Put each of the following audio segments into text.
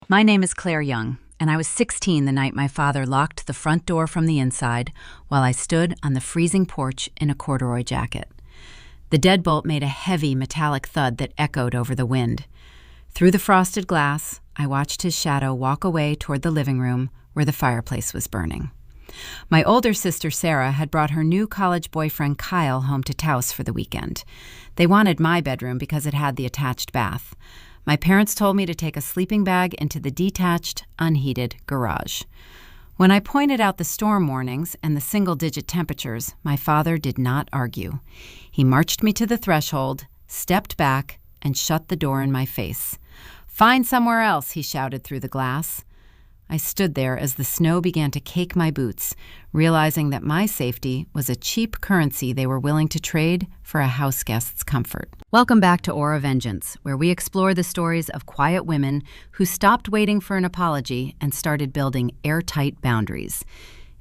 My name is Claire Young, and I was 16 the night my father locked the front door from the inside while I stood on the freezing porch in a corduroy jacket. The deadbolt made a heavy metallic thud that echoed over the wind. Through the frosted glass, I watched his shadow walk away toward the living room where the fireplace was burning. My older sister Sarah had brought her new college boyfriend Kyle home to Taos for the weekend. They wanted my bedroom because it had the attached bath. My parents told me to take a sleeping bag into the detached, unheated garage. When I pointed out the storm warnings and the single-digit temperatures, my father did not argue. He marched me to the threshold, stepped back, and shut the door in my face. "Find somewhere else," he shouted through the glass. I stood there as the snow began to cake my boots, realizing that my safety was a cheap currency they were willing to trade for a house guest's comfort. Welcome back to Aura Vengeance, where we explore the stories of quiet women who stopped waiting for an apology and started building airtight boundaries.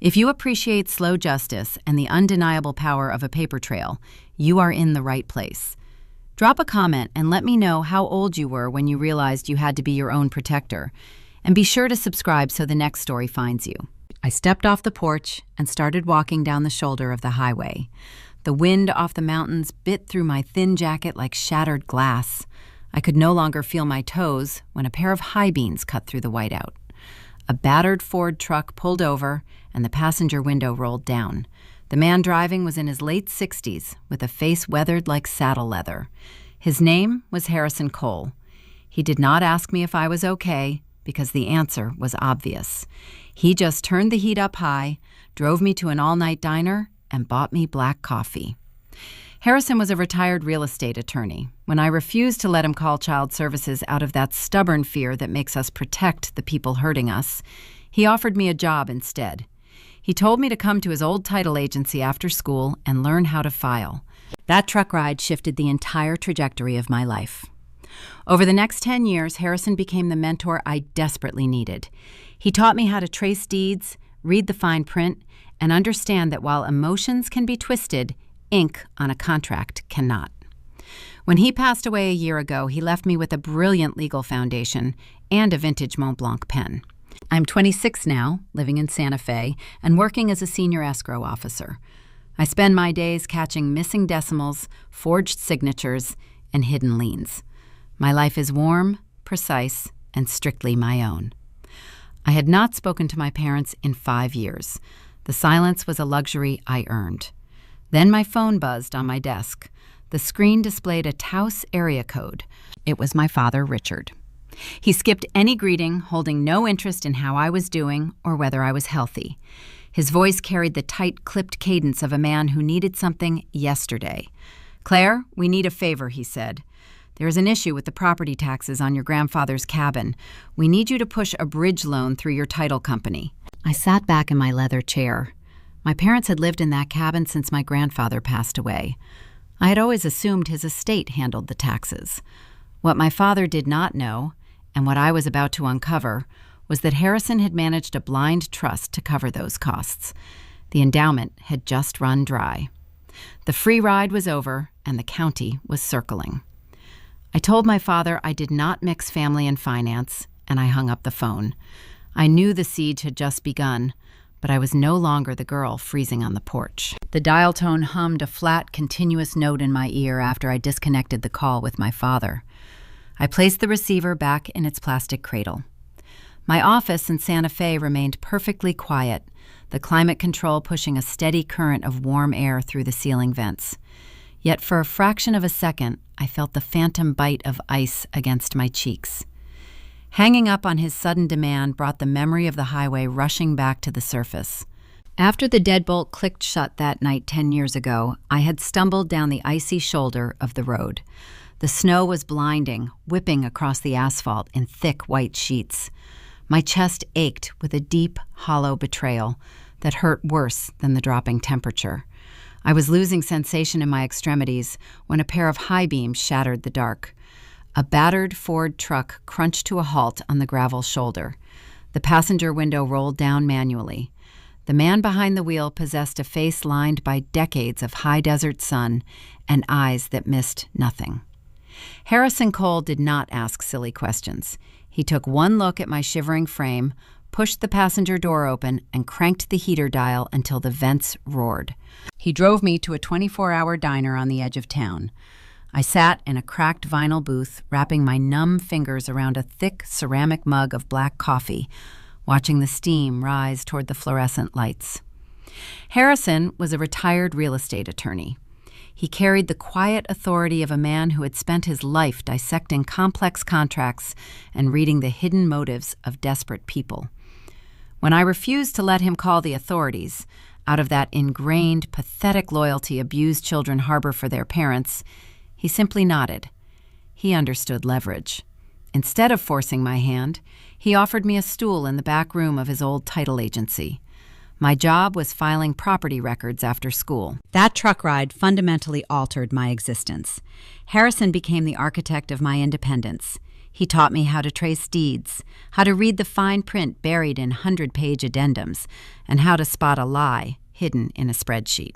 If you appreciate slow justice and the undeniable power of a paper trail, you are in the right place. Drop a comment and let me know how old you were when you realized you had to be your own protector. And be sure to subscribe so the next story finds you. I stepped off the porch and started walking down the shoulder of the highway. The wind off the mountains bit through my thin jacket like shattered glass. I could no longer feel my toes when a pair of high beams cut through the whiteout. A battered Ford truck pulled over and the passenger window rolled down. The man driving was in his late 60s with a face weathered like saddle leather. His name was Harrison Cole. He did not ask me if I was okay, because the answer was obvious. He just turned the heat up high, drove me to an all-night diner, and bought me black coffee. Harrison was a retired real estate attorney. When I refused to let him call child services out of that stubborn fear that makes us protect the people hurting us, he offered me a job instead. He told me to come to his old title agency after school and learn how to file. That truck ride shifted the entire trajectory of my life. Over the next 10 years, Harrison became the mentor I desperately needed. He taught me how to trace deeds, read the fine print, and understand that while emotions can be twisted, ink on a contract cannot. When he passed away a year ago, he left me with a brilliant legal foundation and a vintage Montblanc pen. I'm 26 now, living in Santa Fe, and working as a senior escrow officer. I spend my days catching missing decimals, forged signatures, and hidden liens. My life is warm, precise, and strictly my own. I had not spoken to my parents in 5 years. The silence was a luxury I earned. Then my phone buzzed on my desk. The screen displayed a Taos area code. It was my father, Richard. He skipped any greeting, holding no interest in how I was doing or whether I was healthy. His voice carried the tight, clipped cadence of a man who needed something yesterday. "Claire, we need a favor," he said. "There is an issue with the property taxes on your grandfather's cabin. We need you to push a bridge loan through your title company." I sat back in my leather chair. My parents had lived in that cabin since my grandfather passed away. I had always assumed his estate handled the taxes. What my father did not know, and what I was about to uncover, was that Harrison had managed a blind trust to cover those costs. The endowment had just run dry. The free ride was over, and the county was circling. I told my father I did not mix family and finance, and I hung up the phone. I knew the siege had just begun, but I was no longer the girl freezing on the porch. The dial tone hummed a flat, continuous note in my ear after I disconnected the call with my father. I placed the receiver back in its plastic cradle. My office in Santa Fe remained perfectly quiet, the climate control pushing a steady current of warm air through the ceiling vents. Yet for a fraction of a second, I felt the phantom bite of ice against my cheeks. Hanging up on his sudden demand brought the memory of the highway rushing back to the surface. After the deadbolt clicked shut that night 10 years ago, I had stumbled down the icy shoulder of the road. The snow was blinding, whipping across the asphalt in thick white sheets. My chest ached with a deep, hollow betrayal that hurt worse than the dropping temperature. I was losing sensation in my extremities when a pair of high beams shattered the dark. A battered Ford truck crunched to a halt on the gravel shoulder. The passenger window rolled down manually. The man behind the wheel possessed a face lined by decades of high desert sun and eyes that missed nothing. Harrison Cole did not ask silly questions. He took one look at my shivering frame, pushed the passenger door open, and cranked the heater dial until the vents roared. He drove me to a 24-hour diner on the edge of town. I sat in a cracked vinyl booth, wrapping my numb fingers around a thick ceramic mug of black coffee, watching the steam rise toward the fluorescent lights. Harrison was a retired real estate attorney. He carried the quiet authority of a man who had spent his life dissecting complex contracts and reading the hidden motives of desperate people. When I refused to let him call the authorities, out of that ingrained, pathetic loyalty abused children harbor for their parents, he simply nodded. He understood leverage. Instead of forcing my hand, he offered me a stool in the back room of his old title agency. My job was filing property records after school. That truck ride fundamentally altered my existence. Harrison became the architect of my independence. He taught me how to trace deeds, how to read the fine print buried in 100-page addendums, and how to spot a lie hidden in a spreadsheet.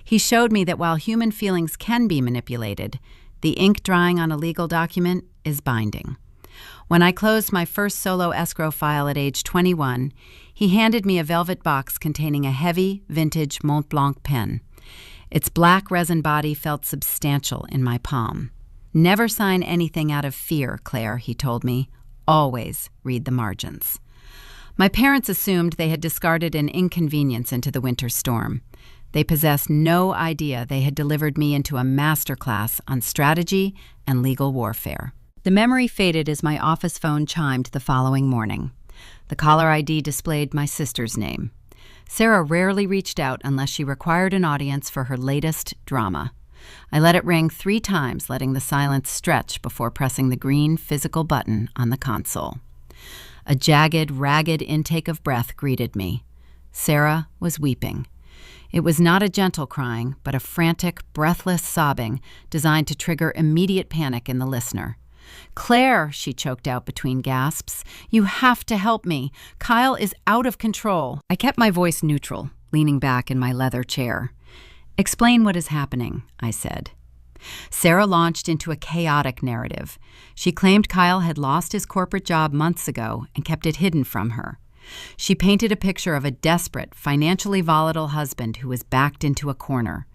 He showed me that while human feelings can be manipulated, the ink drying on a legal document is binding. When I closed my first solo escrow file at age 21, he handed me a velvet box containing a heavy, vintage Montblanc pen. Its black resin body felt substantial in my palm. "Never sign anything out of fear, Claire," he told me. "Always read the margins." My parents assumed they had discarded an inconvenience into the winter storm. They possessed no idea they had delivered me into a masterclass on strategy and legal warfare. The memory faded as my office phone chimed the following morning. The caller ID displayed my sister's name. Sarah rarely reached out unless she required an audience for her latest drama. I let it ring 3 times, letting the silence stretch before pressing the green physical button on the console. A jagged, ragged intake of breath greeted me. Sarah was weeping. It was not a gentle crying, but a frantic, breathless sobbing designed to trigger immediate panic in the listener. "Claire," she choked out between gasps, "you have to help me. Kyle is out of control." I kept my voice neutral, leaning back in my leather chair. "Explain what is happening," I said. Sarah launched into a chaotic narrative. She claimed Kyle had lost his corporate job months ago and kept it hidden from her. She painted a picture of a desperate, financially volatile husband who was backed into a corner.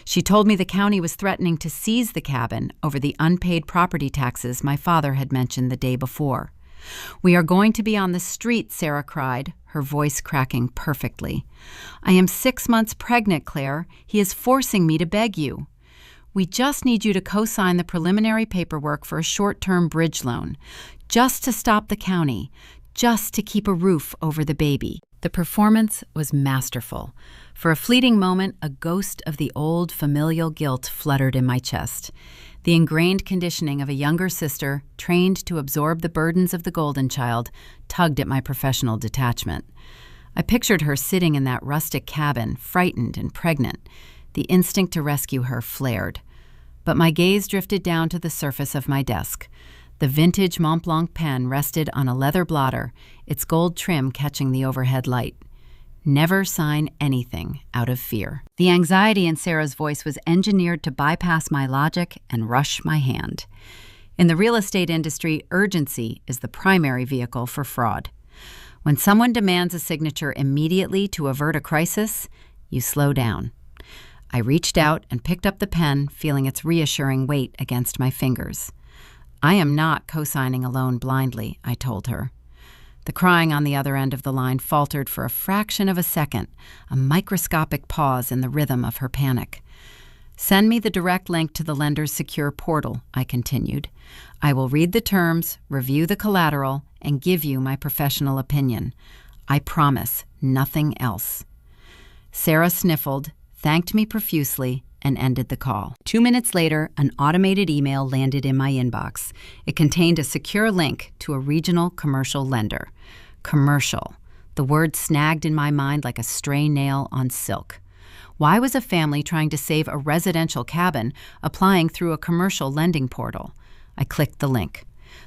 She told me the county was threatening to seize the cabin over the unpaid property taxes my father had mentioned the day before. "We are going to be on the street," Sarah cried, her voice cracking perfectly. "I am 6 months pregnant, Claire. He is forcing me to beg you. We just need you to co-sign the preliminary paperwork for a short-term bridge loan, just to stop the county, just to keep a roof over the baby." The performance was masterful. For a fleeting moment, a ghost of the old familial guilt fluttered in my chest. The ingrained conditioning of a younger sister, trained to absorb the burdens of the golden child, tugged at my professional detachment. I pictured her sitting in that rustic cabin, frightened and pregnant. The instinct to rescue her flared. But my gaze drifted down to the surface of my desk. The vintage Montblanc pen rested on a leather blotter, its gold trim catching the overhead light. Never sign anything out of fear. The anxiety in Sarah's voice was engineered to bypass my logic and rush my hand. In the real estate industry, urgency is the primary vehicle for fraud. When someone demands a signature immediately to avert a crisis, you slow down. I reached out and picked up the pen, feeling its reassuring weight against my fingers. "I am not co-signing a loan blindly," I told her. The crying on the other end of the line faltered for a fraction of a second, a microscopic pause in the rhythm of her panic. "Send me the direct link to the lender's secure portal," I continued. "I will read the terms, review the collateral, and give you my professional opinion. I promise nothing else." Sarah sniffled, thanked me profusely, and ended the call. 2 minutes later, an automated email landed in my inbox. It contained a secure link to a regional commercial lender. Commercial. The word snagged in my mind like a stray nail on silk. Why was a family trying to save a residential cabin applying through a commercial lending portal? I clicked the link.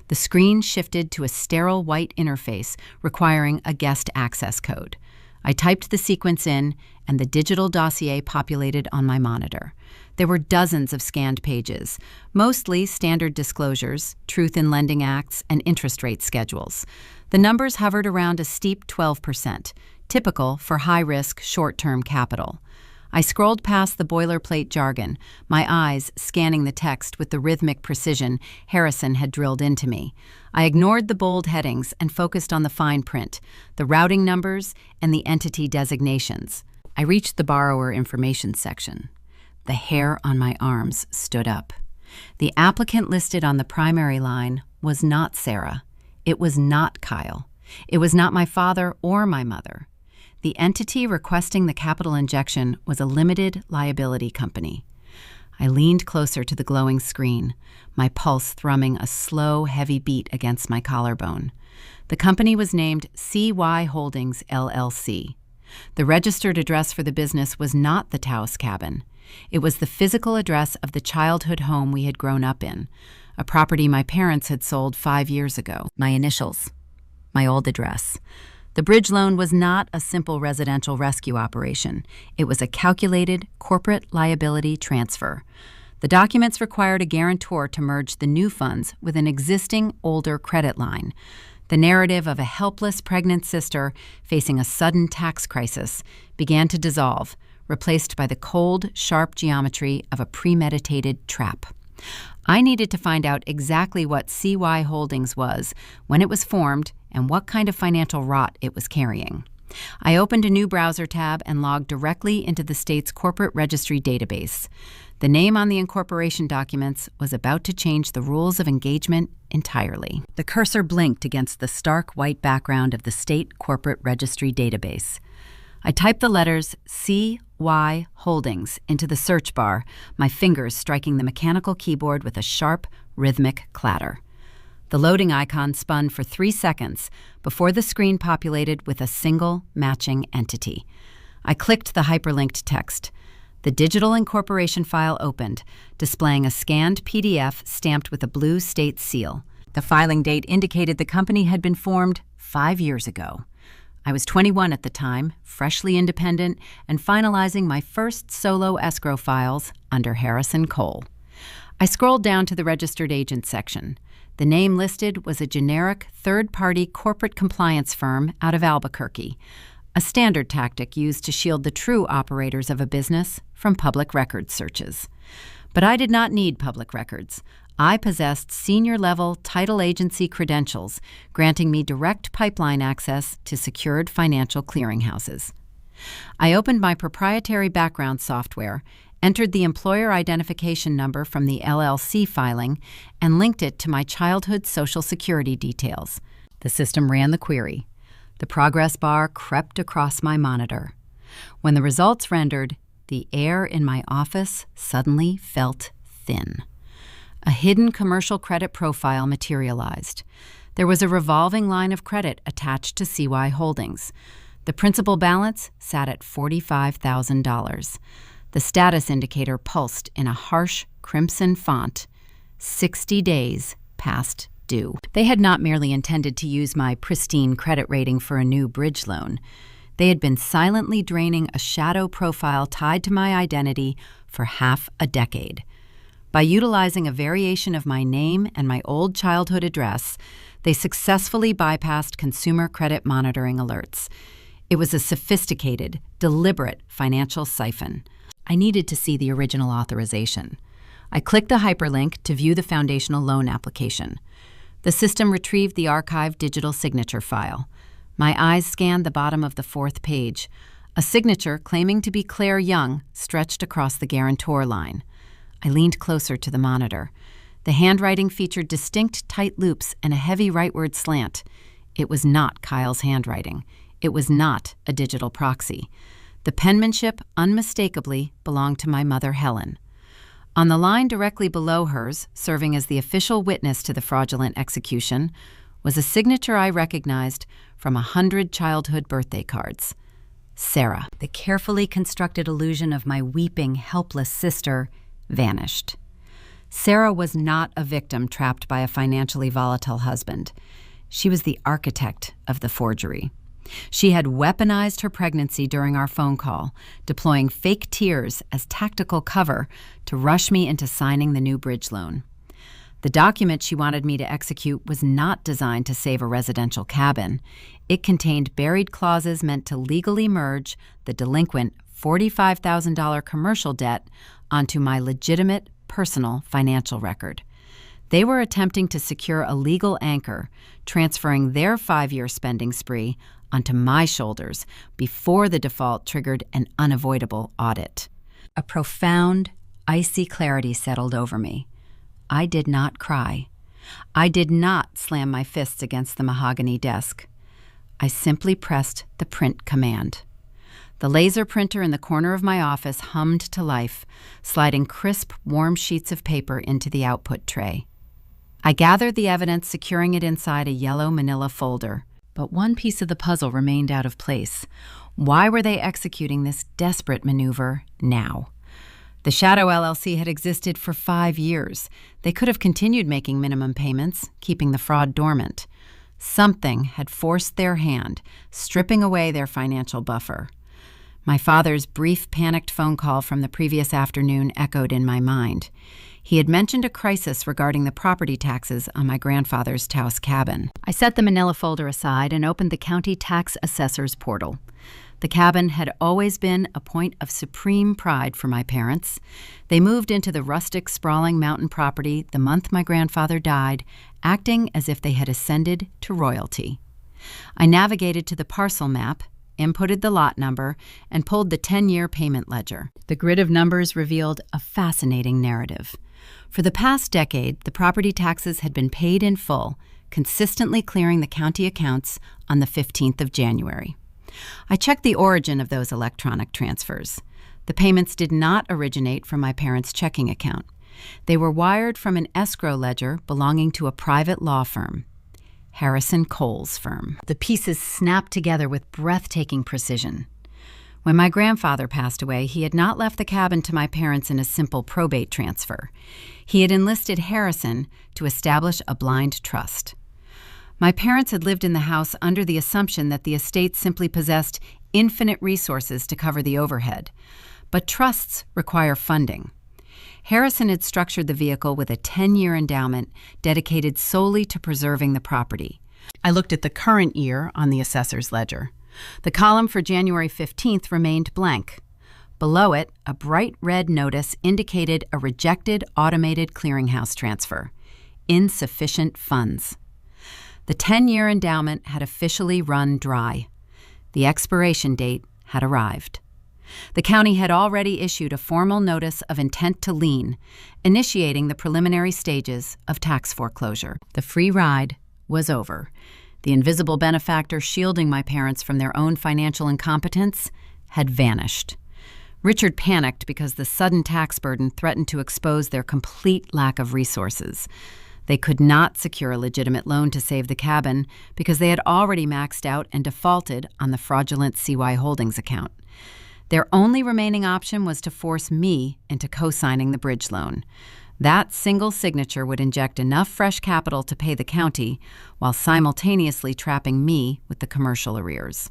The screen shifted to a sterile white interface requiring a guest access code. I typed the sequence in, and the digital dossier populated on my monitor. There were dozens of scanned pages, mostly standard disclosures, truth in lending acts, and interest rate schedules. The numbers hovered around a steep 12%, typical for high-risk, short-term capital. I scrolled past the boilerplate jargon, my eyes scanning the text with the rhythmic precision Harrison had drilled into me. I ignored the bold headings and focused on the fine print, the routing numbers, and the entity designations. I reached the borrower information section. The hair on my arms stood up. The applicant listed on the primary line was not Sarah. It was not Kyle. It was not my father or my mother. The entity requesting the capital injection was a limited liability company. I leaned closer to the glowing screen, my pulse thrumming a slow, heavy beat against my collarbone. The company was named CY Holdings, LLC. The registered address for the business was not the Taos cabin. It was the physical address of the childhood home we had grown up in, a property my parents had sold 5 years ago. My initials, my old address. The bridge loan was not a simple residential rescue operation. It was a calculated corporate liability transfer. The documents required a guarantor to merge the new funds with an existing older credit line. The narrative of a helpless pregnant sister facing a sudden tax crisis began to dissolve, replaced by the cold, sharp geometry of a premeditated trap. I needed to find out exactly what CY Holdings was, when it was formed, and what kind of financial rot it was carrying. I opened a new browser tab and logged directly into the state's corporate registry database. The name on the incorporation documents was about to change the rules of engagement entirely. The cursor blinked against the stark white background of the state corporate registry database. I typed the letters CY Holdings into the search bar, my fingers striking the mechanical keyboard with a sharp, rhythmic clatter. The loading icon spun for 3 seconds before the screen populated with a single matching entity. I clicked the hyperlinked text. The digital incorporation file opened, displaying a scanned PDF stamped with a blue state seal. The filing date indicated the company had been formed 5 years ago. I was 21 at the time, freshly independent, and finalizing my first solo escrow files under Harrison Cole. I scrolled down to the registered agent section. The name listed was a generic third-party corporate compliance firm out of Albuquerque, a standard tactic used to shield the true operators of a business from public records searches. But I did not need public records. I possessed senior-level title agency credentials, granting me direct pipeline access to secured financial clearinghouses. I opened my proprietary background software, entered the employer identification number from the LLC filing, and linked it to my childhood Social Security details. The system ran the query. The progress bar crept across my monitor. When the results rendered, the air in my office suddenly felt thin. A hidden commercial credit profile materialized. There was a revolving line of credit attached to CY Holdings. The principal balance sat at $45,000. The status indicator pulsed in a harsh crimson font. 60 days past due. They had not merely intended to use my pristine credit rating for a new bridge loan. They had been silently draining a shadow profile tied to my identity for half a decade. By utilizing a variation of my name and my old childhood address, they successfully bypassed consumer credit monitoring alerts. It was a sophisticated, deliberate financial siphon. I needed to see the original authorization. I clicked the hyperlink to view the foundational loan application. The system retrieved the archived digital signature file. My eyes scanned the bottom of the 4th page. A signature claiming to be Claire Young stretched across the guarantor line. I leaned closer to the monitor. The handwriting featured distinct tight loops and a heavy rightward slant. It was not Kyle's handwriting. It was not a digital proxy. The penmanship unmistakably belonged to my mother, Helen. On the line directly below hers, serving as the official witness to the fraudulent execution, was a signature I recognized from 100 childhood birthday cards. Sarah. The carefully constructed illusion of my weeping, helpless sister vanished. Sarah was not a victim trapped by a financially volatile husband. She was the architect of the forgery. She had weaponized her pregnancy during our phone call, deploying fake tears as tactical cover to rush me into signing the new bridge loan. The document she wanted me to execute was not designed to save a residential cabin. It contained buried clauses meant to legally merge the delinquent $45,000 commercial debt onto my legitimate personal financial record. They were attempting to secure a legal anchor, transferring their 5-year spending spree onto my shoulders before the default triggered an unavoidable audit. A profound, icy clarity settled over me. I did not cry. I did not slam my fists against the mahogany desk. I simply pressed the print command. The laser printer in the corner of my office hummed to life, sliding crisp, warm sheets of paper into the output tray. I gathered the evidence, securing it inside a yellow manila folder. But one piece of the puzzle remained out of place. Why were they executing this desperate maneuver now? The Shadow LLC had existed for 5 years. They could have continued making minimum payments, keeping the fraud dormant. Something had forced their hand, stripping away their financial buffer. My father's brief, panicked phone call from the previous afternoon echoed in my mind. He had mentioned a crisis regarding the property taxes on my grandfather's Taos cabin. I set the manila folder aside and opened the county tax assessor's portal. The cabin had always been a point of supreme pride for my parents. They moved into the rustic, sprawling mountain property the month my grandfather died, acting as if they had ascended to royalty. I navigated to the parcel map, inputted the lot number, and pulled the 10-year payment ledger. The grid of numbers revealed a fascinating narrative. For the past decade, the property taxes had been paid in full, consistently clearing the county accounts on the 15th of January. I checked the origin of those electronic transfers. The payments did not originate from my parents' checking account. They were wired from an escrow ledger belonging to a private law firm, Harrison Cole's firm. The pieces snapped together with breathtaking precision. When my grandfather passed away, he had not left the cabin to my parents in a simple probate transfer. He had enlisted Harrison to establish a blind trust. My parents had lived in the house under the assumption that the estate simply possessed infinite resources to cover the overhead. But trusts require funding. Harrison had structured the vehicle with a 10-year endowment dedicated solely to preserving the property. I looked at the current year on the assessor's ledger. The column for January 15th remained blank. Below it, a bright red notice indicated a rejected automated clearinghouse transfer. Insufficient funds. The 10-year endowment had officially run dry. The expiration date had arrived. The county had already issued a formal notice of intent to lien, initiating the preliminary stages of tax foreclosure. The free ride was over. The invisible benefactor shielding my parents from their own financial incompetence had vanished. Richard panicked because the sudden tax burden threatened to expose their complete lack of resources. They could not secure a legitimate loan to save the cabin because they had already maxed out and defaulted on the fraudulent CY Holdings account. Their only remaining option was to force me into co-signing the bridge loan. That single signature would inject enough fresh capital to pay the county while simultaneously trapping me with the commercial arrears.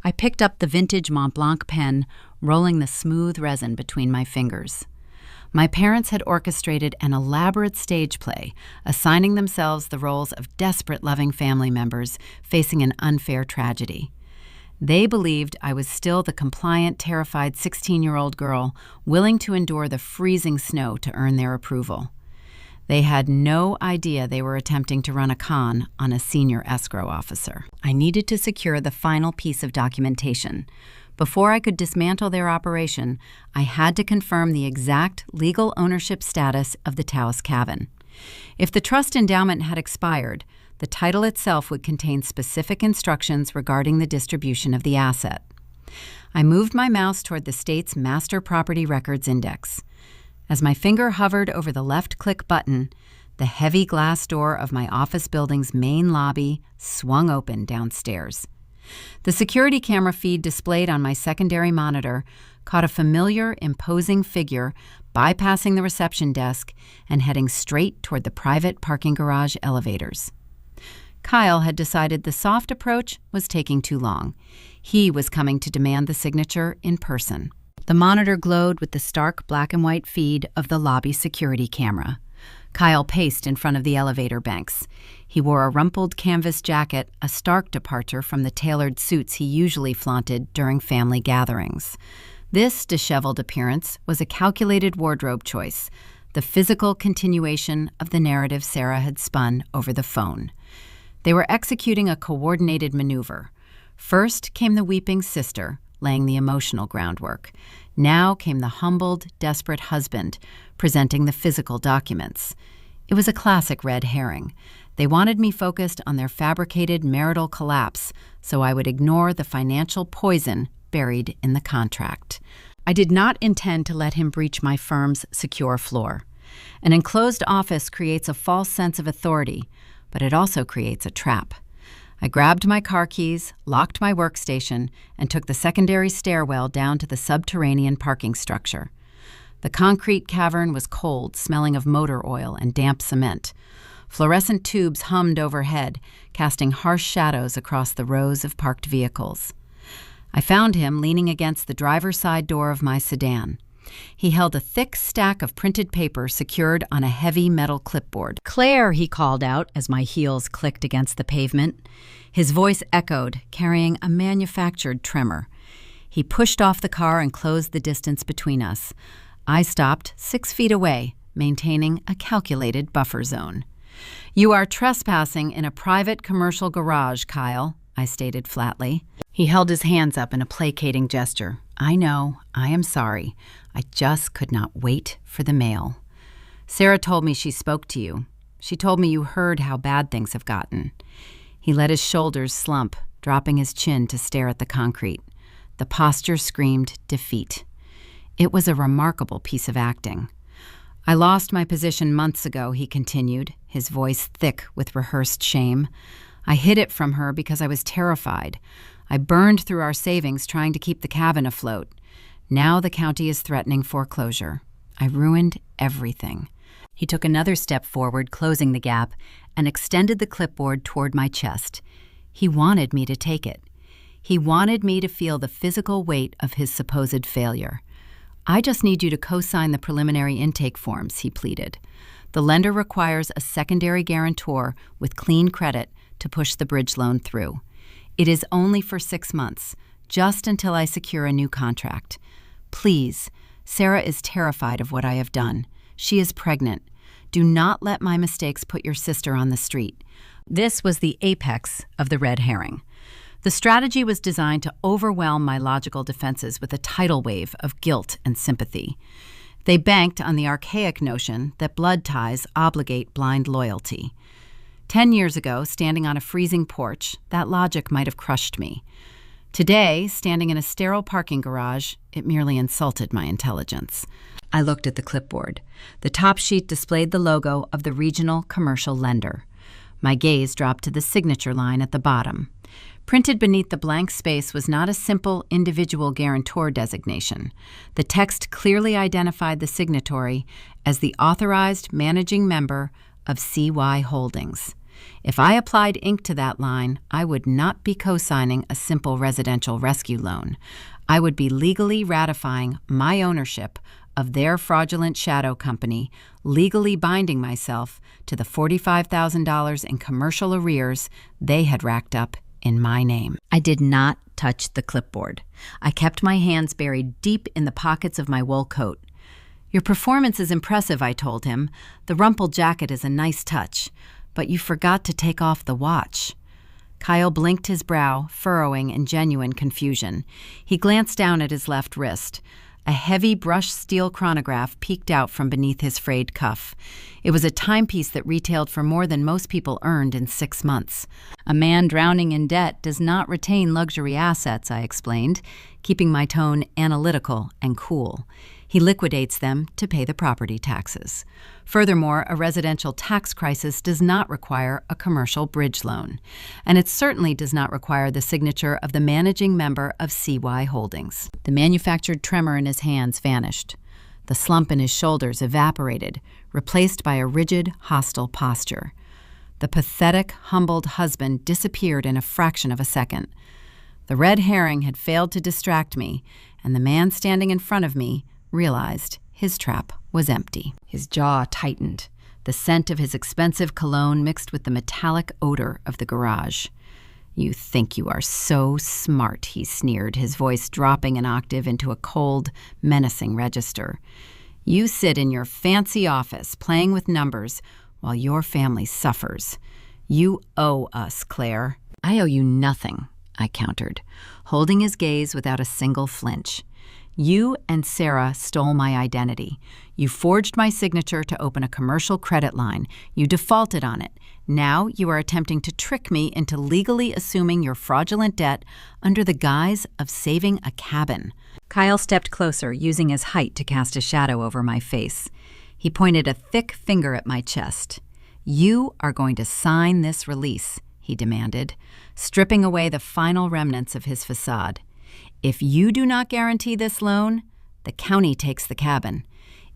I picked up the vintage Montblanc pen, rolling the smooth resin between my fingers. My parents had orchestrated an elaborate stage play, assigning themselves the roles of desperate, loving family members facing an unfair tragedy. They believed I was still the compliant, terrified 16-year-old girl willing to endure the freezing snow to earn their approval. They had no idea they were attempting to run a con on a senior escrow officer. I needed to secure the final piece of documentation. Before I could dismantle their operation, I had to confirm the exact legal ownership status of the Taos cabin. If the trust endowment had expired, the title itself would contain specific instructions regarding the distribution of the asset. I moved my mouse toward the state's Master Property Records Index. As my finger hovered over the left-click button, the heavy glass door of my office building's main lobby swung open downstairs. The security camera feed displayed on my secondary monitor caught a familiar, imposing figure bypassing the reception desk and heading straight toward the private parking garage elevators. Kyle had decided the soft approach was taking too long. He was coming to demand the signature in person. The monitor glowed with the stark black and white feed of the lobby security camera. Kyle paced in front of the elevator banks. He wore a rumpled canvas jacket, a stark departure from the tailored suits he usually flaunted during family gatherings. This disheveled appearance was a calculated wardrobe choice, the physical continuation of the narrative Sarah had spun over the phone. They were executing a coordinated maneuver. First came the weeping sister, laying the emotional groundwork. Now came the humbled, desperate husband, presenting the physical documents. It was a classic red herring. They wanted me focused on their fabricated marital collapse, so I would ignore the financial poison buried in the contract. I did not intend to let him breach my firm's secure floor. An enclosed office creates a false sense of authority, but it also creates a trap. I grabbed my car keys, locked my workstation, and took the secondary stairwell down to the subterranean parking structure. The concrete cavern was cold, smelling of motor oil and damp cement. Fluorescent tubes hummed overhead, casting harsh shadows across the rows of parked vehicles. I found him leaning against the driver's side door of my sedan. He held a thick stack of printed paper secured on a heavy metal clipboard. "Claire," he called out as my heels clicked against the pavement. His voice echoed, carrying a manufactured tremor. He pushed off the car and closed the distance between us. I stopped 6 feet away, maintaining a calculated buffer zone. "You are trespassing in a private commercial garage, Kyle," I stated flatly. He held his hands up in a placating gesture. "I know. I am sorry. I just could not wait for the mail. Sarah told me she spoke to you. She told me you heard how bad things have gotten." He let his shoulders slump, dropping his chin to stare at the concrete. The posture screamed defeat. It was a remarkable piece of acting. "I lost my position months ago," he continued, his voice thick with rehearsed shame. "I hid it from her because I was terrified. I burned through our savings trying to keep the cabin afloat. Now the county is threatening foreclosure. I ruined everything." He took another step forward, closing the gap, and extended the clipboard toward my chest. He wanted me to take it. He wanted me to feel the physical weight of his supposed failure. "I just need you to co-sign the preliminary intake forms," he pleaded. "The lender requires a secondary guarantor with clean credit to push the bridge loan through. It is only for 6 months, just until I secure a new contract. Please, Sarah is terrified of what I have done. She is pregnant. Do not let my mistakes put your sister on the street." This was the apex of the red herring. The strategy was designed to overwhelm my logical defenses with a tidal wave of guilt and sympathy. They banked on the archaic notion that blood ties obligate blind loyalty. 10 years ago, standing on a freezing porch, that logic might have crushed me. Today, standing in a sterile parking garage, it merely insulted my intelligence. I looked at the clipboard. The top sheet displayed the logo of the regional commercial lender. My gaze dropped to the signature line at the bottom. Printed beneath the blank space was not a simple individual guarantor designation. The text clearly identified the signatory as the authorized managing member of CY Holdings. If I applied ink to that line, I would not be co-signing a simple residential rescue loan. I would be legally ratifying my ownership of their fraudulent shadow company, legally binding myself to the $45,000 in commercial arrears they had racked up in my name. I did not touch the clipboard. I kept my hands buried deep in the pockets of my wool coat. "Your performance is impressive," I told him. "The rumpled jacket is a nice touch, but you forgot to take off the watch." Kyle blinked his brow, furrowing in genuine confusion. He glanced down at his left wrist. A heavy brushed steel chronograph peeked out from beneath his frayed cuff. It was a timepiece that retailed for more than most people earned in 6 months. "A man drowning in debt does not retain luxury assets," I explained, keeping my tone analytical and cool. "He liquidates them to pay the property taxes. Furthermore, a residential tax crisis does not require a commercial bridge loan, and it certainly does not require the signature of the managing member of CY Holdings." The manufactured tremor in his hands vanished. The slump in his shoulders evaporated, replaced by a rigid, hostile posture. The pathetic, humbled husband disappeared in a fraction of a second. The red herring had failed to distract me, and the man standing in front of me realized his trap was empty. His jaw tightened. The scent of his expensive cologne mixed with the metallic odor of the garage. "You think you are so smart," he sneered, his voice dropping an octave into a cold, menacing register. "You sit in your fancy office playing with numbers while your family suffers. You owe us, Claire." "I owe you nothing," I countered, holding his gaze without a single flinch. "You and Sarah stole my identity. You forged my signature to open a commercial credit line. You defaulted on it. Now you are attempting to trick me into legally assuming your fraudulent debt under the guise of saving a cabin." Kyle stepped closer, using his height to cast a shadow over my face. He pointed a thick finger at my chest. "You are going to sign this release," he demanded, stripping away the final remnants of his facade. "If you do not guarantee this loan, the county takes the cabin.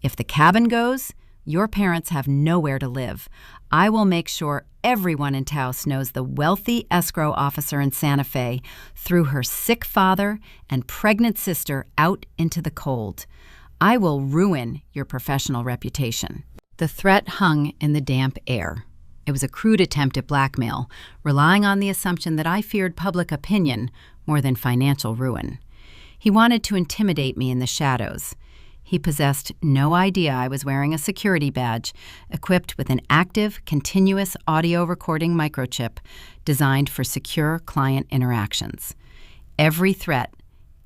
If the cabin goes, your parents have nowhere to live. I will make sure everyone in Taos knows the wealthy escrow officer in Santa Fe threw her sick father and pregnant sister out into the cold. I will ruin your professional reputation." The threat hung in the damp air. It was a crude attempt at blackmail, relying on the assumption that I feared public opinion more than financial ruin. He wanted to intimidate me in the shadows. He possessed no idea I was wearing a security badge equipped with an active, continuous audio recording microchip designed for secure client interactions. Every threat,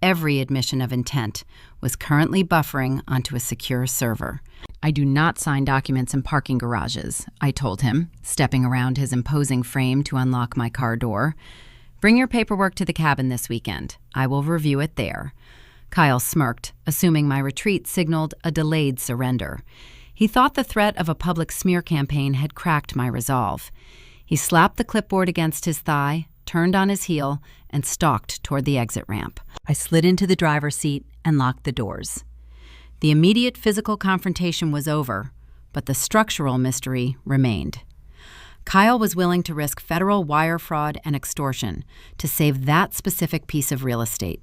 every admission of intent was currently buffering onto a secure server. "I do not sign documents in parking garages," I told him, stepping around his imposing frame to unlock my car door. "Bring your paperwork to the cabin this weekend. I will review it there." Kyle smirked, assuming my retreat signaled a delayed surrender. He thought the threat of a public smear campaign had cracked my resolve. He slapped the clipboard against his thigh, turned on his heel, and stalked toward the exit ramp. I slid into the driver's seat and locked the doors. The immediate physical confrontation was over, but the structural mystery remained. Kyle was willing to risk federal wire fraud and extortion to save that specific piece of real estate.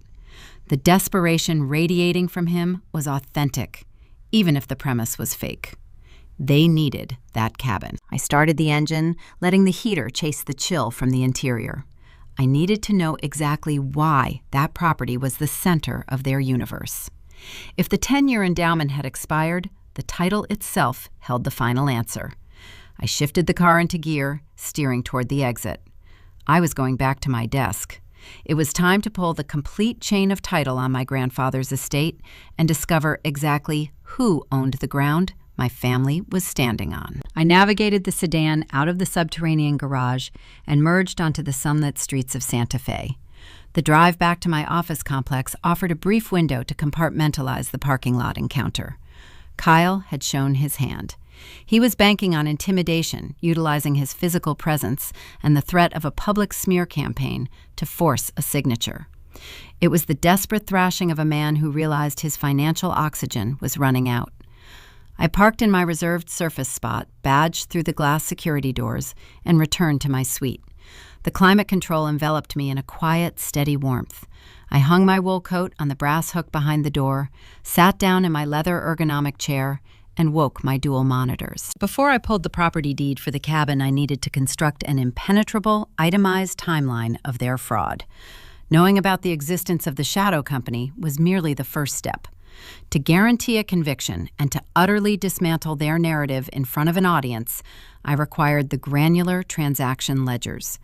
The desperation radiating from him was authentic, even if the premise was fake. They needed that cabin. I started the engine, letting the heater chase the chill from the interior. I needed to know exactly why that property was the center of their universe. If the 10-year endowment had expired, the title itself held the final answer. I shifted the car into gear, steering toward the exit. I was going back to my desk. It was time to pull the complete chain of title on my grandfather's estate and discover exactly who owned the ground my family was standing on. I navigated the sedan out of the subterranean garage and merged onto the sunlit streets of Santa Fe. The drive back to my office complex offered a brief window to compartmentalize the parking lot encounter. Kyle had shown his hand. He was banking on intimidation, utilizing his physical presence and the threat of a public smear campaign to force a signature. It was the desperate thrashing of a man who realized his financial oxygen was running out. I parked in my reserved surface spot, badged through the glass security doors, and returned to my suite. The climate control enveloped me in a quiet, steady warmth. I hung my wool coat on the brass hook behind the door, sat down in my leather ergonomic chair, and woke my dual monitors. Before I pulled the property deed for the cabin, I needed to construct an impenetrable, itemized timeline of their fraud. Knowing about the existence of the shadow company was merely the first step. To guarantee a conviction and to utterly dismantle their narrative in front of an audience, I required the granular transaction ledgers.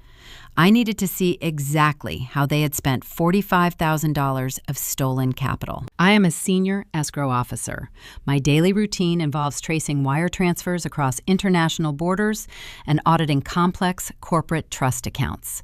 I needed to see exactly how they had spent $45,000 of stolen capital. I am a senior escrow officer. My daily routine involves tracing wire transfers across international borders and auditing complex corporate trust accounts.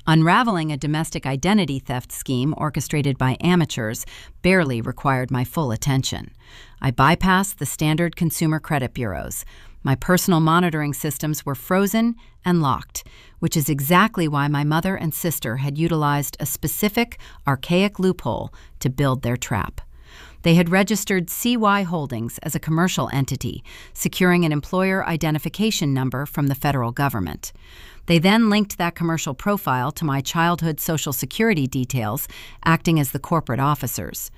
Unraveling a domestic identity theft scheme orchestrated by amateurs barely required my full attention. I bypassed the standard consumer credit bureaus. My personal monitoring systems were frozen and locked, which is exactly why my mother and sister had utilized a specific, archaic loophole to build their trap. They had registered CY Holdings as a commercial entity, securing an employer identification number from the federal government. They then linked that commercial profile to my childhood Social Security details, acting as the corporate officers.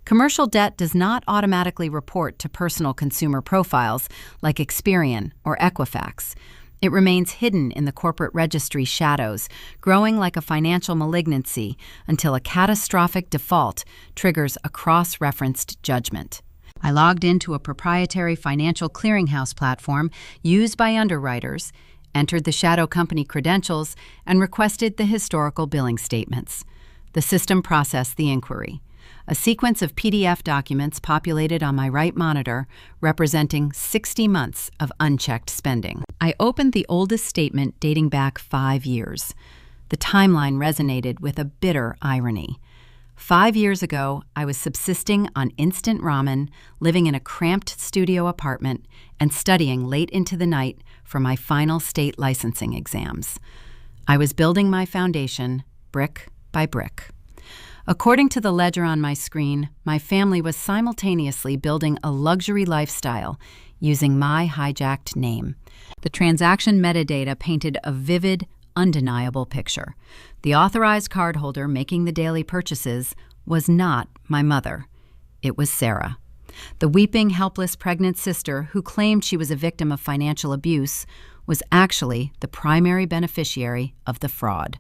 Commercial debt does not automatically report to personal consumer profiles like Experian or Equifax. It remains hidden in the corporate registry shadows, growing like a financial malignancy until a catastrophic default triggers a cross-referenced judgment. I logged into a proprietary financial clearinghouse platform used by underwriters, entered the shadow company credentials, and requested the historical billing statements. The system processed the inquiry. A sequence of PDF documents populated on my right monitor, representing 60 months of unchecked spending. I opened the oldest statement dating back 5 years. The timeline resonated with a bitter irony. 5 years ago, I was subsisting on instant ramen, living in a cramped studio apartment, and studying late into the night for my final state licensing exams. I was building my foundation, brick by brick. According to the ledger on my screen, my family was simultaneously building a luxury lifestyle using my hijacked name. The transaction metadata painted a vivid, undeniable picture. The authorized cardholder making the daily purchases was not my mother. It was Sarah. The weeping, helpless pregnant sister who claimed she was a victim of financial abuse was actually the primary beneficiary of the fraud.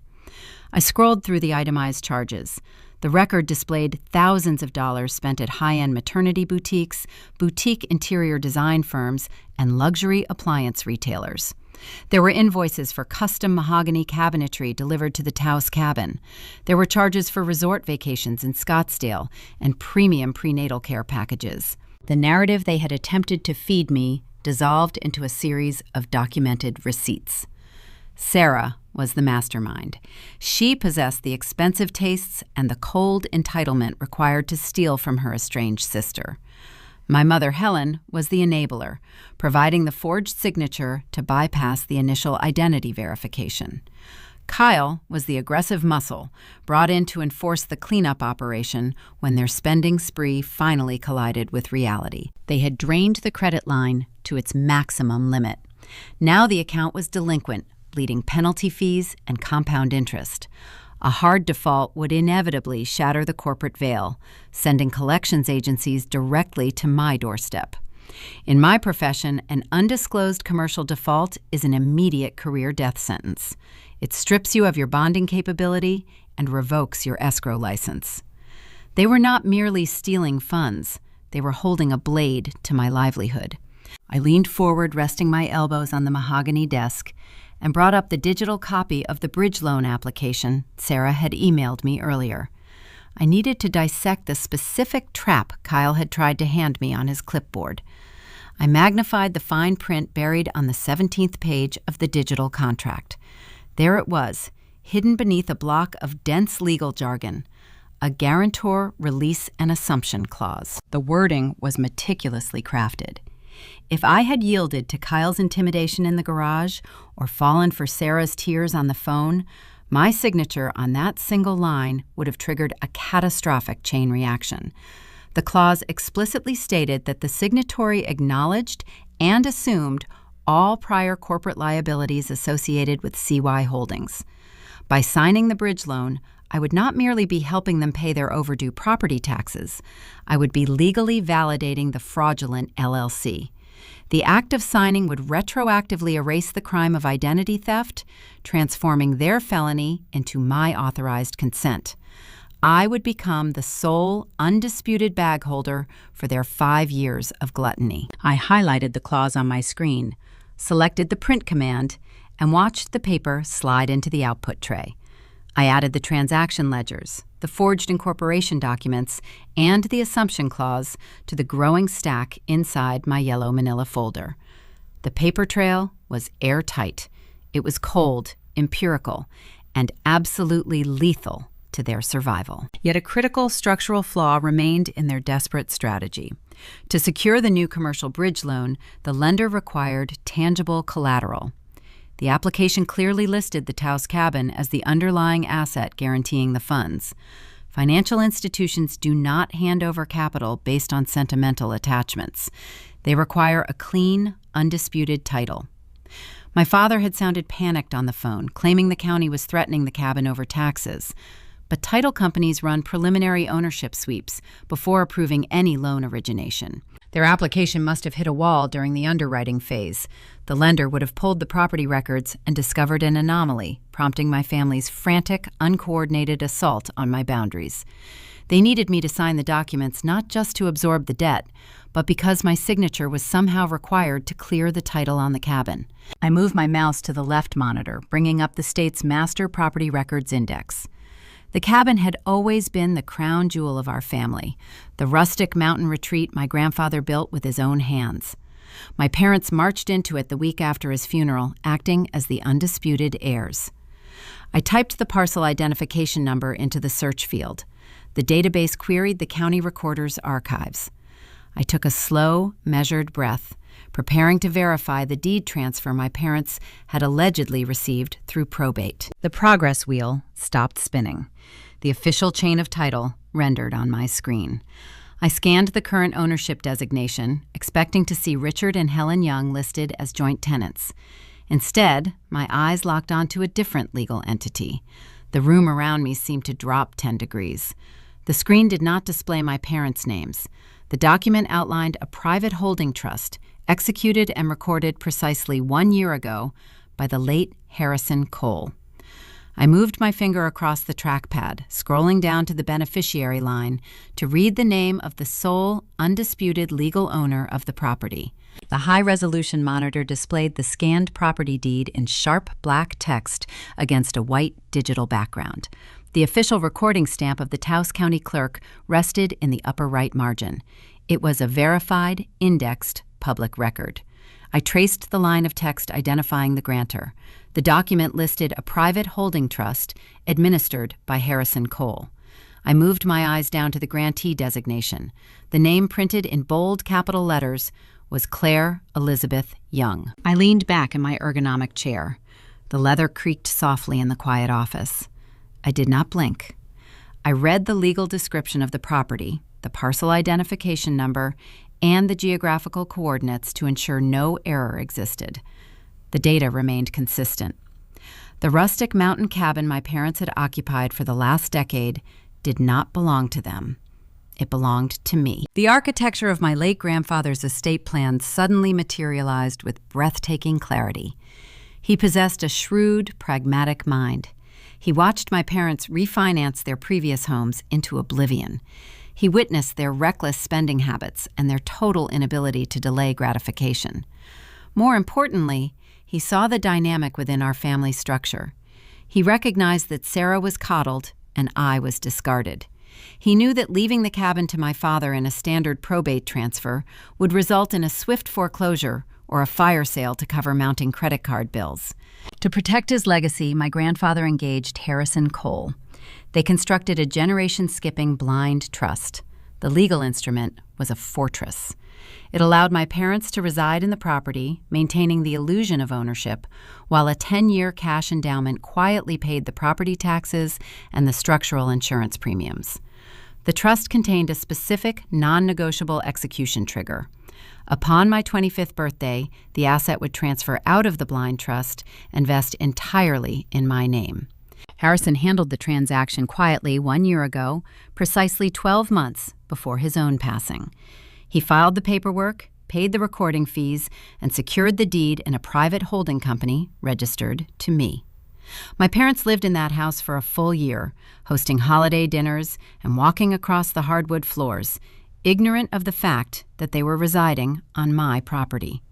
I scrolled through the itemized charges. The record displayed thousands of dollars spent at high-end maternity boutiques, boutique interior design firms, and luxury appliance retailers. There were invoices for custom mahogany cabinetry delivered to the Taos cabin. There were charges for resort vacations in Scottsdale and premium prenatal care packages. The narrative they had attempted to feed me dissolved into a series of documented receipts. Sarah was the mastermind. She possessed the expensive tastes and the cold entitlement required to steal from her estranged sister. My mother, Helen, was the enabler, providing the forged signature to bypass the initial identity verification. Kyle was the aggressive muscle, brought in to enforce the cleanup operation when their spending spree finally collided with reality. They had drained the credit line to its maximum limit. Now the account was delinquent, bleeding penalty fees and compound interest. A hard default would inevitably shatter the corporate veil, sending collections agencies directly to my doorstep. In my profession, an undisclosed commercial default is an immediate career death sentence. It strips you of your bonding capability and revokes your escrow license. They were not merely stealing funds. They were holding a blade to my livelihood. I leaned forward, resting my elbows on the mahogany desk, and brought up the digital copy of the bridge loan application Sarah had emailed me earlier. I needed to dissect the specific trap Kyle had tried to hand me on his clipboard. I magnified the fine print buried on the 17th page of the digital contract. There it was, hidden beneath a block of dense legal jargon, a guarantor release and assumption clause. The wording was meticulously crafted. If I had yielded to Kyle's intimidation in the garage or fallen for Sarah's tears on the phone, my signature on that single line would have triggered a catastrophic chain reaction. The clause explicitly stated that the signatory acknowledged and assumed all prior corporate liabilities associated with CY Holdings. By signing the bridge loan, I would not merely be helping them pay their overdue property taxes. I would be legally validating the fraudulent LLC. The act of signing would retroactively erase the crime of identity theft, transforming their felony into my authorized consent. I would become the sole, undisputed bag holder for their 5 years of gluttony. I highlighted the clause on my screen, selected the print command, and watched the paper slide into the output tray. I added the transaction ledgers, the forged incorporation documents, and the assumption clause to the growing stack inside my yellow manila folder. The paper trail was airtight. It was cold, empirical, and absolutely lethal to their survival. Yet a critical structural flaw remained in their desperate strategy. To secure the new commercial bridge loan, the lender required tangible collateral. The application clearly listed the Taos cabin as the underlying asset guaranteeing the funds. Financial institutions do not hand over capital based on sentimental attachments. They require a clean, undisputed title. My father had sounded panicked on the phone, claiming the county was threatening the cabin over taxes. But title companies run preliminary ownership sweeps before approving any loan origination. Their application must have hit a wall during the underwriting phase. The lender would have pulled the property records and discovered an anomaly, prompting my family's frantic, uncoordinated assault on my boundaries. They needed me to sign the documents not just to absorb the debt, but because my signature was somehow required to clear the title on the cabin. I moved my mouse to the left monitor, bringing up the state's Master Property Records Index. The cabin had always been the crown jewel of our family, the rustic mountain retreat my grandfather built with his own hands. My parents marched into it the week after his funeral, acting as the undisputed heirs. I typed the parcel identification number into the search field. The database queried the county recorder's archives. I took a slow, measured breath, preparing to verify the deed transfer my parents had allegedly received through probate. The progress wheel stopped spinning. The official chain of title rendered on my screen. I scanned the current ownership designation, expecting to see Richard and Helen Young listed as joint tenants. Instead, my eyes locked onto a different legal entity. The room around me seemed to drop 10 degrees. The screen did not display my parents' names. The document outlined a private holding trust executed and recorded precisely 1 year ago by the late Harrison Cole. I moved my finger across the trackpad, scrolling down to the beneficiary line to read the name of the sole, undisputed legal owner of the property. The high-resolution monitor displayed the scanned property deed in sharp black text against a white digital background. The official recording stamp of the Taos County Clerk rested in the upper right margin. It was a verified, indexed public record. I traced the line of text identifying the grantor. The document listed a private holding trust administered by Harrison Cole. I moved my eyes down to the grantee designation. The name printed in bold capital letters was Claire Elizabeth Young. I leaned back in my ergonomic chair. The leather creaked softly in the quiet office. I did not blink. I read the legal description of the property, the parcel identification number, and the geographical coordinates to ensure no error existed. The data remained consistent. The rustic mountain cabin my parents had occupied for the last decade did not belong to them. It belonged to me. The architecture of my late grandfather's estate plan suddenly materialized with breathtaking clarity. He possessed a shrewd, pragmatic mind. He watched my parents refinance their previous homes into oblivion. He witnessed their reckless spending habits and their total inability to delay gratification. More importantly, he saw the dynamic within our family structure. He recognized that Sarah was coddled and I was discarded. He knew that leaving the cabin to my father in a standard probate transfer would result in a swift foreclosure or a fire sale to cover mounting credit card bills. To protect his legacy, my grandfather engaged Harrison Cole. They constructed a generation-skipping blind trust. The legal instrument was a fortress. It allowed my parents to reside in the property, maintaining the illusion of ownership, while a 10-year cash endowment quietly paid the property taxes and the structural insurance premiums. The trust contained a specific, non-negotiable execution trigger. Upon my 25th birthday, the asset would transfer out of the blind trust and vest entirely in my name. Harrison handled the transaction quietly 1 year ago, precisely 12 months before his own passing. He filed the paperwork, paid the recording fees, and secured the deed in a private holding company registered to me. My parents lived in that house for a full year, hosting holiday dinners and walking across the hardwood floors, ignorant of the fact that they were residing on my property.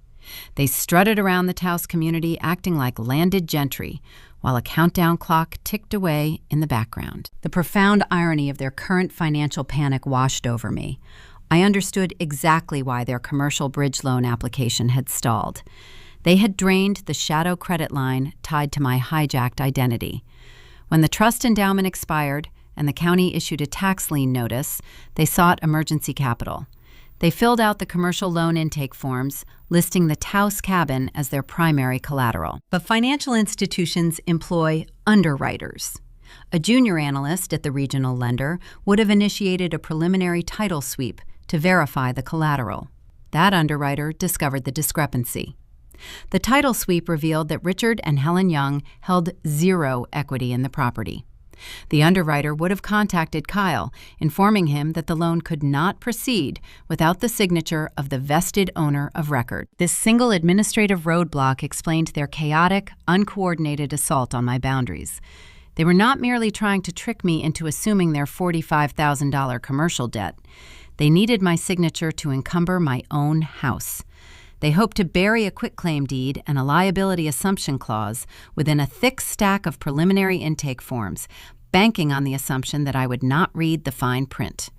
They strutted around the Taos community acting like landed gentry, while a countdown clock ticked away in the background. The profound irony of their current financial panic washed over me. I understood exactly why their commercial bridge loan application had stalled. They had drained the shadow credit line tied to my hijacked identity. When the trust endowment expired and the county issued a tax lien notice, they sought emergency capital. They filled out the commercial loan intake forms, listing the Taos cabin as their primary collateral. But financial institutions employ underwriters. A junior analyst at the regional lender would have initiated a preliminary title sweep to verify the collateral. That underwriter discovered the discrepancy. The title sweep revealed that Richard and Helen Young held zero equity in the property. The underwriter would have contacted Kyle, informing him that the loan could not proceed without the signature of the vested owner of record. This single administrative roadblock explained their chaotic, uncoordinated assault on my boundaries. They were not merely trying to trick me into assuming their $45,000 commercial debt. They needed my signature to encumber my own house. They hoped to bury a quitclaim deed and a liability assumption clause within a thick stack of preliminary intake forms, banking on the assumption that I would not read the fine print.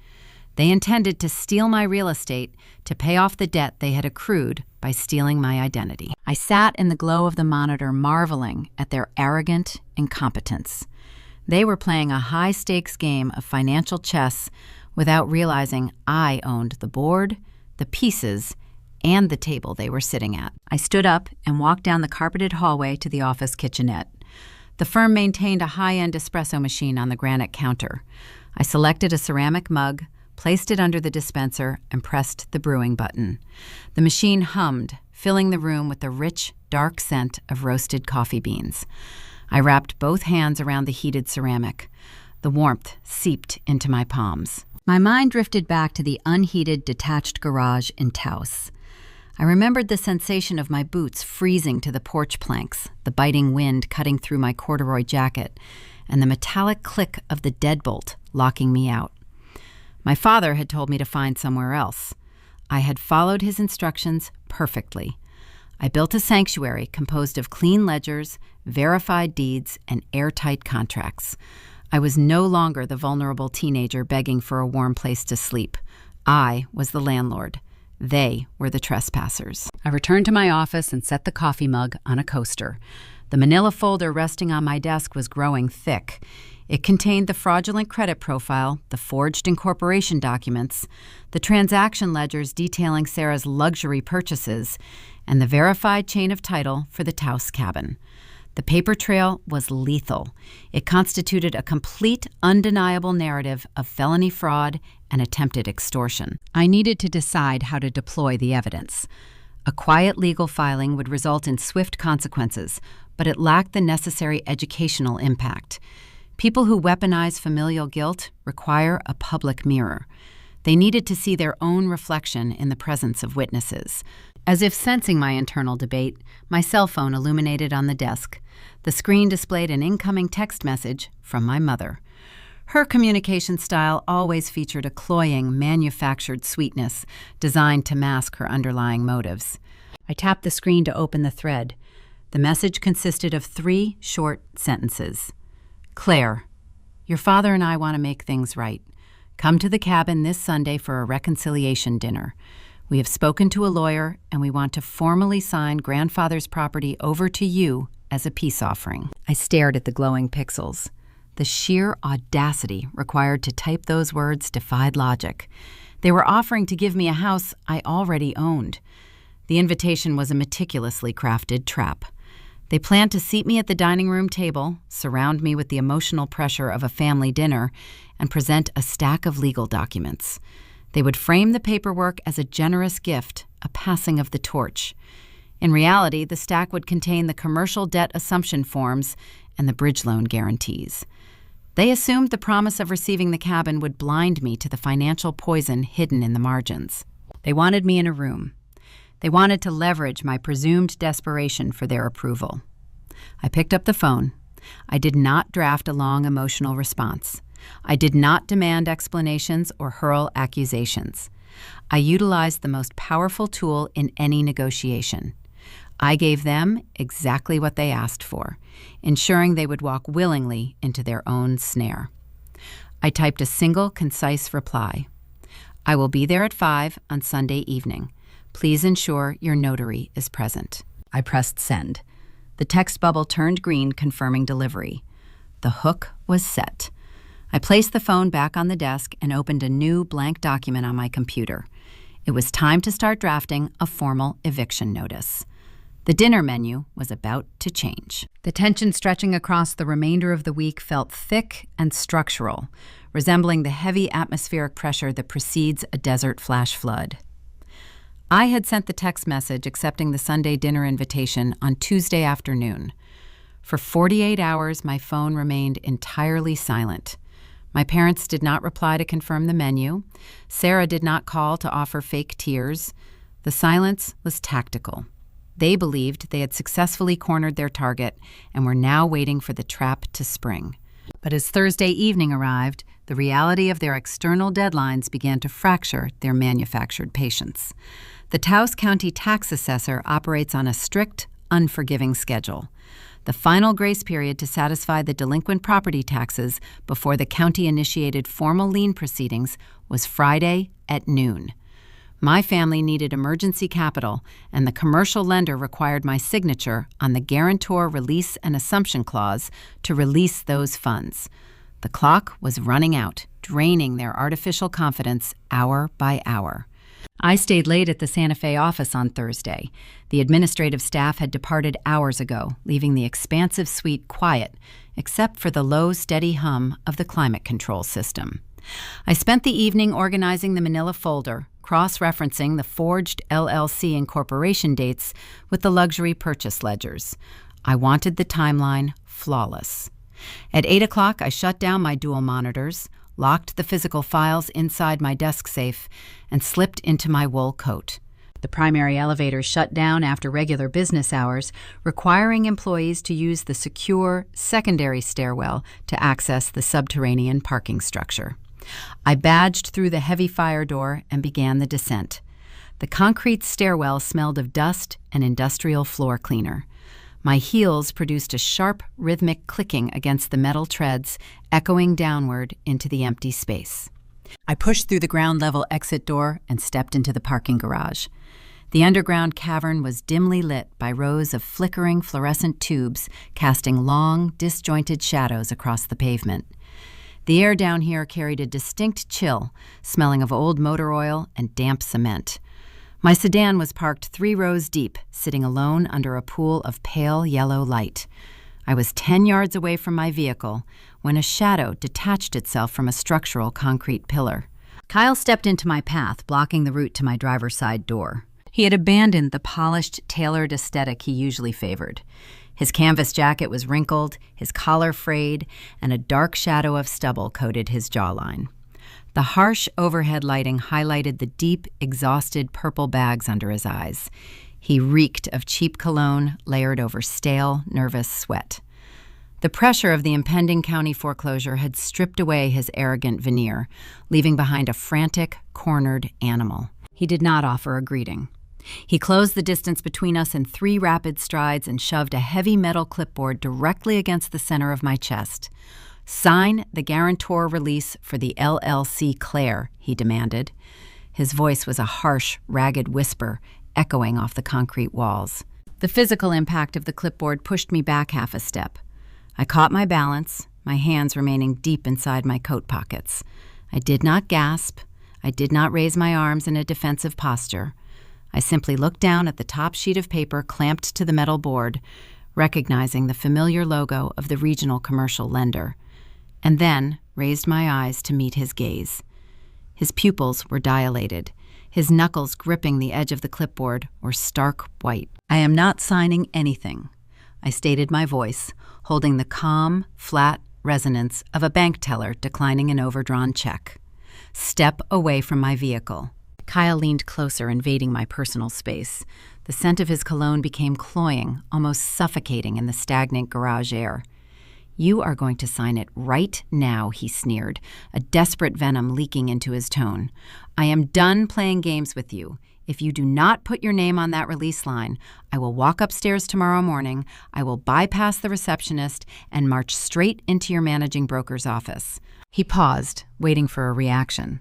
They intended to steal my real estate to pay off the debt they had accrued by stealing my identity. I sat in the glow of the monitor marveling at their arrogant incompetence. They were playing a high-stakes game of financial chess without realizing I owned the board, the pieces, and the table they were sitting at. I stood up and walked down the carpeted hallway to the office kitchenette. The firm maintained a high-end espresso machine on the granite counter. I selected a ceramic mug, placed it under the dispenser, and pressed the brewing button. The machine hummed, filling the room with the rich, dark scent of roasted coffee beans. I wrapped both hands around the heated ceramic. The warmth seeped into my palms. My mind drifted back to the unheated, detached garage in Taos. I remembered the sensation of my boots freezing to the porch planks, the biting wind cutting through my corduroy jacket, and the metallic click of the deadbolt locking me out. My father had told me to find somewhere else. I had followed his instructions perfectly. I built a sanctuary composed of clean ledgers, verified deeds, and airtight contracts. I was no longer the vulnerable teenager begging for a warm place to sleep. I was the landlord. They were the trespassers. I returned to my office and set the coffee mug on a coaster. The manila folder resting on my desk was growing thick. It contained the fraudulent credit profile, the forged incorporation documents, the transaction ledgers detailing Sarah's luxury purchases, and the verified chain of title for the Taos cabin. The paper trail was lethal. It constituted a complete, undeniable narrative of felony fraud and attempted extortion. I needed to decide how to deploy the evidence. A quiet legal filing would result in swift consequences, but it lacked the necessary educational impact. People who weaponize familial guilt require a public mirror. They needed to see their own reflection in the presence of witnesses. As if sensing my internal debate, my cell phone illuminated on the desk. The screen displayed an incoming text message from my mother. Her communication style always featured a cloying, manufactured sweetness designed to mask her underlying motives. I tapped the screen to open the thread. The message consisted of 3 short sentences. Claire, your father and I want to make things right. Come to the cabin this Sunday for a reconciliation dinner. We have spoken to a lawyer, and we want to formally sign grandfather's property over to you as a peace offering. I stared at the glowing pixels. The sheer audacity required to type those words defied logic. They were offering to give me a house I already owned. The invitation was a meticulously crafted trap. They planned to seat me at the dining room table, surround me with the emotional pressure of a family dinner, and present a stack of legal documents. They would frame the paperwork as a generous gift, a passing of the torch. In reality, the stack would contain the commercial debt assumption forms and the bridge loan guarantees. They assumed the promise of receiving the cabin would blind me to the financial poison hidden in the margins. They wanted me in a room. They wanted to leverage my presumed desperation for their approval. I picked up the phone. I did not draft a long emotional response. I did not demand explanations or hurl accusations. I utilized the most powerful tool in any negotiation. I gave them exactly what they asked for, ensuring they would walk willingly into their own snare. I typed a single, concise reply. I will be there at 5 on Sunday evening. Please ensure your notary is present. I pressed send. The text bubble turned green, confirming delivery. The hook was set. I placed the phone back on the desk and opened a new blank document on my computer. It was time to start drafting a formal eviction notice. The dinner menu was about to change. The tension stretching across the remainder of the week felt thick and structural, resembling the heavy atmospheric pressure that precedes a desert flash flood. I had sent the text message accepting the Sunday dinner invitation on Tuesday afternoon. For 48 hours, my phone remained entirely silent. My parents did not reply to confirm the menu. Sarah did not call to offer fake tears. The silence was tactical. They believed they had successfully cornered their target and were now waiting for the trap to spring. But as Thursday evening arrived, the reality of their external deadlines began to fracture their manufactured patience. The Taos County tax assessor operates on a strict, unforgiving schedule. The final grace period to satisfy the delinquent property taxes before the county initiated formal lien proceedings was Friday at noon. My family needed emergency capital, and the commercial lender required my signature on the guarantor release and assumption clause to release those funds. The clock was running out, draining their artificial confidence hour by hour. I stayed late at the Santa Fe office on Thursday. The administrative staff had departed hours ago, leaving the expansive suite quiet, except for the low, steady hum of the climate control system. I spent the evening organizing the manila folder, cross-referencing the forged LLC incorporation dates with the luxury purchase ledgers. I wanted the timeline flawless. At 8 o'clock, I shut down my dual monitors, locked the physical files inside my desk safe, and slipped into my wool coat. The primary elevator shut down after regular business hours, requiring employees to use the secure secondary stairwell to access the subterranean parking structure. I badged through the heavy fire door and began the descent. The concrete stairwell smelled of dust and industrial floor cleaner. My heels produced a sharp, rhythmic clicking against the metal treads, echoing downward into the empty space. I pushed through the ground-level exit door and stepped into the parking garage. The underground cavern was dimly lit by rows of flickering fluorescent tubes casting long, disjointed shadows across the pavement. The air down here carried a distinct chill, smelling of old motor oil and damp cement. My sedan was parked 3 rows deep, sitting alone under a pool of pale yellow light. I was 10 yards away from my vehicle when a shadow detached itself from a structural concrete pillar. Kyle stepped into my path, blocking the route to my driver's side door. He had abandoned the polished, tailored aesthetic he usually favored. His canvas jacket was wrinkled, his collar frayed, and a dark shadow of stubble coated his jawline. The harsh overhead lighting highlighted the deep, exhausted purple bags under his eyes. He reeked of cheap cologne layered over stale, nervous sweat. The pressure of the impending county foreclosure had stripped away his arrogant veneer, leaving behind a frantic, cornered animal. He did not offer a greeting. He closed the distance between us in 3 rapid strides and shoved a heavy metal clipboard directly against the center of my chest. "Sign the guarantor release for the LLC Claire," he demanded. His voice was a harsh, ragged whisper, echoing off the concrete walls. The physical impact of the clipboard pushed me back half a step. I caught my balance, my hands remaining deep inside my coat pockets. I did not gasp. I did not raise my arms in a defensive posture. I simply looked down at the top sheet of paper clamped to the metal board, recognizing the familiar logo of the regional commercial lender, and then raised my eyes to meet his gaze. His pupils were dilated. His knuckles gripping the edge of the clipboard were stark white. "I am not signing anything," I stated my voice, holding the calm, flat resonance of a bank teller declining an overdrawn check. "Step away from my vehicle." Kyle leaned closer, invading my personal space. The scent of his cologne became cloying, almost suffocating in the stagnant garage air. "You are going to sign it right now," he sneered, a desperate venom leaking into his tone. "I am done playing games with you. If you do not put your name on that release line, I will walk upstairs tomorrow morning, I will bypass the receptionist, and march straight into your managing broker's office." He paused, waiting for a reaction.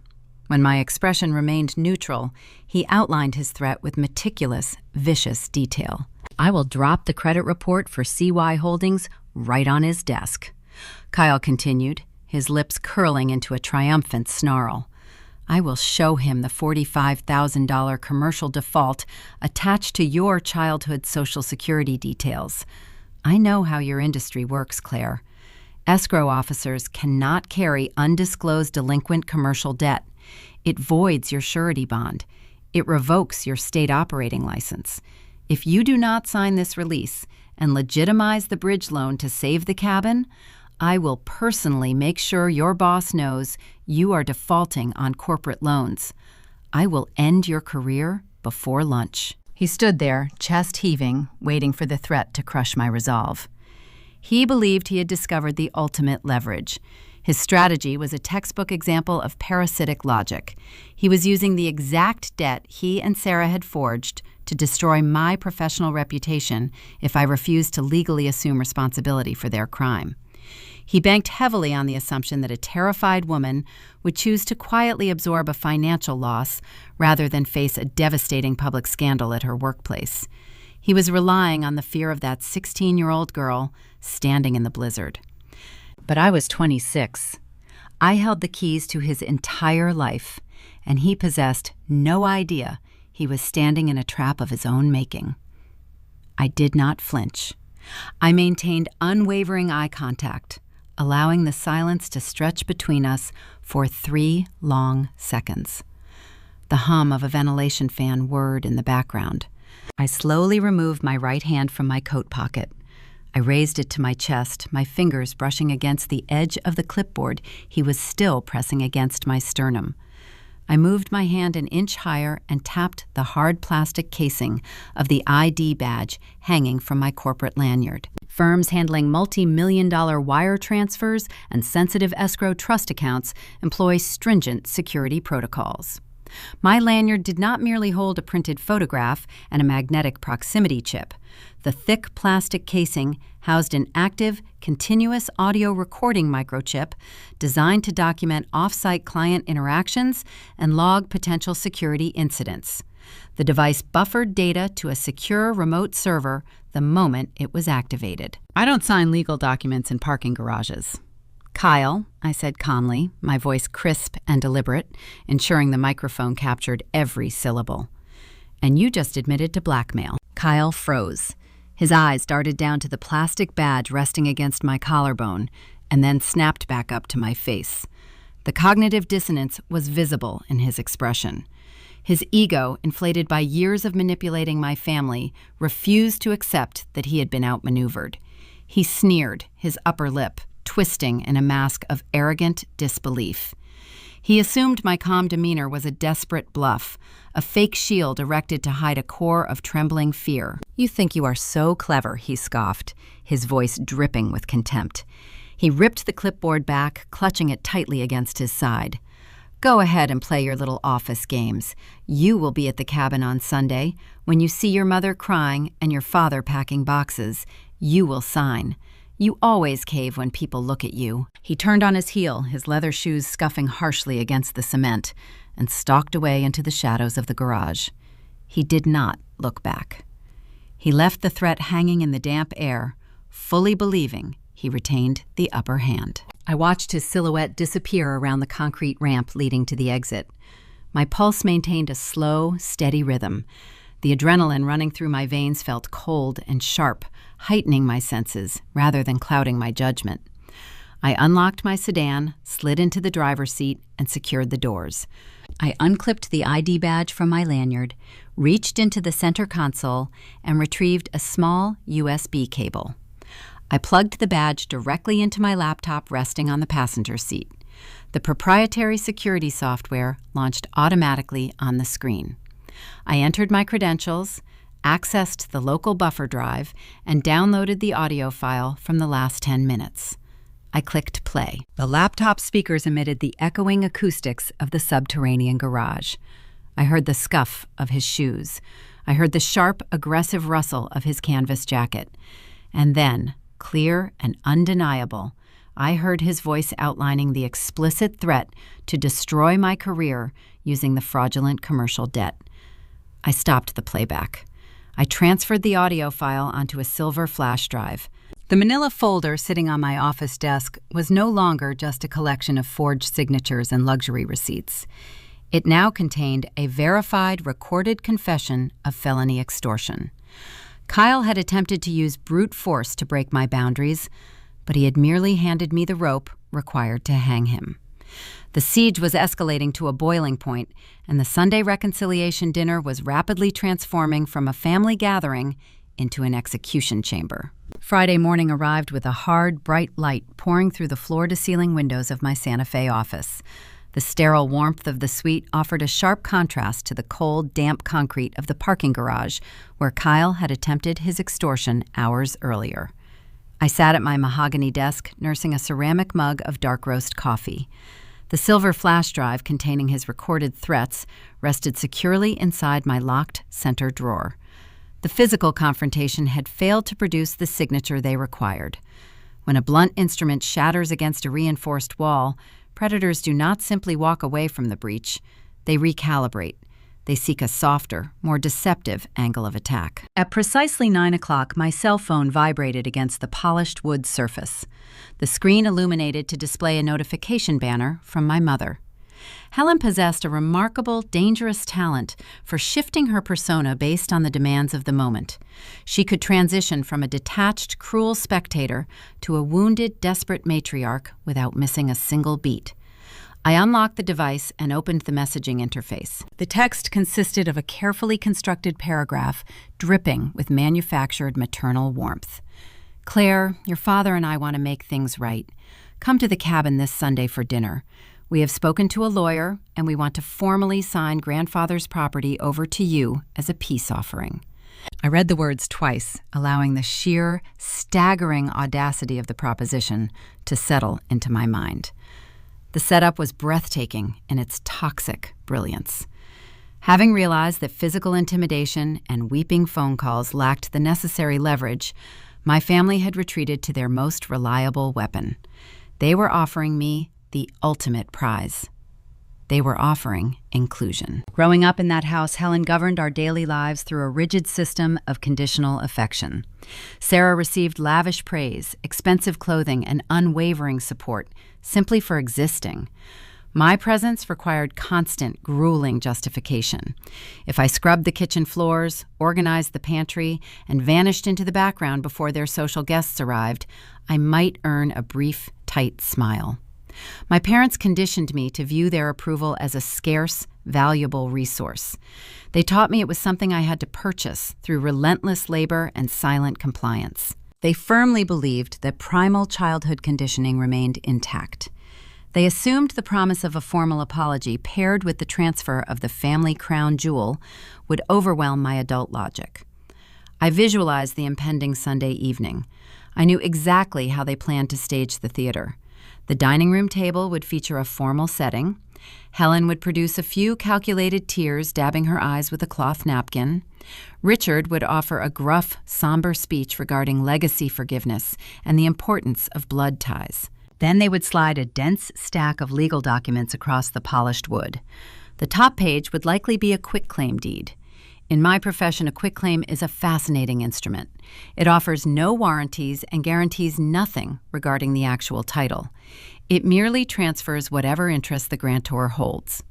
When my expression remained neutral, he outlined his threat with meticulous, vicious detail. "I will drop the credit report for CY Holdings right on his desk," Kyle continued, his lips curling into a triumphant snarl. I will show him the $45,000 commercial default attached to your childhood Social Security details. I know how your industry works, Claire. Escrow officers cannot carry undisclosed delinquent commercial debt. It voids your surety bond. It revokes your state operating license. If you do not sign this release and legitimize the bridge loan to save the cabin, I will personally make sure your boss knows you are defaulting on corporate loans. I will end your career before lunch." He stood there, chest heaving, waiting for the threat to crush my resolve. He believed he had discovered the ultimate leverage. His strategy was a textbook example of parasitic logic. He was using the exact debt he and Sarah had forged to destroy my professional reputation if I refused to legally assume responsibility for their crime. He banked heavily on the assumption that a terrified woman would choose to quietly absorb a financial loss rather than face a devastating public scandal at her workplace. He was relying on the fear of that 16-year-old girl standing in the blizzard. But I was 26. I held the keys to his entire life, and he possessed no idea he was standing in a trap of his own making. I did not flinch. I maintained unwavering eye contact, allowing the silence to stretch between us for 3 long seconds. The hum of a ventilation fan whirred in the background. I slowly removed my right hand from my coat pocket. I raised it to my chest, my fingers brushing against the edge of the clipboard he was still pressing against my sternum. I moved my hand an inch higher and tapped the hard plastic casing of the ID badge hanging from my corporate lanyard. Firms handling multi-million-dollar wire transfers and sensitive escrow trust accounts employ stringent security protocols. My lanyard did not merely hold a printed photograph and a magnetic proximity chip. The thick plastic casing housed an active, continuous audio recording microchip designed to document off-site client interactions and log potential security incidents. The device buffered data to a secure remote server the moment it was activated. "I don't sign legal documents in parking garages." "Kyle," I said calmly, my voice crisp and deliberate, ensuring the microphone captured every syllable. "And you just admitted to blackmail." Kyle froze. His eyes darted down to the plastic badge resting against my collarbone, and then snapped back up to my face. The cognitive dissonance was visible in his expression. His ego, inflated by years of manipulating my family, refused to accept that he had been outmaneuvered. He sneered, his upper lip twisting in a mask of arrogant disbelief. He assumed my calm demeanor was a desperate bluff, a fake shield erected to hide a core of trembling fear. "You think you are so clever," he scoffed, his voice dripping with contempt. He ripped the clipboard back, clutching it tightly against his side. "Go ahead and play your little office games. You will be at the cabin on Sunday. When you see your mother crying and your father packing boxes, you will sign. You always cave when people look at you." He turned on his heel, his leather shoes scuffing harshly against the cement, and stalked away into the shadows of the garage. He did not look back. He left the threat hanging in the damp air, fully believing he retained the upper hand. I watched his silhouette disappear around the concrete ramp leading to the exit. My pulse maintained a slow, steady rhythm. The adrenaline running through my veins felt cold and sharp, heightening my senses rather than clouding my judgment. I unlocked my sedan, slid into the driver's seat, and secured the doors. I unclipped the ID badge from my lanyard, reached into the center console, and retrieved a small USB cable. I plugged the badge directly into my laptop resting on the passenger seat. The proprietary security software launched automatically on the screen. I entered my credentials, accessed the local buffer drive, and downloaded the audio file from the last 10 minutes. I clicked play. The laptop speakers emitted the echoing acoustics of the subterranean garage. I heard the scuff of his shoes. I heard the sharp, aggressive rustle of his canvas jacket. And then, clear and undeniable, I heard his voice outlining the explicit threat to destroy my career using the fraudulent commercial debt. I stopped the playback. I transferred the audio file onto a silver flash drive. The manila folder sitting on my office desk was no longer just a collection of forged signatures and luxury receipts. It now contained a verified recorded confession of felony extortion. Kyle had attempted to use brute force to break my boundaries, but he had merely handed me the rope required to hang him. The siege was escalating to a boiling point, and the Sunday reconciliation dinner was rapidly transforming from a family gathering into an execution chamber. Friday morning arrived with a hard, bright light pouring through the floor-to-ceiling windows of my Santa Fe office. The sterile warmth of the suite offered a sharp contrast to the cold, damp concrete of the parking garage where Kyle had attempted his extortion hours earlier. I sat at my mahogany desk, nursing a ceramic mug of dark roast coffee. The silver flash drive containing his recorded threats rested securely inside my locked center drawer. The physical confrontation had failed to produce the signature they required. When a blunt instrument shatters against a reinforced wall, predators do not simply walk away from the breach. They recalibrate. They seek a softer, more deceptive angle of attack. At precisely 9 o'clock, my cell phone vibrated against the polished wood surface. The screen illuminated to display a notification banner from my mother. Helen possessed a remarkable, dangerous talent for shifting her persona based on the demands of the moment. She could transition from a detached, cruel spectator to a wounded, desperate matriarch without missing a single beat. I unlocked the device and opened the messaging interface. The text consisted of a carefully constructed paragraph dripping with manufactured maternal warmth. Claire, your father and I want to make things right. Come to the cabin this Sunday for dinner. We have spoken to a lawyer, and we want to formally sign grandfather's property over to you as a peace offering. I read the words twice, allowing the sheer, staggering audacity of the proposition to settle into my mind. The setup was breathtaking in its toxic brilliance. Having realized that physical intimidation and weeping phone calls lacked the necessary leverage, my family had retreated to their most reliable weapon. They were offering me the ultimate prize. They were offering inclusion. Growing up in that house, Helen governed our daily lives through a rigid system of conditional affection. Sarah received lavish praise, expensive clothing, and unwavering support simply for existing. My presence required constant, grueling justification. If I scrubbed the kitchen floors, organized the pantry, and vanished into the background before their social guests arrived, I might earn a brief, tight smile. My parents conditioned me to view their approval as a scarce, valuable resource. They taught me it was something I had to purchase through relentless labor and silent compliance. They firmly believed that primal childhood conditioning remained intact. They assumed the promise of a formal apology paired with the transfer of the family crown jewel would overwhelm my adult logic. I visualized the impending Sunday evening. I knew exactly how they planned to stage the theater. The dining room table would feature a formal setting. Helen would produce a few calculated tears, dabbing her eyes with a cloth napkin. Richard would offer a gruff, somber speech regarding legacy forgiveness and the importance of blood ties. Then they would slide a dense stack of legal documents across the polished wood. The top page would likely be a quitclaim deed. In my profession, a quitclaim is a fascinating instrument. It offers no warranties and guarantees nothing regarding the actual title. It merely transfers whatever interest the grantor holds.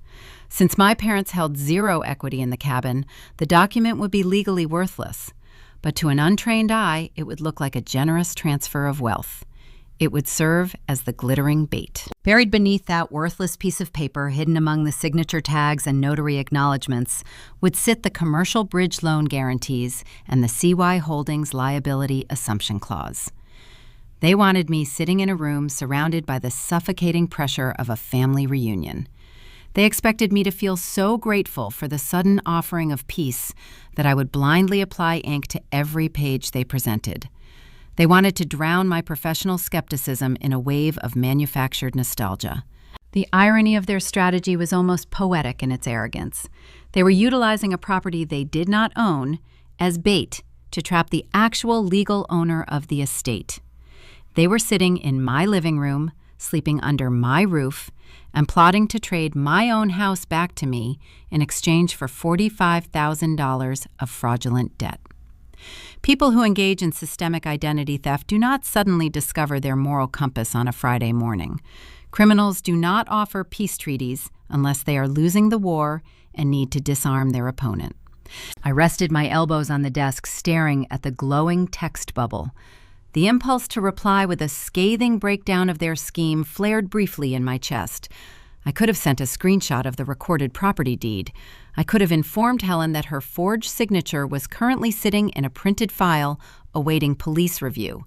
Since my parents held zero equity in the cabin, the document would be legally worthless. But to an untrained eye, it would look like a generous transfer of wealth. It would serve as the glittering bait. Buried beneath that worthless piece of paper, hidden among the signature tags and notary acknowledgments, would sit the commercial bridge loan guarantees and the CY Holdings liability assumption clause. They wanted me sitting in a room surrounded by the suffocating pressure of a family reunion. They expected me to feel so grateful for the sudden offering of peace that I would blindly apply ink to every page they presented. They wanted to drown my professional skepticism in a wave of manufactured nostalgia. The irony of their strategy was almost poetic in its arrogance. They were utilizing a property they did not own as bait to trap the actual legal owner of the estate. They were sitting in my living room, sleeping under my roof, and plotting to trade my own house back to me in exchange for $45,000 of fraudulent debt. People who engage in systemic identity theft do not suddenly discover their moral compass on a Friday morning. Criminals do not offer peace treaties unless they are losing the war and need to disarm their opponent. I rested my elbows on the desk, staring at the glowing text bubble. The impulse to reply with a scathing breakdown of their scheme flared briefly in my chest. I could have sent a screenshot of the recorded property deed. I could have informed Helen that her forged signature was currently sitting in a printed file awaiting police review.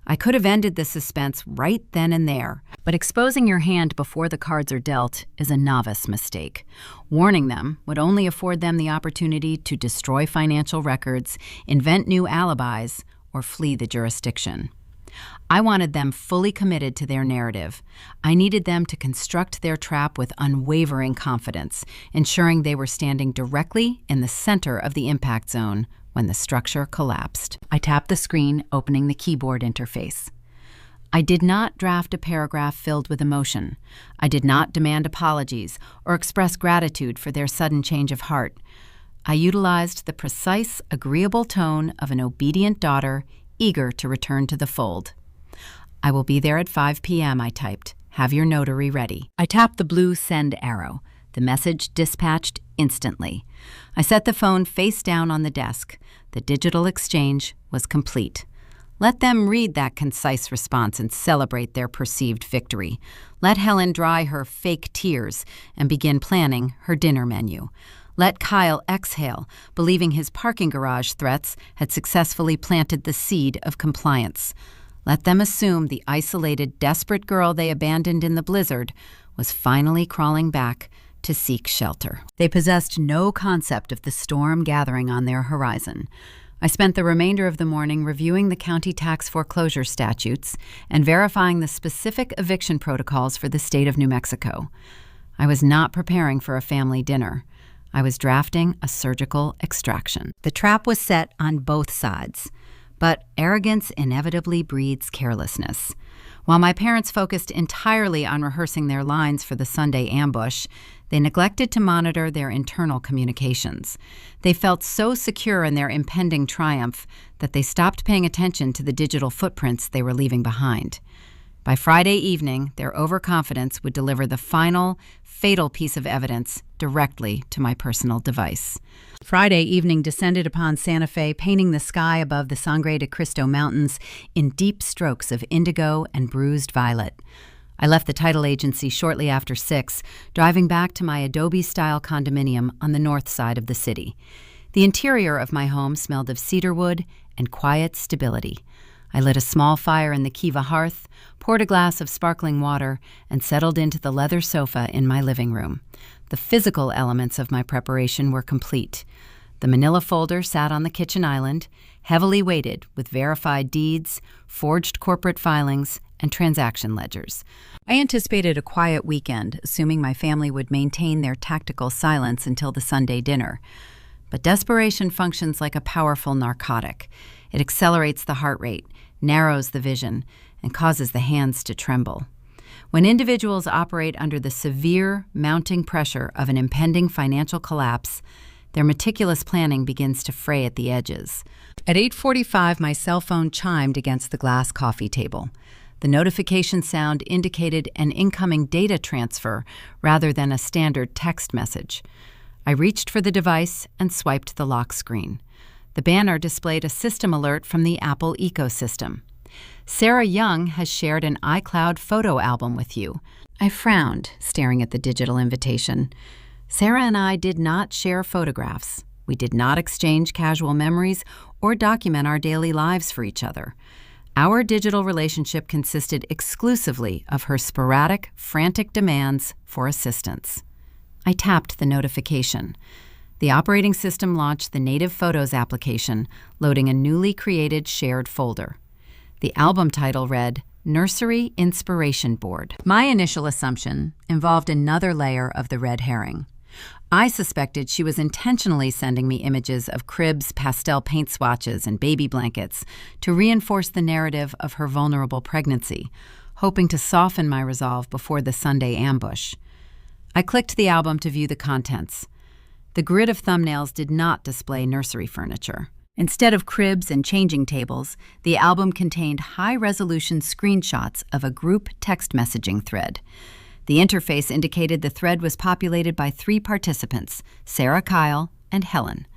I could have ended the suspense right then and there. But exposing your hand before the cards are dealt is a novice mistake. Warning them would only afford them the opportunity to destroy financial records, invent new alibis, or flee the jurisdiction. I wanted them fully committed to their narrative. I needed them to construct their trap with unwavering confidence, ensuring they were standing directly in the center of the impact zone when the structure collapsed. I tapped the screen, opening the keyboard interface. I did not draft a paragraph filled with emotion. I did not demand apologies or express gratitude for their sudden change of heart. I utilized the precise, agreeable tone of an obedient daughter eager to return to the fold. "I will be there at 5 p.m., I typed. "Have your notary ready." I tapped the blue send arrow. The message dispatched instantly. I set the phone face down on the desk. The digital exchange was complete. Let them read that concise response and celebrate their perceived victory. Let Helen dry her fake tears and begin planning her dinner menu. Let Kyle exhale, believing his parking garage threats had successfully planted the seed of compliance. Let them assume the isolated, desperate girl they abandoned in the blizzard was finally crawling back to seek shelter. They possessed no concept of the storm gathering on their horizon. I spent the remainder of the morning reviewing the county tax foreclosure statutes and verifying the specific eviction protocols for the state of New Mexico. I was not preparing for a family dinner. I was drafting a surgical extraction. The trap was set on both sides, but arrogance inevitably breeds carelessness. While my parents focused entirely on rehearsing their lines for the Sunday ambush, they neglected to monitor their internal communications. They felt so secure in their impending triumph that they stopped paying attention to the digital footprints they were leaving behind. By Friday evening, their overconfidence would deliver the final, fatal piece of evidence directly to my personal device. Friday evening descended upon Santa Fe, painting the sky above the Sangre de Cristo Mountains in deep strokes of indigo and bruised violet. I left the title agency shortly after 6, driving back to my Adobe-style condominium on the north side of the city. The interior of my home smelled of cedarwood and quiet stability. I lit a small fire in the Kiva hearth, poured a glass of sparkling water, and settled into the leather sofa in my living room. The physical elements of my preparation were complete. The manila folder sat on the kitchen island, heavily weighted with verified deeds, forged corporate filings, and transaction ledgers. I anticipated a quiet weekend, assuming my family would maintain their tactical silence until the Sunday dinner. But desperation functions like a powerful narcotic. It accelerates the heart rate, narrows the vision, and causes the hands to tremble. When individuals operate under the severe, mounting pressure of an impending financial collapse, their meticulous planning begins to fray at the edges. At 8:45, my cell phone chimed against the glass coffee table. The notification sound indicated an incoming data transfer rather than a standard text message. I reached for the device and swiped the lock screen. The banner displayed a system alert from the Apple ecosystem. Sarah Young has shared an iCloud photo album with you. I frowned, staring at the digital invitation. Sarah and I did not share photographs. We did not exchange casual memories or document our daily lives for each other. Our digital relationship consisted exclusively of her sporadic, frantic demands for assistance. I tapped the notification. The operating system launched the Native Photos application, loading a newly created shared folder. The album title read, Nursery Inspiration Board. My initial assumption involved another layer of the red herring. I suspected she was intentionally sending me images of cribs, pastel paint swatches, and baby blankets to reinforce the narrative of her vulnerable pregnancy, hoping to soften my resolve before the Sunday ambush. I clicked the album to view the contents. The grid of thumbnails did not display nursery furniture. Instead of cribs and changing tables, the album contained high-resolution screenshots of a group text messaging thread. The interface indicated the thread was populated by 3 participants, Sarah, Kyle, and Helen.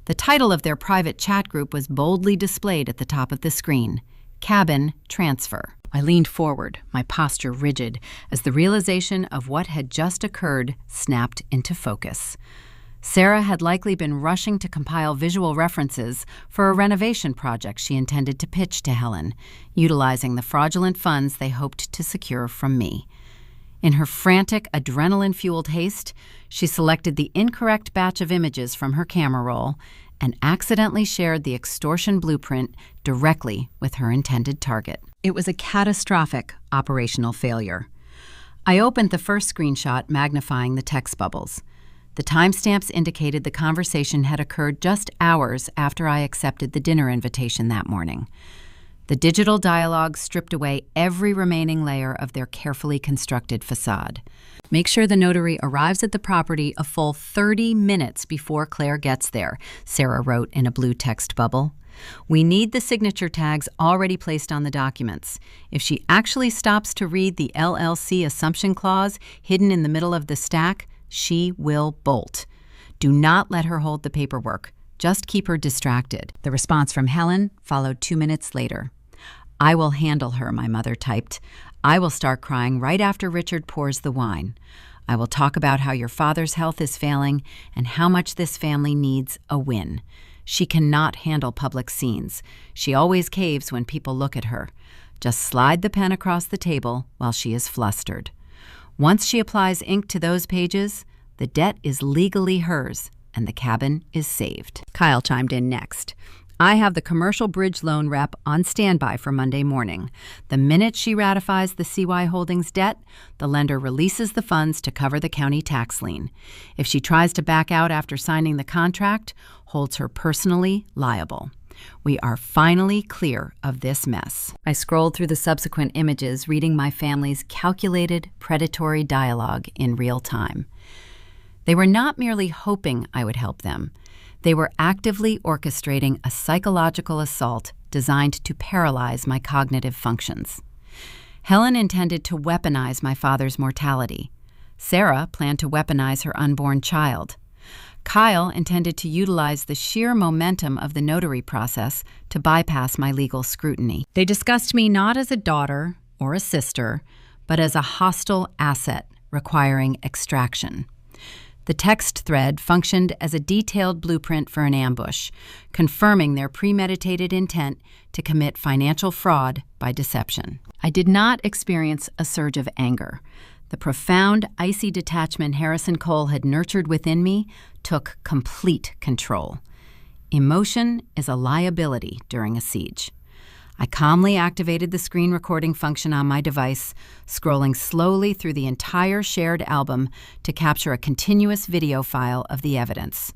The title of their private chat group was boldly displayed at the top of the screen, Cabin Transfer. I leaned forward, my posture rigid, as the realization of what had just occurred snapped into focus. Sarah had likely been rushing to compile visual references for a renovation project she intended to pitch to Helen, utilizing the fraudulent funds they hoped to secure from me. In her frantic, adrenaline-fueled haste, she selected the incorrect batch of images from her camera roll and accidentally shared the extortion blueprint directly with her intended target. It was a catastrophic operational failure. I opened the first screenshot, magnifying the text bubbles. The timestamps indicated the conversation had occurred just hours after I accepted the dinner invitation that morning. The digital dialogue stripped away every remaining layer of their carefully constructed facade. Make sure the notary arrives at the property a full 30 minutes before Claire gets there, Sarah wrote in a blue text bubble. We need the signature tags already placed on the documents. If she actually stops to read the LLC assumption clause hidden in the middle of the stack, she will bolt. Do not let her hold the paperwork. Just keep her distracted. The response from Helen followed 2 minutes later. I will handle her, my mother typed. I will start crying right after Richard pours the wine. I will talk about how your father's health is failing and how much this family needs a win. She cannot handle public scenes. She always caves when people look at her. Just slide the pen across the table while she is flustered. Once she applies ink to those pages, the debt is legally hers and the cabin is saved. Kyle chimed in next. I have the commercial bridge loan rep on standby for Monday morning. The minute she ratifies the CY Holdings debt, the lender releases the funds to cover the county tax lien. If she tries to back out after signing the contract, holds her personally liable. We are finally clear of this mess. I scrolled through the subsequent images, reading my family's calculated, predatory dialogue in real time. They were not merely hoping I would help them. They were actively orchestrating a psychological assault designed to paralyze my cognitive functions. Helen intended to weaponize my father's mortality. Sarah planned to weaponize her unborn child. Kyle intended to utilize the sheer momentum of the notary process to bypass my legal scrutiny. They discussed me not as a daughter or a sister, but as a hostile asset requiring extraction. The text thread functioned as a detailed blueprint for an ambush, confirming their premeditated intent to commit financial fraud by deception. I did not experience a surge of anger. The profound, icy detachment Harrison Cole had nurtured within me took complete control. Emotion is a liability during a siege. I calmly activated the screen recording function on my device, scrolling slowly through the entire shared album to capture a continuous video file of the evidence.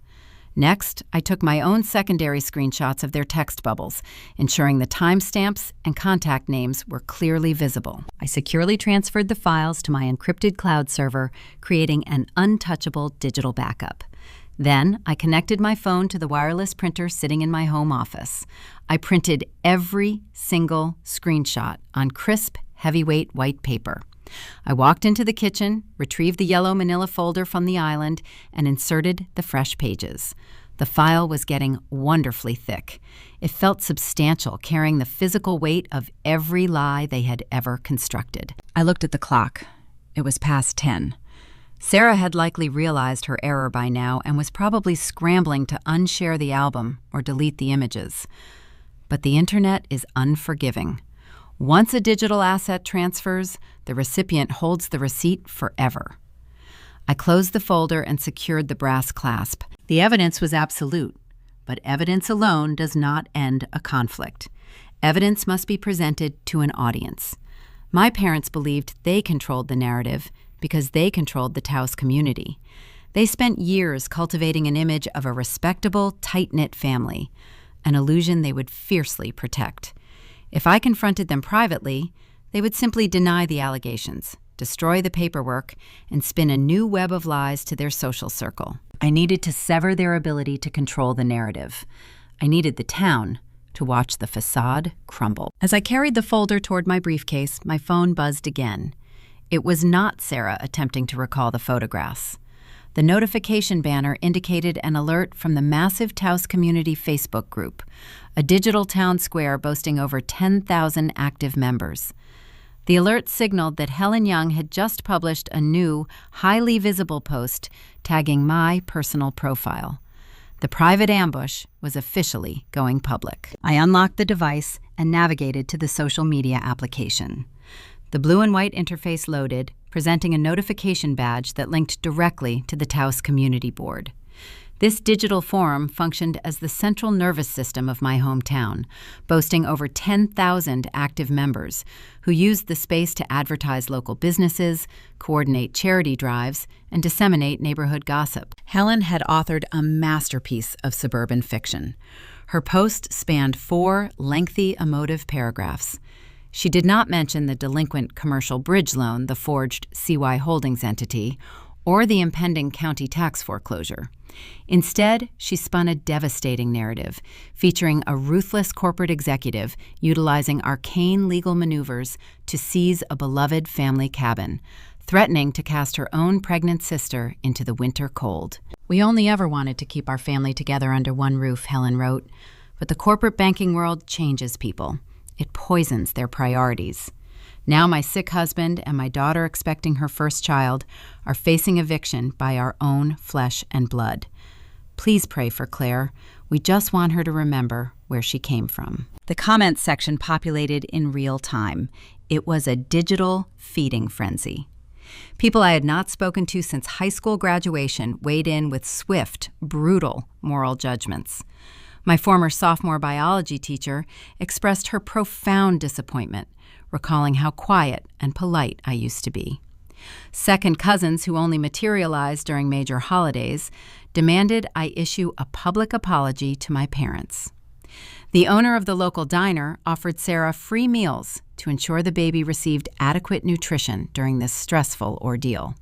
Next, I took my own secondary screenshots of their text bubbles, ensuring the timestamps and contact names were clearly visible. I securely transferred the files to my encrypted cloud server, creating an untouchable digital backup. Then, I connected my phone to the wireless printer sitting in my home office. I printed every single screenshot on crisp, heavyweight white paper. I walked into the kitchen, retrieved the yellow manila folder from the island, and inserted the fresh pages. The file was getting wonderfully thick. It felt substantial, carrying the physical weight of every lie they had ever constructed. I looked at the clock. It was past 10. Sarah had likely realized her error by now and was probably scrambling to unshare the album or delete the images. But the internet is unforgiving. Once a digital asset transfers, the recipient holds the receipt forever. I closed the folder and secured the brass clasp. The evidence was absolute, but evidence alone does not end a conflict. Evidence must be presented to an audience. My parents believed they controlled the narrative because they controlled the Taos community. They spent years cultivating an image of a respectable, tight-knit family, an illusion they would fiercely protect. If I confronted them privately, they would simply deny the allegations, destroy the paperwork, and spin a new web of lies to their social circle. I needed to sever their ability to control the narrative. I needed the town to watch the facade crumble. As I carried the folder toward my briefcase, my phone buzzed again. It was not Sarah attempting to recall the photographs. The notification banner indicated an alert from the massive Taos Community Facebook group, a digital town square boasting over 10,000 active members. The alert signaled that Helen Young had just published a new, highly visible post tagging my personal profile. The private ambush was officially going public. I unlocked the device and navigated to the social media application. The blue and white interface loaded, presenting a notification badge that linked directly to the Taos Community Board. This digital forum functioned as the central nervous system of my hometown, boasting over 10,000 active members who used the space to advertise local businesses, coordinate charity drives, and disseminate neighborhood gossip. Helen had authored a masterpiece of suburban fiction. Her post spanned 4 lengthy, emotive paragraphs. She did not mention the delinquent commercial bridge loan, the forged CY Holdings entity, or the impending county tax foreclosure. Instead, she spun a devastating narrative featuring a ruthless corporate executive utilizing arcane legal maneuvers to seize a beloved family cabin, threatening to cast her own pregnant sister into the winter cold. "We only ever wanted to keep our family together under one roof," Helen wrote, "but the corporate banking world changes people. It poisons their priorities. Now my sick husband and my daughter expecting her first child are facing eviction by our own flesh and blood. Please pray for Claire. We just want her to remember where she came from." The comments section populated in real time. It was a digital feeding frenzy. People I had not spoken to since high school graduation weighed in with swift, brutal moral judgments. My former sophomore biology teacher expressed her profound disappointment, recalling how quiet and polite I used to be. Second cousins who only materialized during major holidays demanded I issue a public apology to my parents. The owner of the local diner offered Sarah free meals to ensure the baby received adequate nutrition during this stressful ordeal.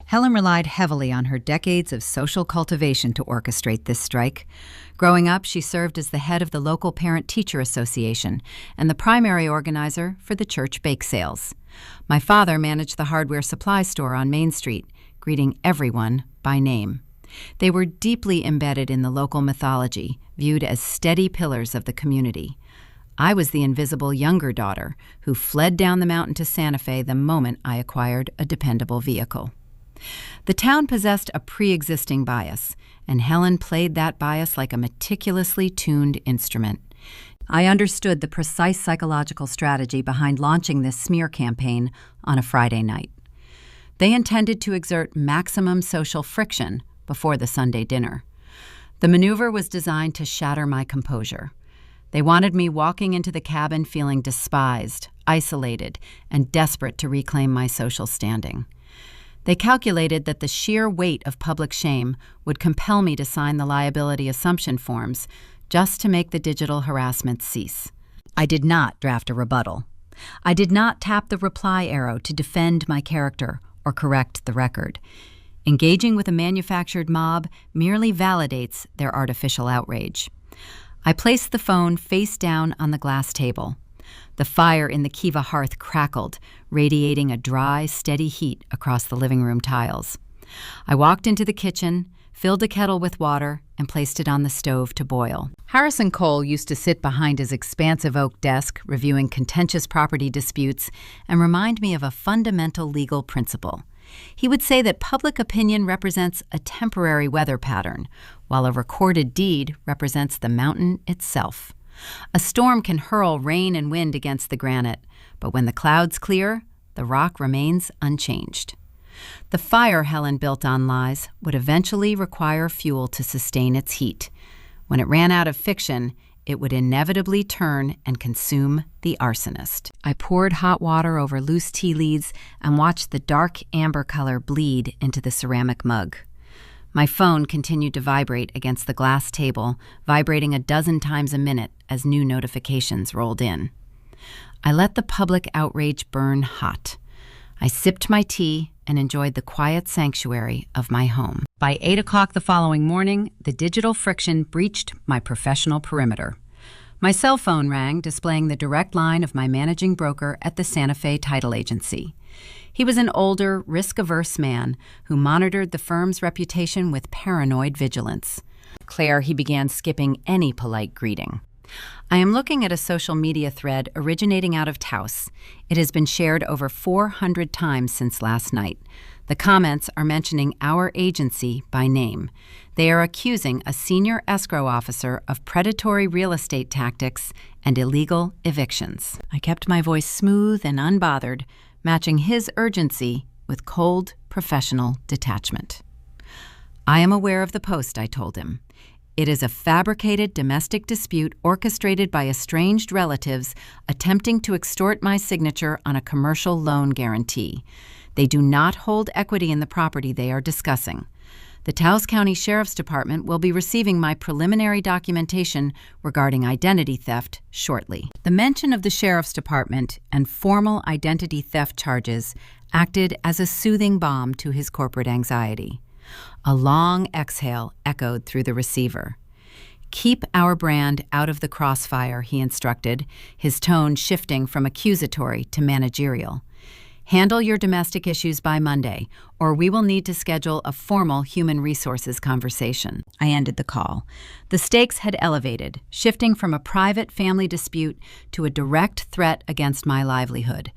Helen relied heavily on her decades of social cultivation to orchestrate this strike. Growing up, she served as the head of the local parent-teacher association and the primary organizer for the church bake sales. My father managed the hardware supply store on Main Street, greeting everyone by name. They were deeply embedded in the local mythology, viewed as steady pillars of the community. I was the invisible younger daughter who fled down the mountain to Santa Fe the moment I acquired a dependable vehicle. The town possessed a pre-existing bias, and Helen played that bias like a meticulously tuned instrument. I understood the precise psychological strategy behind launching this smear campaign on a Friday night. They intended to exert maximum social friction before the Sunday dinner. The maneuver was designed to shatter my composure. They wanted me walking into the cabin feeling despised, isolated, and desperate to reclaim my social standing. They calculated that the sheer weight of public shame would compel me to sign the liability assumption forms just to make the digital harassment cease. I did not draft a rebuttal. I did not tap the reply arrow to defend my character or correct the record. Engaging with a manufactured mob merely validates their artificial outrage. I placed the phone face down on the glass table. The fire in the Kiva hearth crackled, radiating a dry, steady heat across the living room tiles. I walked into the kitchen, filled a kettle with water, and placed it on the stove to boil. Harrison Cole used to sit behind his expansive oak desk, reviewing contentious property disputes, and remind me of a fundamental legal principle. He would say that public opinion represents a temporary weather pattern, while a recorded deed represents the mountain itself. A storm can hurl rain and wind against the granite, but when the clouds clear, the rock remains unchanged. The fire Helen built on lies would eventually require fuel to sustain its heat. When it ran out of fiction, it would inevitably turn and consume the arsonist. I poured hot water over loose tea leaves and watched the dark amber color bleed into the ceramic mug. My phone continued to vibrate against the glass table, vibrating a dozen times a minute as new notifications rolled in. I let the public outrage burn hot. I sipped my tea and enjoyed the quiet sanctuary of my home. By 8 o'clock the following morning, the digital friction breached my professional perimeter. My cell phone rang, displaying the direct line of my managing broker at the Santa Fe Title Agency. He was an older, risk-averse man who monitored the firm's reputation with paranoid vigilance. Claire, he began skipping any polite greeting. I am looking at a social media thread originating out of Taos. It has been shared over 400 times since last night. The comments are mentioning our agency by name. They are accusing a senior escrow officer of predatory real estate tactics and illegal evictions. I kept my voice smooth and unbothered, matching his urgency with cold, professional detachment. I am aware of the post, I told him. It is a fabricated domestic dispute orchestrated by estranged relatives attempting to extort my signature on a commercial loan guarantee. They do not hold equity in the property they are discussing. The Taos County Sheriff's Department will be receiving my preliminary documentation regarding identity theft shortly. The mention of the Sheriff's Department and formal identity theft charges acted as a soothing balm to his corporate anxiety. A long exhale echoed through the receiver. Keep our brand out of the crossfire, he instructed, his tone shifting from accusatory to managerial. Handle your domestic issues by Monday, or we will need to schedule a formal human resources conversation. I ended the call. The stakes had elevated, shifting from a private family dispute to a direct threat against my livelihood.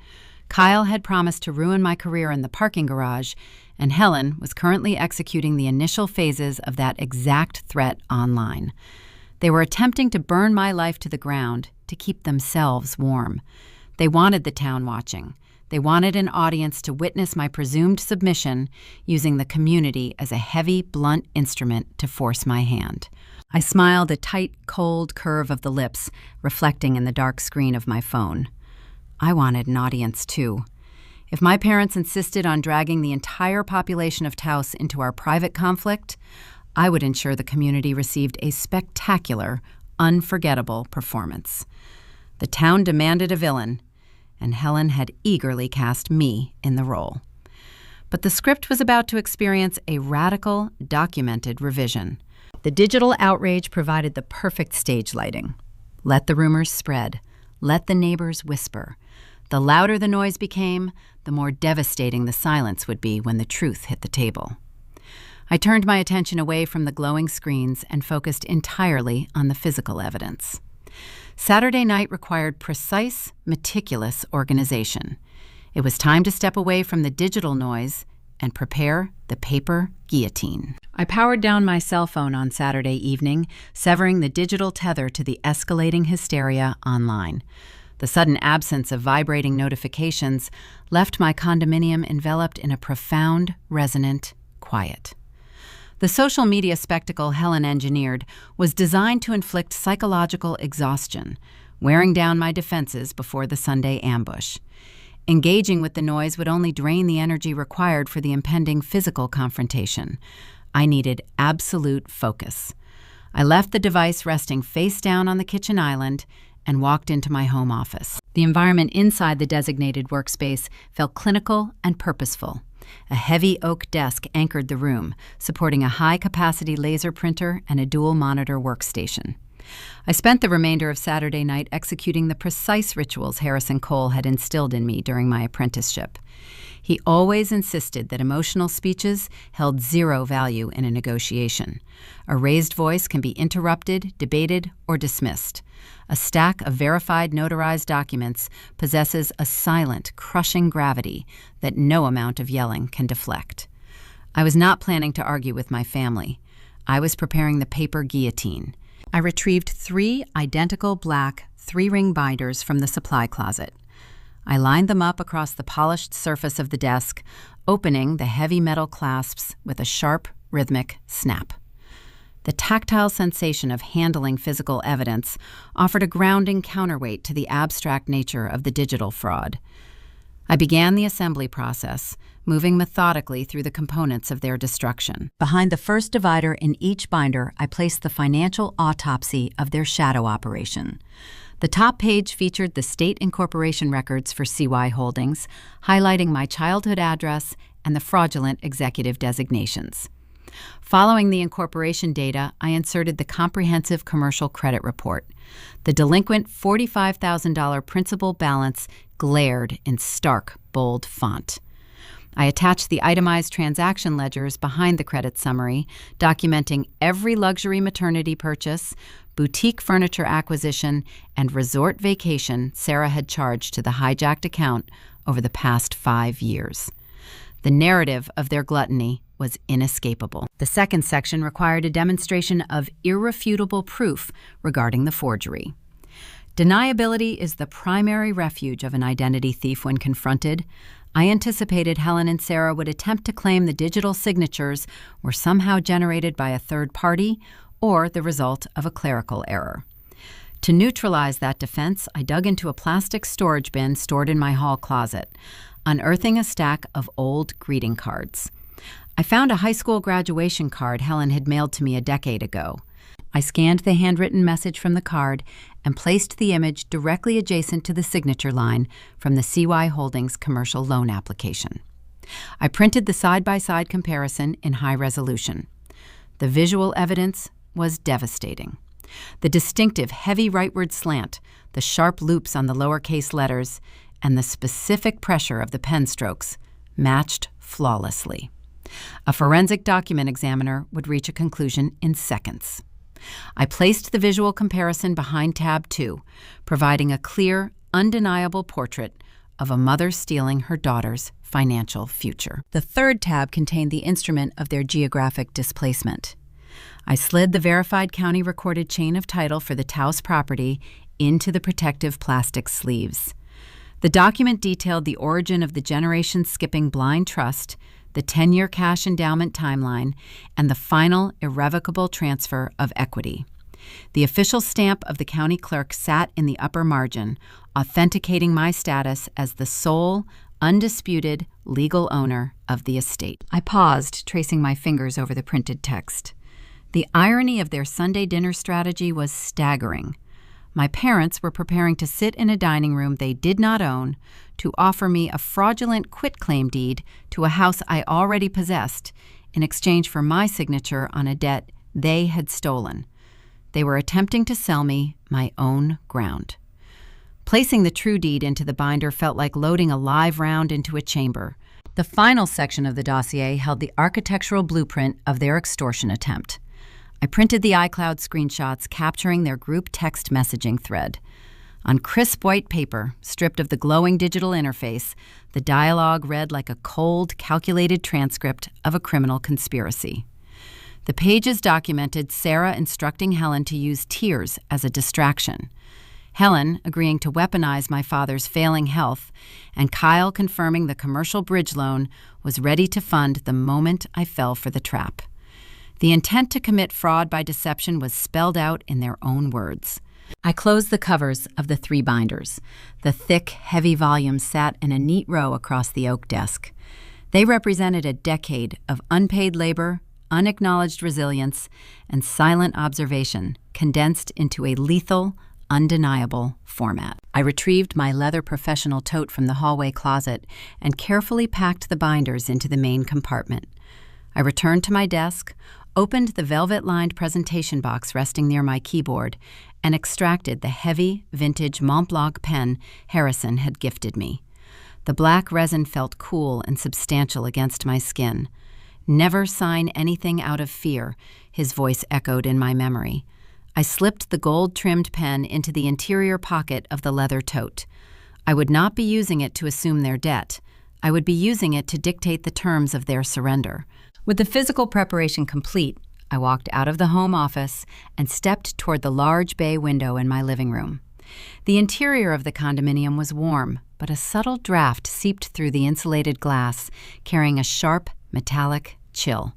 Kyle had promised to ruin my career in the parking garage, and Helen was currently executing the initial phases of that exact threat online. They were attempting to burn my life to the ground to keep themselves warm. They wanted the town watching. They wanted an audience to witness my presumed submission, using the community as a heavy, blunt instrument to force my hand. I smiled, a tight, cold curve of the lips reflecting in the dark screen of my phone. I wanted an audience, too. If my parents insisted on dragging the entire population of Taos into our private conflict, I would ensure the community received a spectacular, unforgettable performance. The town demanded a villain, and Helen had eagerly cast me in the role. But the script was about to experience a radical, documented revision. The digital outrage provided the perfect stage lighting. Let the rumors spread. Let the neighbors whisper. The louder the noise became, the more devastating the silence would be when the truth hit the table. I turned my attention away from the glowing screens and focused entirely on the physical evidence. Saturday night required precise, meticulous organization. It was time to step away from the digital noise and prepare the paper guillotine. I powered down my cell phone on Saturday evening, severing the digital tether to the escalating hysteria online. The sudden absence of vibrating notifications left my condominium enveloped in a profound, resonant quiet. The social media spectacle Helen engineered was designed to inflict psychological exhaustion, wearing down my defenses before the Sunday ambush. Engaging with the noise would only drain the energy required for the impending physical confrontation. I needed absolute focus. I left the device resting face down on the kitchen island and walked into my home office. The environment inside the designated workspace felt clinical and purposeful. A heavy oak desk anchored the room, supporting a high-capacity laser printer and a dual-monitor workstation. I spent the remainder of Saturday night executing the precise rituals Harrison Cole had instilled in me during my apprenticeship. He always insisted that emotional speeches held zero value in a negotiation. A raised voice can be interrupted, debated, or dismissed. A stack of verified notarized documents possesses a silent, crushing gravity that no amount of yelling can deflect. I was not planning to argue with my family. I was preparing the paper guillotine. I retrieved 3 identical black 3-ring binders from the supply closet. I lined them up across the polished surface of the desk, opening the heavy metal clasps with a sharp, rhythmic snap. The tactile sensation of handling physical evidence offered a grounding counterweight to the abstract nature of the digital fraud. I began the assembly process, moving methodically through the components of their destruction. Behind the first divider in each binder, I placed the financial autopsy of their shadow operation. The top page featured the state incorporation records for CY Holdings, highlighting my childhood address and the fraudulent executive designations. Following the incorporation data, I inserted the comprehensive commercial credit report. The delinquent $45,000 principal balance glared in stark, bold font. I attached the itemized transaction ledgers behind the credit summary, documenting every luxury maternity purchase, boutique furniture acquisition, and resort vacation Sarah had charged to the hijacked account over the past 5 years. The narrative of their gluttony was inescapable. The second section required a demonstration of irrefutable proof regarding the forgery. Deniability is the primary refuge of an identity thief when confronted. I anticipated Helen and Sarah would attempt to claim the digital signatures were somehow generated by a third party or the result of a clerical error. To neutralize that defense, I dug into a plastic storage bin stored in my hall closet, unearthing a stack of old greeting cards. I found a high school graduation card Helen had mailed to me a decade ago. I scanned the handwritten message from the card and placed the image directly adjacent to the signature line from the CY Holdings commercial loan application. I printed the side-by-side comparison in high resolution. The visual evidence was devastating. The distinctive heavy rightward slant, the sharp loops on the lowercase letters, and the specific pressure of the pen strokes matched flawlessly. A forensic document examiner would reach a conclusion in seconds. I placed the visual comparison behind tab 2, providing a clear, undeniable portrait of a mother stealing her daughter's financial future. The third tab contained the instrument of their geographic displacement. I slid the verified county recorded chain of title for the Taus property into the protective plastic sleeves. The document detailed the origin of the generation-skipping blind trust, the 10-year cash endowment timeline, and the final irrevocable transfer of equity. The official stamp of the county clerk sat in the upper margin, authenticating my status as the sole, undisputed legal owner of the estate. I paused, tracing my fingers over the printed text. The irony of their Sunday dinner strategy was staggering. My parents were preparing to sit in a dining room they did not own to offer me a fraudulent quitclaim deed to a house I already possessed in exchange for my signature on a debt they had stolen. They were attempting to sell me my own ground. Placing the true deed into the binder felt like loading a live round into a chamber. The final section of the dossier held the architectural blueprint of their extortion attempt. I printed the iCloud screenshots capturing their group text messaging thread. On crisp white paper, stripped of the glowing digital interface, the dialogue read like a cold, calculated transcript of a criminal conspiracy. The pages documented Sarah instructing Helen to use tears as a distraction, Helen agreeing to weaponize my father's failing health, and Kyle confirming the commercial bridge loan was ready to fund the moment I fell for the trap. The intent to commit fraud by deception was spelled out in their own words. I closed the covers of the 3 binders. The thick, heavy volumes sat in a neat row across the oak desk. They represented a decade of unpaid labor, unacknowledged resilience, and silent observation condensed into a lethal, undeniable format. I retrieved my leather professional tote from the hallway closet and carefully packed the binders into the main compartment. I returned to my desk, opened the velvet-lined presentation box resting near my keyboard, and extracted the heavy, vintage Montblanc pen Harrison had gifted me. The black resin felt cool and substantial against my skin. "Never sign anything out of fear," his voice echoed in my memory. I slipped the gold-trimmed pen into the interior pocket of the leather tote. I would not be using it to assume their debt. I would be using it to dictate the terms of their surrender. With the physical preparation complete, I walked out of the home office and stepped toward the large bay window in my living room. The interior of the condominium was warm, but a subtle draft seeped through the insulated glass, carrying a sharp, metallic chill.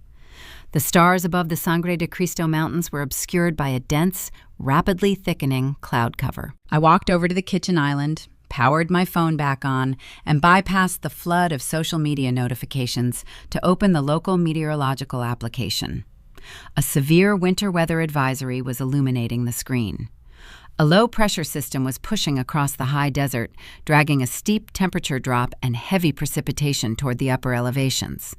The stars above the Sangre de Cristo Mountains were obscured by a dense, rapidly thickening cloud cover. I walked over to the kitchen island, powered my phone back on, and bypassed the flood of social media notifications to open the local meteorological application. A severe winter weather advisory was illuminating the screen. A low-pressure system was pushing across the high desert, dragging a steep temperature drop and heavy precipitation toward the upper elevations.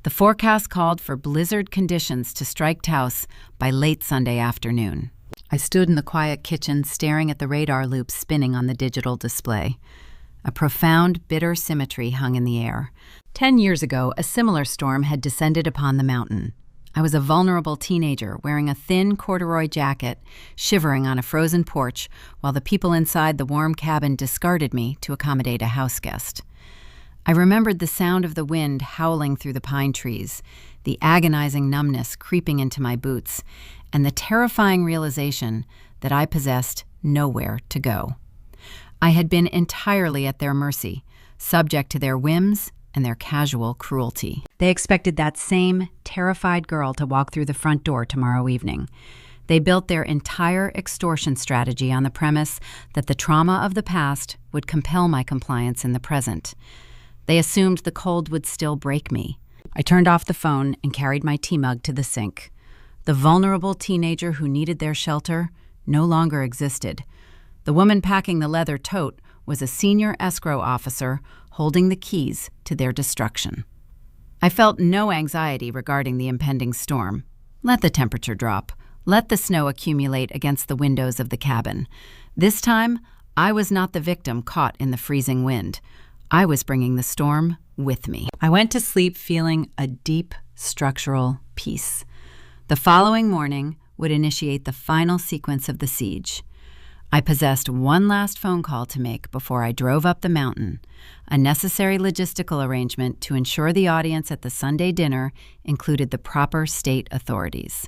The forecast called for blizzard conditions to strike Taos by late Sunday afternoon. I stood in the quiet kitchen staring at the radar loops spinning on the digital display. A profound, bitter symmetry hung in the air. 10 years ago, a similar storm had descended upon the mountain. I was a vulnerable teenager wearing a thin corduroy jacket, shivering on a frozen porch while the people inside the warm cabin discarded me to accommodate a house guest. I remembered the sound of the wind howling through the pine trees, the agonizing numbness creeping into my boots, and the terrifying realization that I possessed nowhere to go. I had been entirely at their mercy, subject to their whims and their casual cruelty. They expected that same terrified girl to walk through the front door tomorrow evening. They built their entire extortion strategy on the premise that the trauma of the past would compel my compliance in the present. They assumed the cold would still break me. I turned off the phone and carried my tea mug to the sink. The vulnerable teenager who needed their shelter no longer existed. The woman packing the leather tote was a senior escrow officer holding the keys to their destruction. I felt no anxiety regarding the impending storm. Let the temperature drop. Let the snow accumulate against the windows of the cabin. This time, I was not the victim caught in the freezing wind. I was bringing the storm with me. I went to sleep feeling a deep structural peace. The following morning would initiate the final sequence of the siege. I possessed one last phone call to make before I drove up the mountain, a necessary logistical arrangement to ensure the audience at the Sunday dinner included the proper state authorities.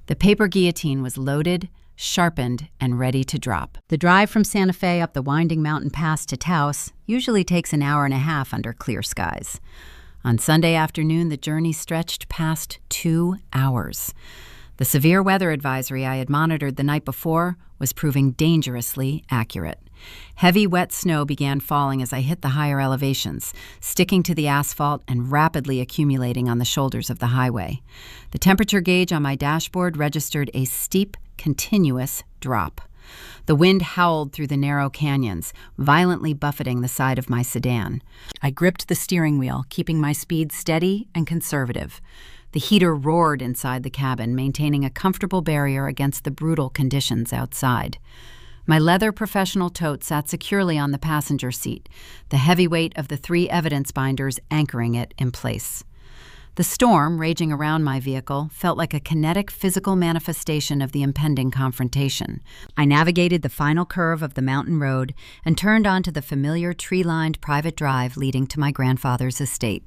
The paper guillotine was loaded, sharpened, and ready to drop. The drive from Santa Fe up the winding mountain pass to Taos usually takes an hour and a half under clear skies. On Sunday afternoon, the journey stretched past 2 hours. The severe weather advisory I had monitored the night before was proving dangerously accurate. Heavy, wet snow began falling as I hit the higher elevations, sticking to the asphalt and rapidly accumulating on the shoulders of the highway. The temperature gauge on my dashboard registered a steep, continuous drop. The wind howled through the narrow canyons, violently buffeting the side of my sedan. I gripped the steering wheel, keeping my speed steady and conservative. The heater roared inside the cabin, maintaining a comfortable barrier against the brutal conditions outside. My leather professional tote sat securely on the passenger seat, the heavy weight of the 3 evidence binders anchoring it in place. The storm raging around my vehicle felt like a kinetic physical manifestation of the impending confrontation. I navigated the final curve of the mountain road and turned onto the familiar tree-lined private drive leading to my grandfather's estate.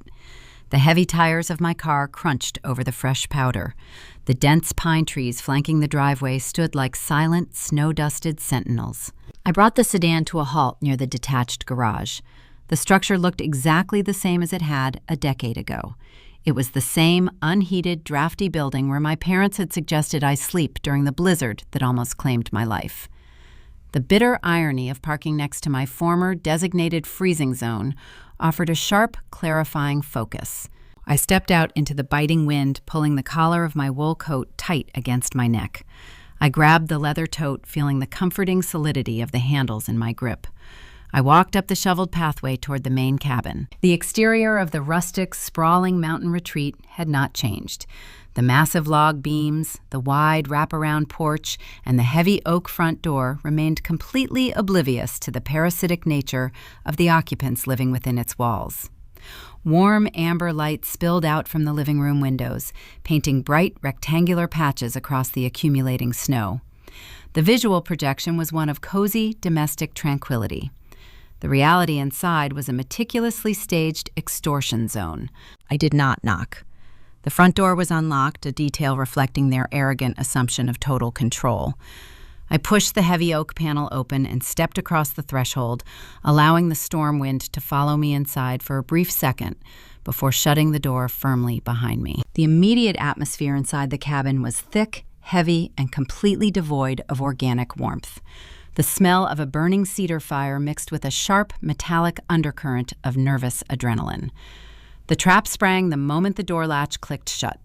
The heavy tires of my car crunched over the fresh powder. The dense pine trees flanking the driveway stood like silent, snow-dusted sentinels. I brought the sedan to a halt near the detached garage. The structure looked exactly the same as it had a decade ago. It was the same unheated, drafty building where my parents had suggested I sleep during the blizzard that almost claimed my life. The bitter irony of parking next to my former designated freezing zone offered a sharp, clarifying focus. I stepped out into the biting wind, pulling the collar of my wool coat tight against my neck. I grabbed the leather tote, feeling the comforting solidity of the handles in my grip. I walked up the shoveled pathway toward the main cabin. The exterior of the rustic, sprawling mountain retreat had not changed. The massive log beams, the wide wraparound porch, and the heavy oak front door remained completely oblivious to the parasitic nature of the occupants living within its walls. Warm amber light spilled out from the living room windows, painting bright rectangular patches across the accumulating snow. The visual projection was one of cozy domestic tranquility. The reality inside was a meticulously staged extortion zone. I did not knock. The front door was unlocked, a detail reflecting their arrogant assumption of total control. I pushed the heavy oak panel open and stepped across the threshold, allowing the storm wind to follow me inside for a brief second before shutting the door firmly behind me. The immediate atmosphere inside the cabin was thick, heavy, and completely devoid of organic warmth. The smell of a burning cedar fire mixed with a sharp, metallic undercurrent of nervous adrenaline. The trap sprang the moment the door latch clicked shut.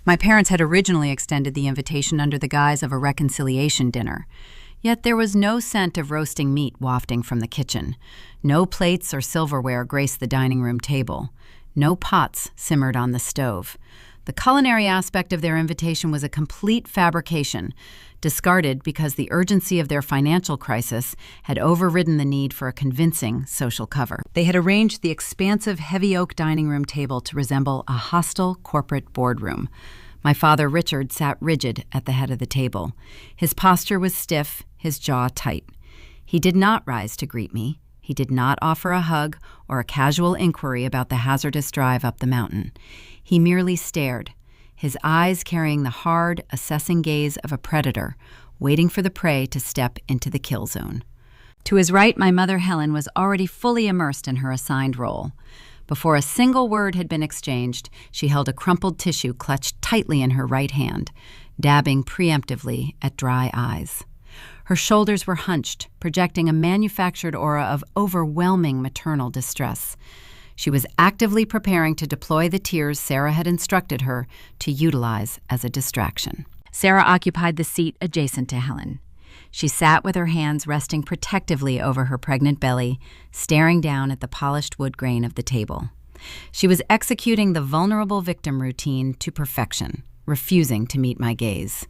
My parents had originally extended the invitation under the guise of a reconciliation dinner. Yet there was no scent of roasting meat wafting from the kitchen. No plates or silverware graced the dining room table. No pots simmered on the stove. The culinary aspect of their invitation was a complete fabrication, discarded because the urgency of their financial crisis had overridden the need for a convincing social cover. They had arranged the expansive heavy oak dining room table to resemble a hostile corporate boardroom. My father, Richard, sat rigid at the head of the table. His posture was stiff, his jaw tight. He did not rise to greet me. He did not offer a hug or a casual inquiry about the hazardous drive up the mountain. He merely stared, his eyes carrying the hard, assessing gaze of a predator, waiting for the prey to step into the kill zone. To his right, my mother, Helen, was already fully immersed in her assigned role. Before a single word had been exchanged, she held a crumpled tissue clutched tightly in her right hand, dabbing preemptively at dry eyes. Her shoulders were hunched, projecting a manufactured aura of overwhelming maternal distress. She was actively preparing to deploy the tears Sarah had instructed her to utilize as a distraction. Sarah occupied the seat adjacent to Helen. She sat with her hands resting protectively over her pregnant belly, staring down at the polished wood grain of the table. She was executing the vulnerable victim routine to perfection, refusing to meet my gaze.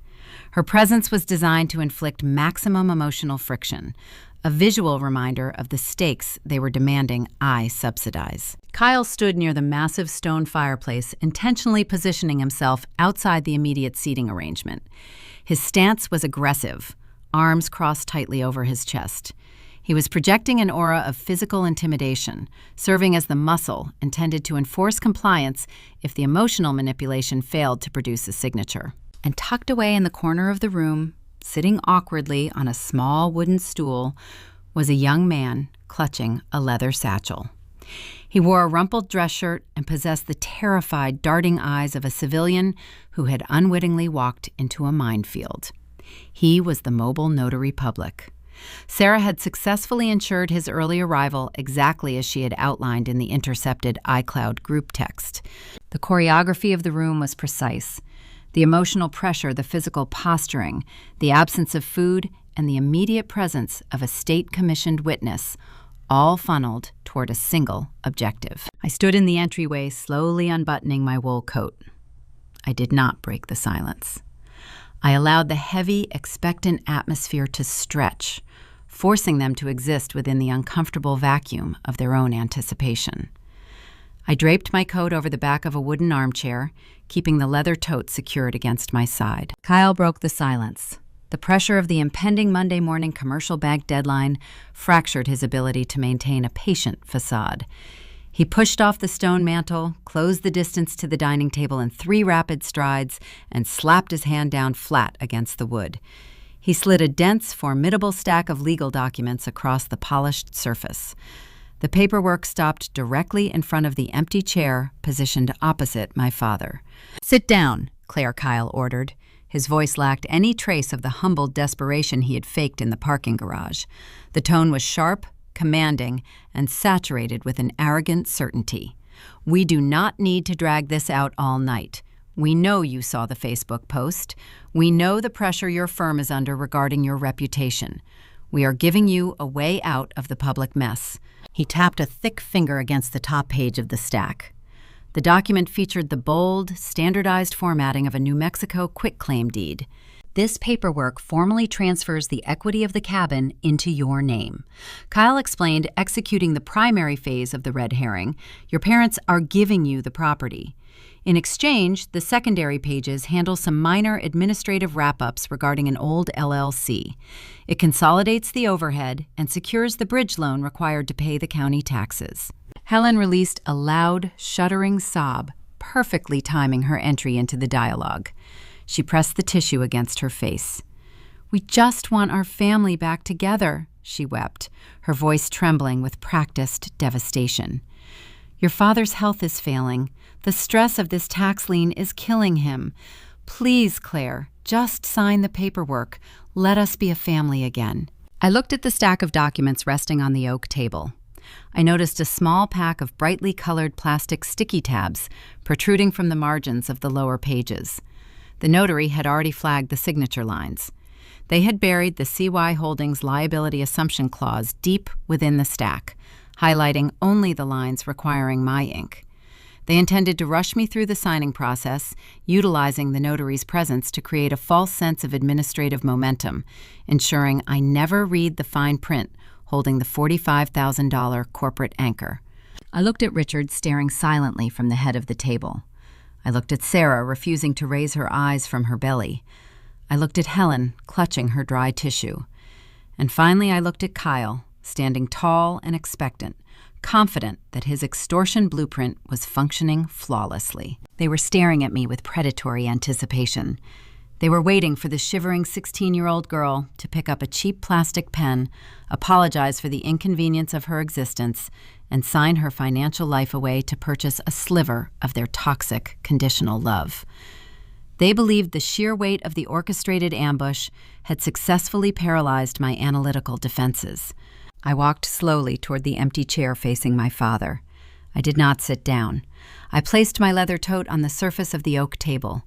Her presence was designed to inflict maximum emotional friction, a visual reminder of the stakes they were demanding I subsidize. Kyle stood near the massive stone fireplace, intentionally positioning himself outside the immediate seating arrangement. His stance was aggressive, arms crossed tightly over his chest. He was projecting an aura of physical intimidation, serving as the muscle intended to enforce compliance if the emotional manipulation failed to produce a signature. And tucked away in the corner of the room, sitting awkwardly on a small wooden stool, was a young man clutching a leather satchel. He wore a rumpled dress shirt and possessed the terrified, darting eyes of a civilian who had unwittingly walked into a minefield. He was the mobile notary public. Sarah had successfully ensured his early arrival exactly as she had outlined in the intercepted iCloud group text. The choreography of the room was precise. The emotional pressure, the physical posturing, the absence of food, and the immediate presence of a state-commissioned witness, all funneled toward a single objective. I stood in the entryway, slowly unbuttoning my wool coat. I did not break the silence. I allowed the heavy, expectant atmosphere to stretch, forcing them to exist within the uncomfortable vacuum of their own anticipation. I draped my coat over the back of a wooden armchair, keeping the leather tote secured against my side. Kyle broke the silence. The pressure of the impending Monday morning commercial bank deadline fractured his ability to maintain a patient facade. He pushed off the stone mantel, closed the distance to the dining table in 3 rapid strides, and slapped his hand down flat against the wood. He slid a dense, formidable stack of legal documents across the polished surface. The paperwork stopped directly in front of the empty chair positioned opposite my father. "Sit down," Claire Kyle ordered. His voice lacked any trace of the humbled desperation he had faked in the parking garage. The tone was sharp, commanding, and saturated with an arrogant certainty. "We do not need to drag this out all night. We know you saw the Facebook post. We know the pressure your firm is under regarding your reputation. We are giving you a way out of the public mess." He tapped a thick finger against the top page of the stack. The document featured the bold, standardized formatting of a New Mexico quitclaim deed. "This paperwork formally transfers the equity of the cabin into your name." Kyle explained, executing the primary phase of the red herring. "Your parents are giving you the property. In exchange, the secondary pages handle some minor administrative wrap-ups regarding an old LLC. It consolidates the overhead and secures the bridge loan required to pay the county taxes." Helen released a loud, shuddering sob, perfectly timing her entry into the dialogue. She pressed the tissue against her face. "We just want our family back together," she wept, her voice trembling with practiced devastation. "Your father's health is failing. The stress of this tax lien is killing him. Please, Claire, just sign the paperwork. Let us be a family again." I looked at the stack of documents resting on the oak table. I noticed a small pack of brightly colored plastic sticky tabs protruding from the margins of the lower pages. The notary had already flagged the signature lines. They had buried the CY Holdings liability assumption clause deep within the stack, highlighting only the lines requiring my ink. They intended to rush me through the signing process, utilizing the notary's presence to create a false sense of administrative momentum, ensuring I never read the fine print holding the $45,000 corporate anchor. I looked at Richard staring silently from the head of the table. I looked at Sarah, refusing to raise her eyes from her belly. I looked at Helen, clutching her dry tissue. And finally I looked at Kyle, standing tall and expectant, confident that his extortion blueprint was functioning flawlessly. They were staring at me with predatory anticipation. They were waiting for the shivering 16-year-old girl to pick up a cheap plastic pen, apologize for the inconvenience of her existence, and sign her financial life away to purchase a sliver of their toxic, conditional love. They believed the sheer weight of the orchestrated ambush had successfully paralyzed my analytical defenses. I walked slowly toward the empty chair facing my father. I did not sit down. I placed my leather tote on the surface of the oak table.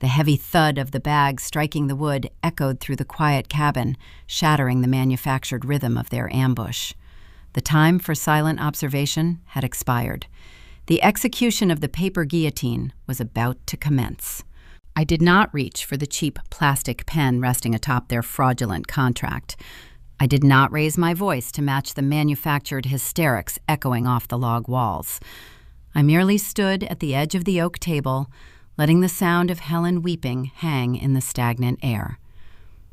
The heavy thud of the bag striking the wood echoed through the quiet cabin, shattering the manufactured rhythm of their ambush. The time for silent observation had expired. The execution of the paper guillotine was about to commence. I did not reach for the cheap plastic pen resting atop their fraudulent contract. I did not raise my voice to match the manufactured hysterics echoing off the log walls. I merely stood at the edge of the oak table, letting the sound of Helen weeping hang in the stagnant air.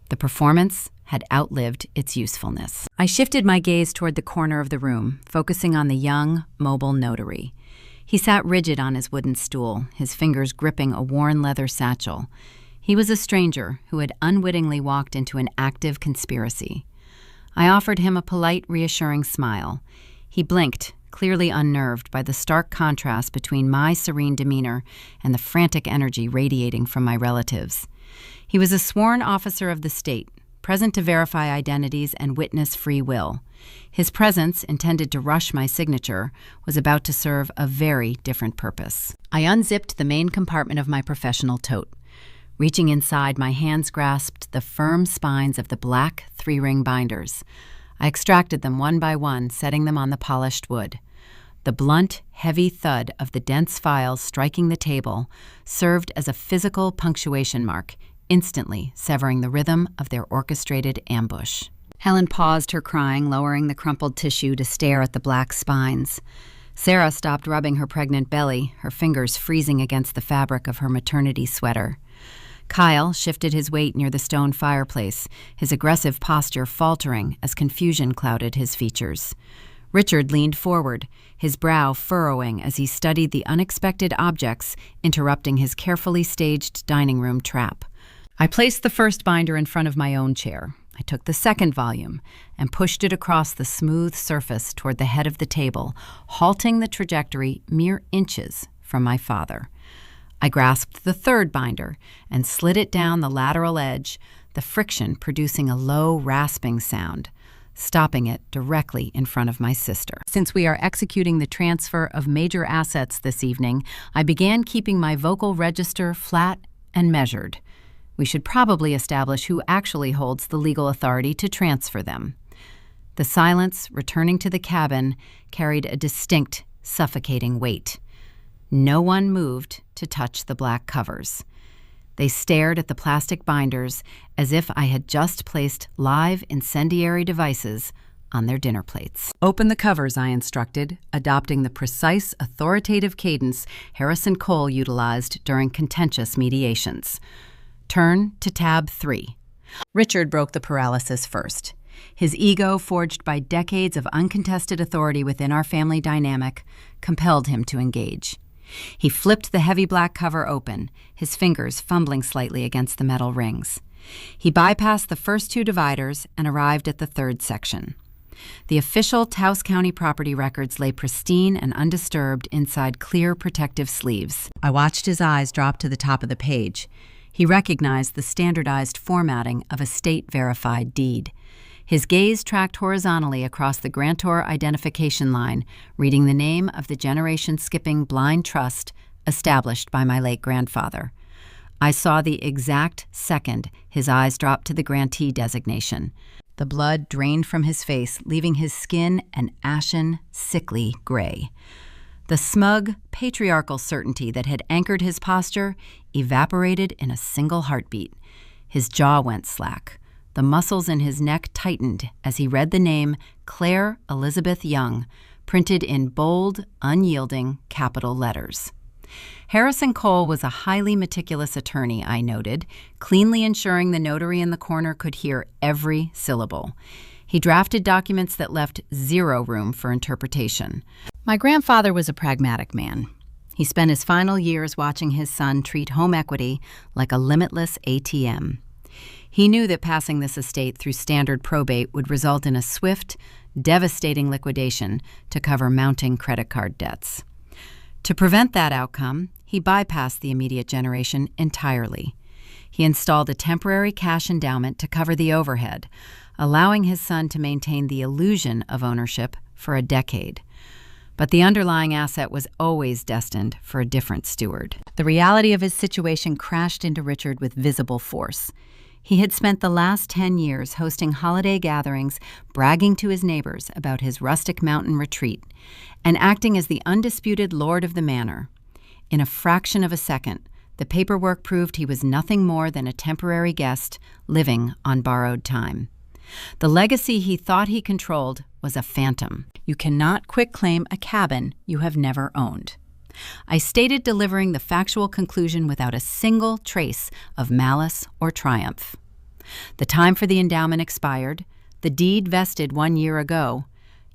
The performance had outlived its usefulness. I shifted my gaze toward the corner of the room, focusing on the young, mobile notary. He sat rigid on his wooden stool, his fingers gripping a worn leather satchel. He was a stranger who had unwittingly walked into an active conspiracy. I offered him a polite, reassuring smile. He blinked, clearly unnerved by the stark contrast between my serene demeanor and the frantic energy radiating from my relatives. He was a sworn officer of the state, present to verify identities and witness free will. His presence, intended to rush my signature, was about to serve a very different purpose. I unzipped the main compartment of my professional tote. Reaching inside, my hands grasped the firm spines of the black 3-ring binders. I extracted them one by one, setting them on the polished wood. The blunt, heavy thud of the dense files striking the table served as a physical punctuation mark, instantly severing the rhythm of their orchestrated ambush. Helen paused her crying, lowering the crumpled tissue to stare at the black spines. Sarah stopped rubbing her pregnant belly, her fingers freezing against the fabric of her maternity sweater. Kyle shifted his weight near the stone fireplace, his aggressive posture faltering as confusion clouded his features. Richard leaned forward, his brow furrowing as he studied the unexpected objects interrupting his carefully staged dining room trap. I placed the first binder in front of my own chair. I took the second volume and pushed it across the smooth surface toward the head of the table, halting the trajectory mere inches from my father. I grasped the third binder and slid it down the lateral edge, the friction producing a low, rasping sound, stopping it directly in front of my sister. Since we are executing the transfer of major assets this evening, I began keeping my vocal register flat and measured. We should probably establish who actually holds the legal authority to transfer them. The silence, returning to the cabin, carried a distinct, suffocating weight. No one moved to touch the black covers. They stared at the plastic binders as if I had just placed live incendiary devices on their dinner plates. "Open the covers," I instructed, adopting the precise, authoritative cadence Harrison Cole utilized during contentious mediations. "Turn to tab 3. Richard broke the paralysis first. His ego, forged by decades of uncontested authority within our family dynamic, compelled him to engage. He flipped the heavy black cover open, his fingers fumbling slightly against the metal rings. He bypassed the first 2 dividers and arrived at the 3rd section. The official Taos County property records lay pristine and undisturbed inside clear protective sleeves. I watched his eyes drop to the top of the page. He recognized the standardized formatting of a state-verified deed. His gaze tracked horizontally across the grantor identification line, reading the name of the generation-skipping blind trust established by my late grandfather. I saw the exact second his eyes dropped to the grantee designation. The blood drained from his face, leaving his skin an ashen, sickly gray. The smug, patriarchal certainty that had anchored his posture evaporated in a single heartbeat. His jaw went slack. The muscles in his neck tightened as he read the name Claire Elizabeth Young, printed in bold, unyielding capital letters. Harrison Cole was a highly meticulous attorney, I noted, cleanly ensuring the notary in the corner could hear every syllable. He drafted documents that left zero room for interpretation. My grandfather was a pragmatic man. He spent his final years watching his son treat home equity like a limitless ATM. He knew that passing this estate through standard probate would result in a swift, devastating liquidation to cover mounting credit card debts. To prevent that outcome, he bypassed the immediate generation entirely. He installed a temporary cash endowment to cover the overhead, allowing his son to maintain the illusion of ownership for a decade. But the underlying asset was always destined for a different steward. The reality of his situation crashed into Richard with visible force. He had spent the last 10 years hosting holiday gatherings, bragging to his neighbors about his rustic mountain retreat, and acting as the undisputed lord of the manor. In a fraction of a second, the paperwork proved he was nothing more than a temporary guest living on borrowed time. The legacy he thought he controlled was a phantom. You cannot quitclaim a cabin you have never owned. I stated delivering the factual conclusion without a single trace of malice or triumph. The time for the endowment expired. The deed vested 1 year ago.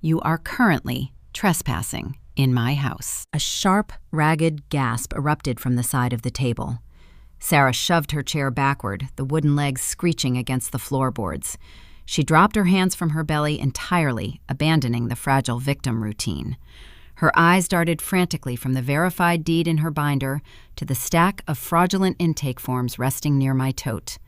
You are currently trespassing in my house. A sharp, ragged gasp erupted from the side of the table. Sarah shoved her chair backward, the wooden legs screeching against the floorboards. She dropped her hands from her belly entirely, abandoning the fragile victim routine. Her eyes darted frantically from the verified deed in her binder to the stack of fraudulent intake forms resting near my tote.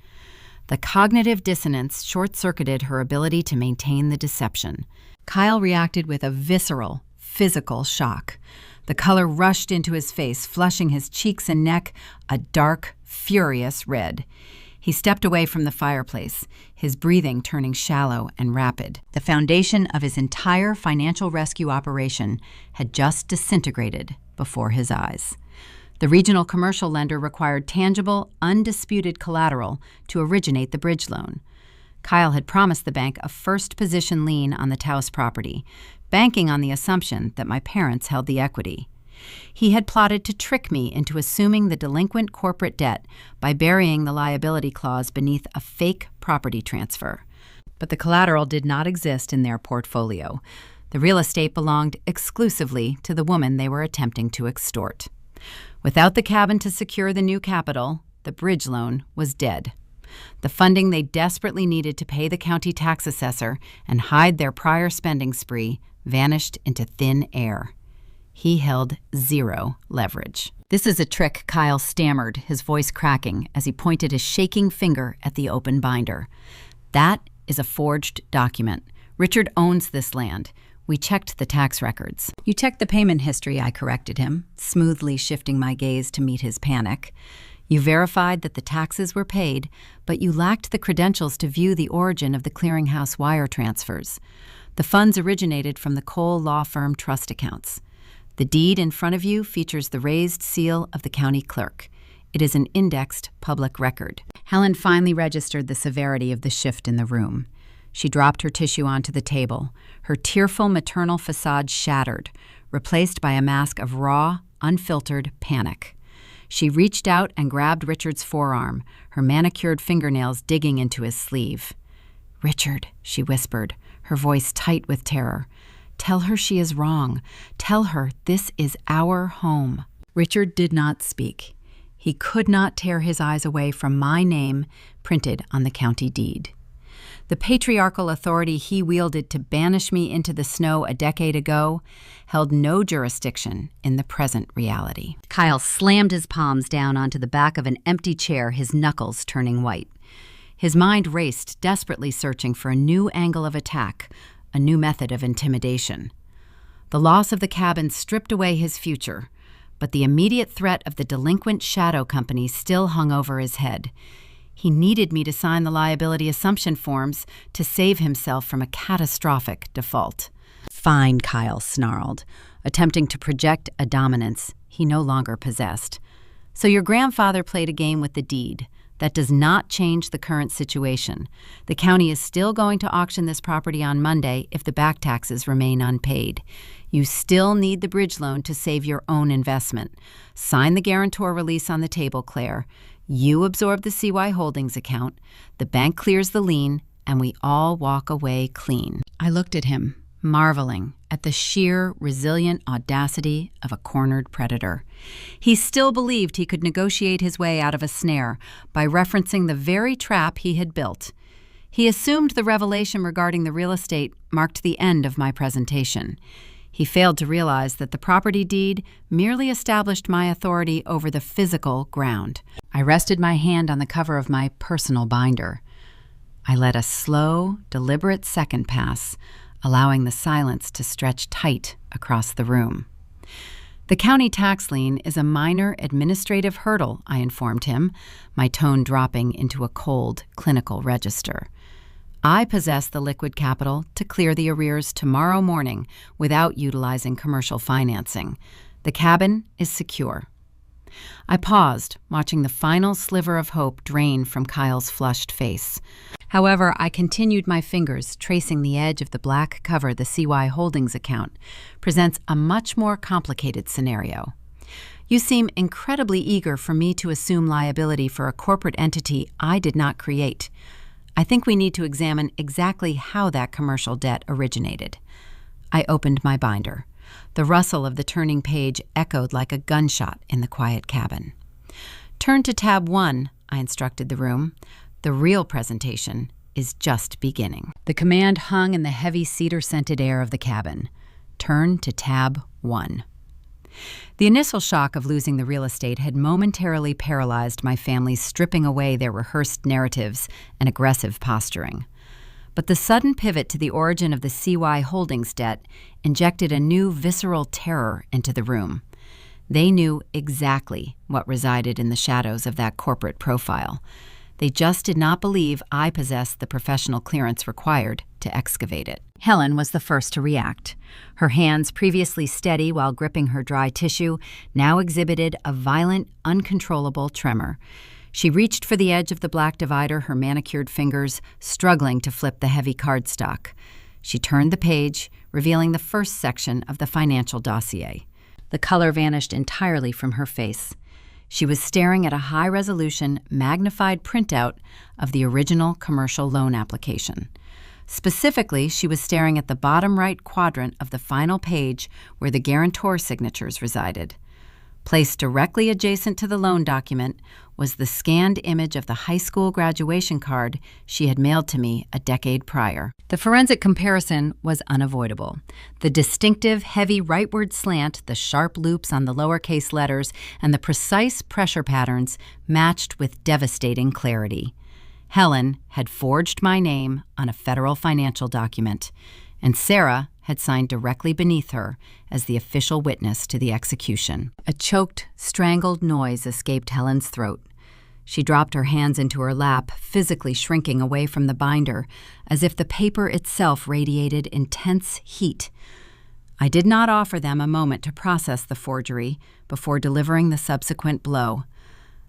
The cognitive dissonance short-circuited her ability to maintain the deception. Kyle reacted with a visceral, physical shock. The color rushed into his face, flushing his cheeks and neck a dark, furious red. He stepped away from the fireplace, his breathing turning shallow and rapid. The foundation of his entire financial rescue operation had just disintegrated before his eyes. The regional commercial lender required tangible, undisputed collateral to originate the bridge loan. Kyle had promised the bank a first-position lien on the Taus property, banking on the assumption that my parents held the equity. He had plotted to trick me into assuming the delinquent corporate debt by burying the liability clause beneath a fake property transfer. But the collateral did not exist in their portfolio. The real estate belonged exclusively to the woman they were attempting to extort. Without the cabin to secure the new capital, the bridge loan was dead. The funding they desperately needed to pay the county tax assessor and hide their prior spending spree vanished into thin air. He held zero leverage. "This is a trick," Kyle stammered, his voice cracking as he pointed a shaking finger at the open binder. "That is a forged document. Richard owns this land. We checked the tax records." "You checked the payment history," I corrected him, smoothly shifting my gaze to meet his panic. "You verified that the taxes were paid, but you lacked the credentials to view the origin of the clearinghouse wire transfers. The funds originated from the Cole Law Firm trust accounts. The deed in front of you features the raised seal of the county clerk. It is an indexed public record." Helen finally registered the severity of the shift in the room. She dropped her tissue onto the table, her tearful maternal facade shattered, replaced by a mask of raw, unfiltered panic. She reached out and grabbed Richard's forearm, her manicured fingernails digging into his sleeve. "Richard," she whispered, her voice tight with terror. "Tell her she is wrong. Tell her this is our home." Richard did not speak. He could not tear his eyes away from my name printed on the county deed. The patriarchal authority he wielded to banish me into the snow a decade ago held no jurisdiction in the present reality. Kyle slammed his palms down onto the back of an empty chair, his knuckles turning white. His mind raced, desperately searching for a new angle of attack, a new method of intimidation. The loss of the cabin stripped away his future, but the immediate threat of the delinquent shadow company still hung over his head. He needed me to sign the liability assumption forms to save himself from a catastrophic default. "Fine," Kyle snarled. attempting to project a dominance he no longer possessed. So your grandfather played a game with the deed. That does not change the current situation. The county is still going to auction this property on Monday if the back taxes remain unpaid. You still need the bridge loan to save your own investment. Sign the guarantor release on the table, Claire. You absorb the CY Holdings account, the bank clears the lien, and we all walk away clean. I looked at him, marveling at the sheer, resilient audacity of a cornered predator. He still believed he could negotiate his way out of a snare by referencing the very trap he had built. He assumed the revelation regarding the real estate marked the end of my presentation. He failed to realize that the property deed merely established my authority over the physical ground. I rested my hand on the cover of my personal binder. I let a slow, deliberate second pass, allowing the silence to stretch tight across the room. The county tax lien is a minor administrative hurdle, I informed him, my tone dropping into a cold, clinical register. I possess the liquid capital to clear the arrears tomorrow morning without utilizing commercial financing. The cabin is secure. I paused, watching the final sliver of hope drain from Kyle's flushed face. However, I continued my fingers, tracing the edge of the black cover. The CY Holdings account presents a much more complicated scenario. You seem incredibly eager for me to assume liability for a corporate entity I did not create. I think we need to examine exactly how that commercial debt originated. I opened my binder. The rustle of the turning page echoed like a gunshot in the quiet cabin. Turn to tab 1, I instructed the room. The real presentation is just beginning. The command hung in the heavy cedar-scented air of the cabin. Turn to tab 1. The initial shock of losing the real estate had momentarily paralyzed my family's stripping away their rehearsed narratives and aggressive posturing. But the sudden pivot to the origin of the CY Holdings debt injected a new visceral terror into the room. They knew exactly what resided in the shadows of that corporate profile. They just did not believe I possessed the professional clearance required to excavate it. Helen was the first to react. Her hands, previously steady while gripping her dry tissue, now exhibited a violent, uncontrollable tremor. She reached for the edge of the black divider, her manicured fingers struggling to flip the heavy cardstock. She turned the page, revealing the first section of the financial dossier. The color vanished entirely from her face. She was staring at a high-resolution, magnified printout of the original commercial loan application. Specifically, she was staring at the bottom right quadrant of the final page where the guarantor signatures resided. Placed directly adjacent to the loan document was the scanned image of the high school graduation card she had mailed to me a decade prior. The forensic comparison was unavoidable. The distinctive, heavy rightward slant, the sharp loops on the lowercase letters, and the precise pressure patterns matched with devastating clarity. Helen had forged my name on a federal financial document, and Sarah had signed directly beneath her as the official witness to the execution. A choked, strangled noise escaped Helen's throat. She dropped her hands into her lap, physically shrinking away from the binder, as if the paper itself radiated intense heat. I did not offer them a moment to process the forgery before delivering the subsequent blow.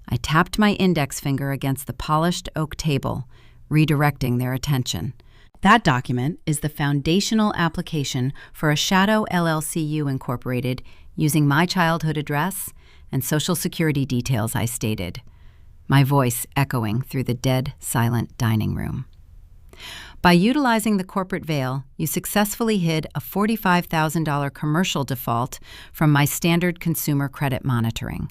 I tapped my index finger against the polished oak table, redirecting their attention. That document is the foundational application for a shadow LLCU incorporated using my childhood address and Social Security details, I stated, my voice echoing through the dead, silent dining room. By utilizing the corporate veil, you successfully hid a $45,000 commercial default from my standard consumer credit monitoring.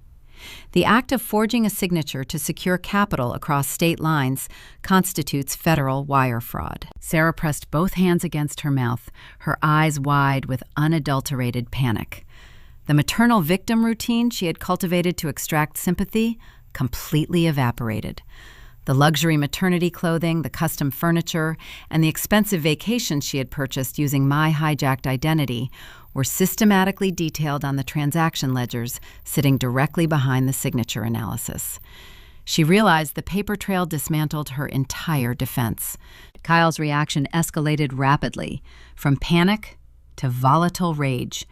The act of forging a signature to secure capital across state lines constitutes federal wire fraud. Sarah pressed both hands against her mouth, her eyes wide with unadulterated panic. The maternal victim routine she had cultivated to extract sympathy completely evaporated. The luxury maternity clothing, the custom furniture, and the expensive vacations she had purchased using my hijacked identity were systematically detailed on the transaction ledgers sitting directly behind the signature analysis. She realized the paper trail dismantled her entire defense. Kyle's reaction escalated rapidly, from panic to volatile rage.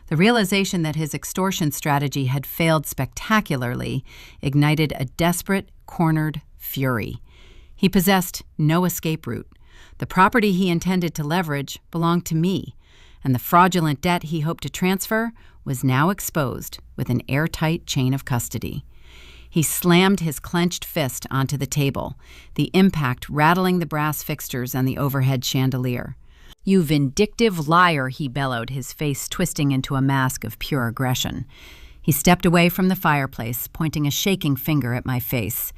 The realization that his extortion strategy had failed spectacularly ignited a desperate, cornered fury. He possessed no escape route. The property he intended to leverage belonged to me, and the fraudulent debt he hoped to transfer was now exposed with an airtight chain of custody. He slammed his clenched fist onto the table, the impact rattling the brass fixtures on the overhead chandelier. "You vindictive liar," he bellowed, his face twisting into a mask of pure aggression. He stepped away from the fireplace, pointing a shaking finger at my face.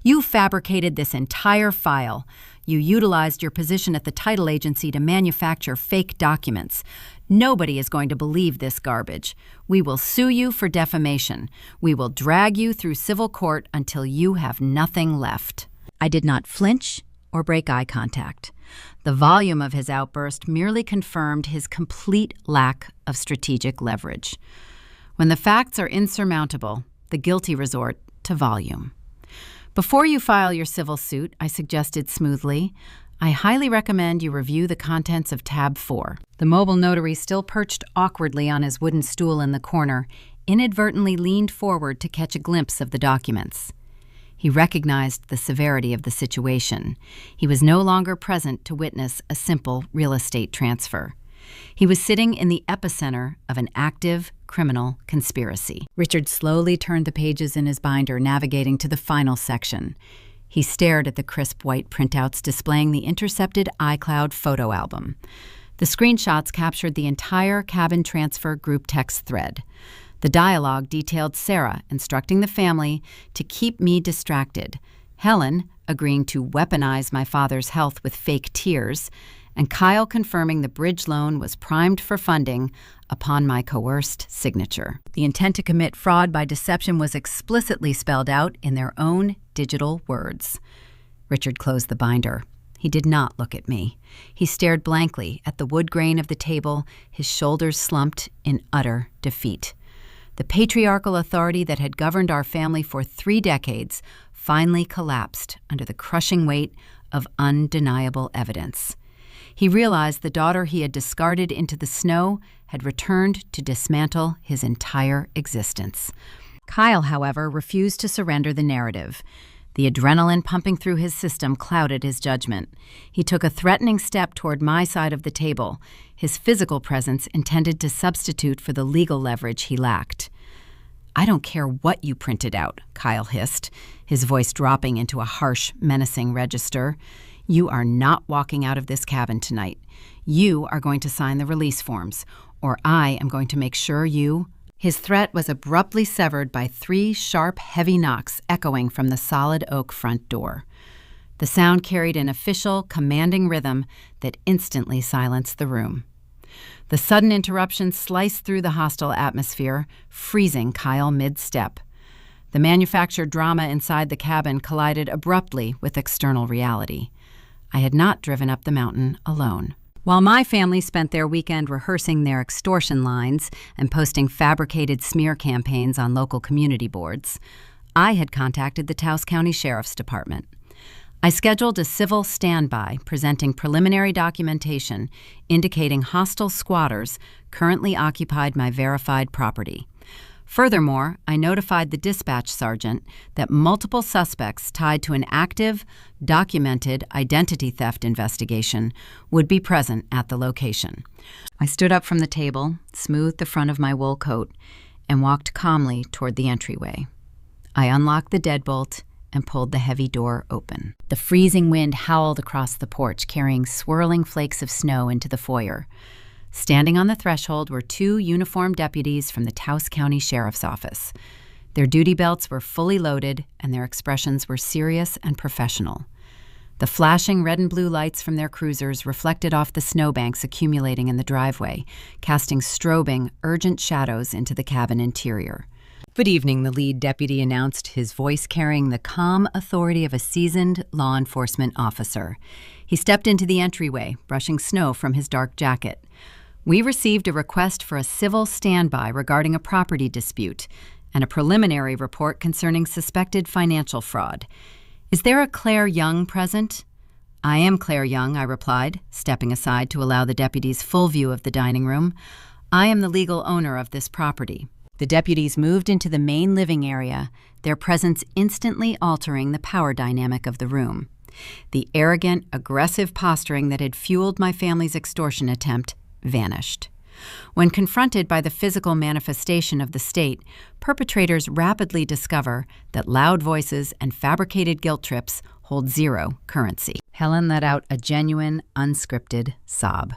"You fabricated this entire file. You utilized your position at the title agency to manufacture fake documents. Nobody is going to believe this garbage. We will sue you for defamation. We will drag you through civil court until you have nothing left." I did not flinch or break eye contact. The volume of his outburst merely confirmed his complete lack of strategic leverage. When the facts are insurmountable, the guilty resort to volume. "Before you file your civil suit," I suggested smoothly, "I highly recommend you review the contents of tab 4. The mobile notary, still perched awkwardly on his wooden stool in the corner, inadvertently leaned forward to catch a glimpse of the documents. He recognized the severity of the situation. He was no longer present to witness a simple real estate transfer. He was sitting in the epicenter of an active criminal conspiracy. Richard slowly turned the pages in his binder, navigating to the final section. He stared at the crisp white printouts displaying the intercepted iCloud photo album. The screenshots captured the entire cabin transfer group text thread. The dialogue detailed Sarah instructing the family to keep me distracted, Helen agreeing to weaponize my father's health with fake tears, and Kyle confirming the bridge loan was primed for funding upon my coerced signature. The intent to commit fraud by deception was explicitly spelled out in their own digital words. Richard closed the binder. He did not look at me. He stared blankly at the wood grain of the table, his shoulders slumped in utter defeat. The patriarchal authority that had governed our family for 3 decades finally collapsed under the crushing weight of undeniable evidence. He realized the daughter he had discarded into the snow had returned to dismantle his entire existence. Kyle, however, refused to surrender the narrative. The adrenaline pumping through his system clouded his judgment. He took a threatening step toward my side of the table, his physical presence intended to substitute for the legal leverage he lacked. "I don't care what you printed out," Kyle hissed, his voice dropping into a harsh, menacing register. "You are not walking out of this cabin tonight. You are going to sign the release forms, or I am going to make sure you—" His threat was abruptly severed by 3 sharp, heavy knocks echoing from the solid oak front door. The sound carried an official, commanding rhythm that instantly silenced the room. The sudden interruption sliced through the hostile atmosphere, freezing Kyle mid-step. The manufactured drama inside the cabin collided abruptly with external reality. I had not driven up the mountain alone. While my family spent their weekend rehearsing their extortion lines and posting fabricated smear campaigns on local community boards, I had contacted the Taos County Sheriff's Department. I scheduled a civil standby presenting preliminary documentation indicating hostile squatters currently occupied my verified property. Furthermore, I notified the dispatch sergeant that multiple suspects tied to an active, documented identity theft investigation would be present at the location. I stood up from the table, smoothed the front of my wool coat, and walked calmly toward the entryway. I unlocked the deadbolt and pulled the heavy door open. The freezing wind howled across the porch, carrying swirling flakes of snow into the foyer. Standing on the threshold were 2 uniformed deputies from the Taos County Sheriff's Office. Their duty belts were fully loaded, and their expressions were serious and professional. The flashing red and blue lights from their cruisers reflected off the snowbanks accumulating in the driveway, casting strobing, urgent shadows into the cabin interior. "Good evening," the lead deputy announced, his voice carrying the calm authority of a seasoned law enforcement officer. He stepped into the entryway, brushing snow from his dark jacket. "We received a request for a civil standby regarding a property dispute and a preliminary report concerning suspected financial fraud. Is there a Claire Young present?" "I am Claire Young," I replied, stepping aside to allow the deputy's full view of the dining room. I am the legal owner of this property." The deputies moved into the main living area, their presence instantly altering the power dynamic of the room. The arrogant, aggressive posturing that had fueled my family's extortion attempt vanished. When confronted by the physical manifestation of the state, perpetrators rapidly discover that loud voices and fabricated guilt trips hold zero currency. Helen let out a genuine, unscripted sob.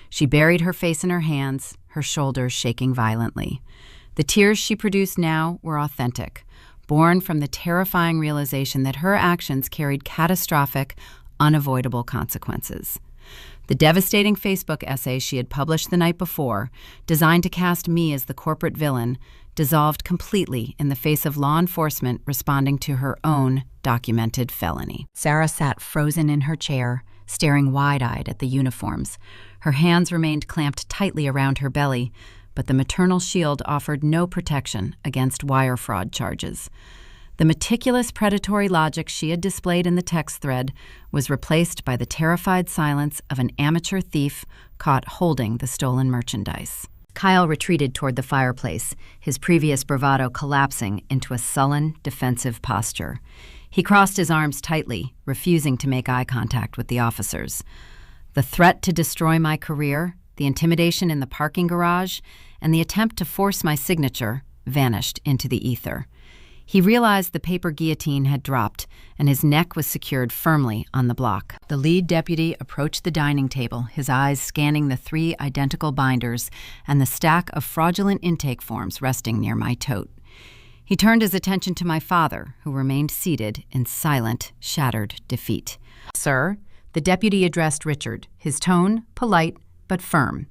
She buried her face in her hands, her shoulders shaking violently. The tears she produced now were authentic, born from the terrifying realization that her actions carried catastrophic, unavoidable consequences. The devastating Facebook essay she had published the night before, designed to cast me as the corporate villain, dissolved completely in the face of law enforcement responding to her own documented felony. Sarah sat frozen in her chair, staring wide-eyed at the uniforms. Her hands remained clamped tightly around her belly, but the maternal shield offered no protection against wire fraud charges. The meticulous predatory logic she had displayed in the text thread was replaced by the terrified silence of an amateur thief caught holding the stolen merchandise. Kyle retreated toward the fireplace, his previous bravado collapsing into a sullen, defensive posture. He crossed his arms tightly, refusing to make eye contact with the officers. The threat to destroy my career, the intimidation in the parking garage, and the attempt to force my signature vanished into the ether. He realized the paper guillotine had dropped, and his neck was secured firmly on the block. The lead deputy approached the dining table, his eyes scanning the 3 identical binders and the stack of fraudulent intake forms resting near my tote. He turned his attention to my father, who remained seated in silent, shattered defeat. "Sir," the deputy addressed Richard, his tone polite but firm.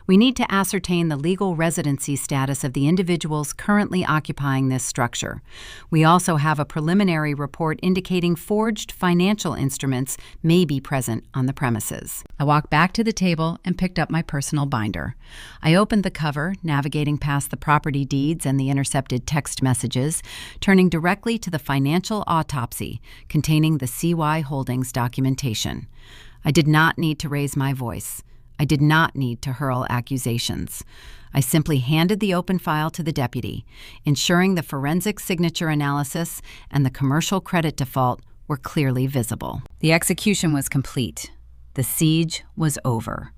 "We need to ascertain the legal residency status of the individuals currently occupying this structure. We also have a preliminary report indicating forged financial instruments may be present on the premises." I walked back to the table and picked up my personal binder. I opened the cover, navigating past the property deeds and the intercepted text messages, turning directly to the financial autopsy containing the CY Holdings documentation. I did not need to raise my voice. I did not need to hurl accusations. I simply handed the open file to the deputy, ensuring the forensic signature analysis and the commercial credit default were clearly visible. The execution was complete. The siege was over.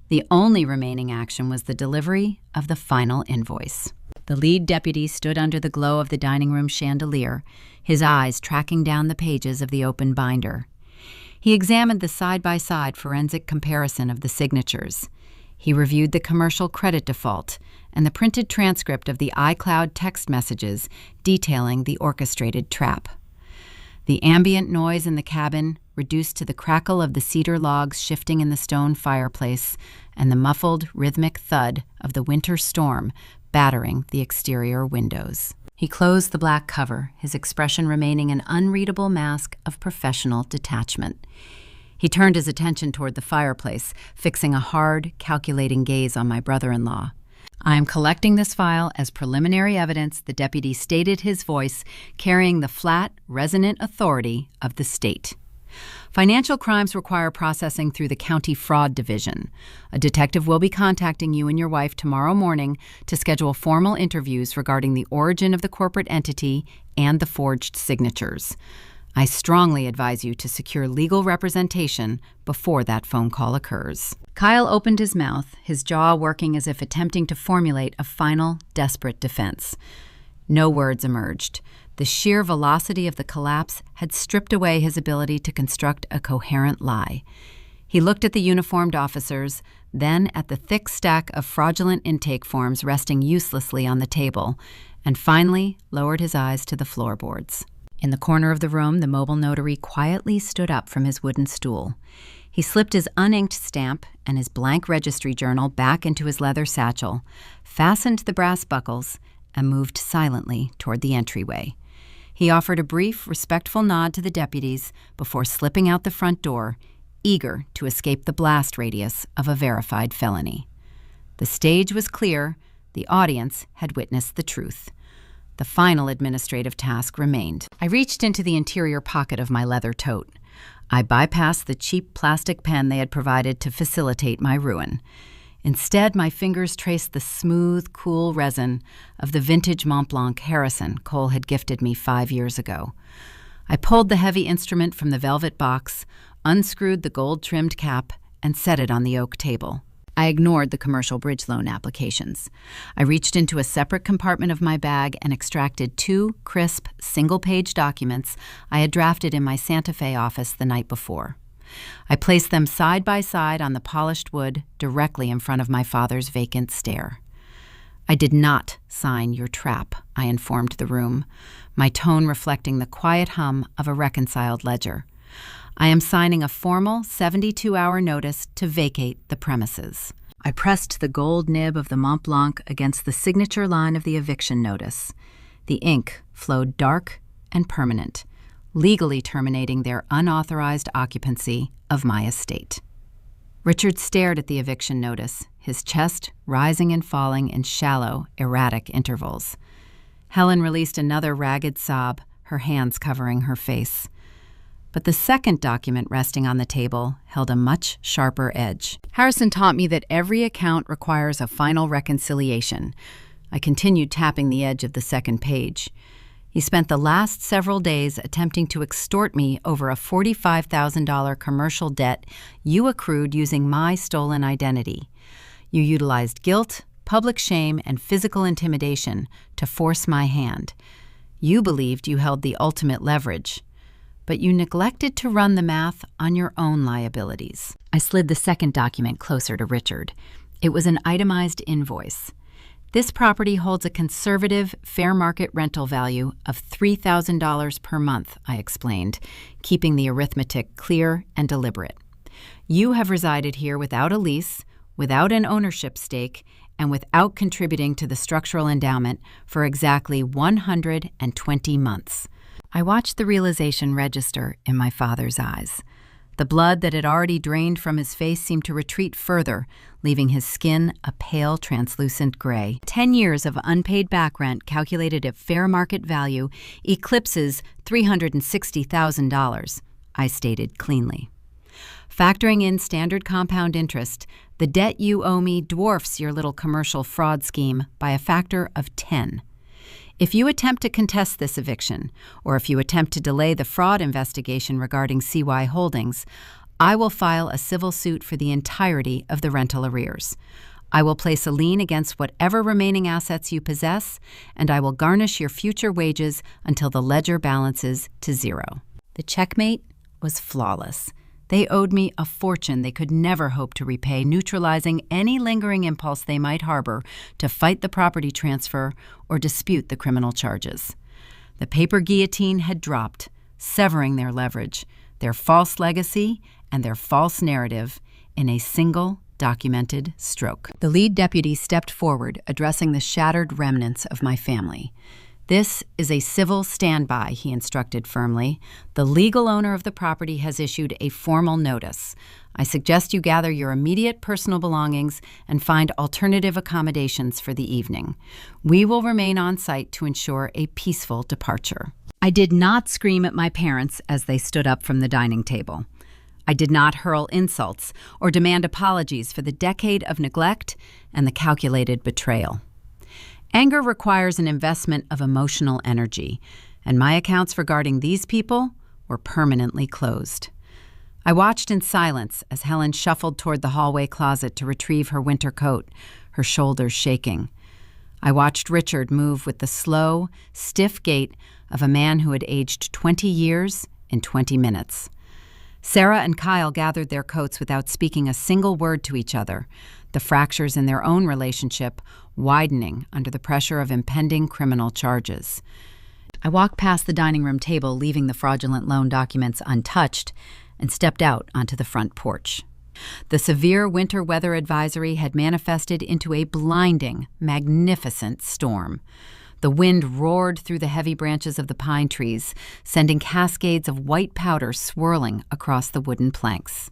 The only remaining action was the delivery of the final invoice. The lead deputy stood under the glow of the dining room chandelier, his eyes tracking down the pages of the open binder. He examined the side-by-side forensic comparison of the signatures. He reviewed the commercial credit default and the printed transcript of the iCloud text messages detailing the orchestrated trap. The ambient noise in the cabin, reduced to the crackle of the cedar logs shifting in the stone fireplace and the muffled, rhythmic thud of the winter storm battering the exterior windows. He closed the black cover, his expression remaining an unreadable mask of professional detachment. He turned his attention toward the fireplace, fixing a hard, calculating gaze on my brother-in-law. "I am collecting this file as preliminary evidence," the deputy stated, his voice carrying the flat, resonant authority of the state. "Financial crimes require processing through the County Fraud Division. A detective will be contacting you and your wife tomorrow morning to schedule formal interviews regarding the origin of the corporate entity and the forged signatures. I strongly advise you to secure legal representation before that phone call occurs." Kyle opened his mouth, his jaw working as if attempting to formulate a final, desperate defense. No words emerged. The sheer velocity of the collapse had stripped away his ability to construct a coherent lie. He looked at the uniformed officers, then at the thick stack of fraudulent intake forms resting uselessly on the table, and finally lowered his eyes to the floorboards. In the corner of the room, the mobile notary quietly stood up from his wooden stool. He slipped his uninked stamp and his blank registry journal back into his leather satchel, fastened the brass buckles, and moved silently toward the entryway. He offered a brief, respectful nod to the deputies before slipping out the front door, eager to escape the blast radius of a verified felony. The stage was clear. The audience had witnessed the truth. The final administrative task remained. I reached into the interior pocket of my leather tote. I bypassed the cheap plastic pen they had provided to facilitate my ruin. Instead, my fingers traced the smooth, cool resin of the vintage Mont Blanc Harrison Cole had gifted me 5 years ago. I pulled the heavy instrument from the velvet box, unscrewed the gold-trimmed cap, and set it on the oak table. I ignored the commercial bridge loan applications. I reached into a separate compartment of my bag and extracted 2 crisp, single-page documents I had drafted in my Santa Fe office the night before. I placed them side by side on the polished wood directly in front of my father's vacant stare. "I did not sign your trap," I informed the room, my tone reflecting the quiet hum of a reconciled ledger. "I am signing a formal 72-hour notice to vacate the premises." I pressed the gold nib of the Mont Blanc against the signature line of the eviction notice. The ink flowed dark and permanent, legally terminating their unauthorized occupancy of my estate. Richard stared at the eviction notice, his chest rising and falling in shallow, erratic intervals. Helen released another ragged sob, her hands covering her face. But the second document resting on the table held a much sharper edge. "Harrison taught me that every account requires a final reconciliation." I continued tapping the edge of the second page. "He spent the last several days attempting to extort me over a $45,000 commercial debt you accrued using my stolen identity. You utilized guilt, public shame, and physical intimidation to force my hand. You believed you held the ultimate leverage, but you neglected to run the math on your own liabilities." I slid the second document closer to Richard. It was an itemized invoice. "This property holds a conservative, fair market rental value of $3,000 per month," I explained, keeping the arithmetic clear and deliberate. "You have resided here without a lease, without an ownership stake, and without contributing to the structural endowment for exactly 120 months. I watched the realization register in my father's eyes. The blood that had already drained from his face seemed to retreat further, leaving his skin a pale, translucent gray. 10 years of unpaid back rent calculated at fair market value eclipses $360,000, I stated cleanly. Factoring in standard compound interest, the debt you owe me dwarfs your little commercial fraud scheme by a factor of 10. If you attempt to contest this eviction, or if you attempt to delay the fraud investigation regarding CY Holdings, I will file a civil suit for the entirety of the rental arrears. I will place a lien against whatever remaining assets you possess, and I will garnish your future wages until the ledger balances to zero." The checkmate was flawless. They owed me a fortune they could never hope to repay, neutralizing any lingering impulse they might harbor to fight the property transfer or dispute the criminal charges. The paper guillotine had dropped, severing their leverage, their false legacy, and their false narrative in a single documented stroke. The lead deputy stepped forward, addressing the shattered remnants of my family. "This is a civil standby," he instructed firmly. "The legal owner of the property has issued a formal notice. I suggest you gather your immediate personal belongings and find alternative accommodations for the evening. We will remain on site to ensure a peaceful departure." I did not scream at my parents as they stood up from the dining table. I did not hurl insults or demand apologies for the decade of neglect and the calculated betrayal. Anger requires an investment of emotional energy, and my accounts regarding these people were permanently closed. I watched in silence as Helen shuffled toward the hallway closet to retrieve her winter coat, her shoulders shaking. I watched Richard move with the slow, stiff gait of a man who had aged 20 years in 20 minutes. Sarah and Kyle gathered their coats without speaking a single word to each other, the fractures in their own relationship widening under the pressure of impending criminal charges. I walked past the dining room table, leaving the fraudulent loan documents untouched, and stepped out onto the front porch. The severe winter weather advisory had manifested into a blinding, magnificent storm. The wind roared through the heavy branches of the pine trees, sending cascades of white powder swirling across the wooden planks.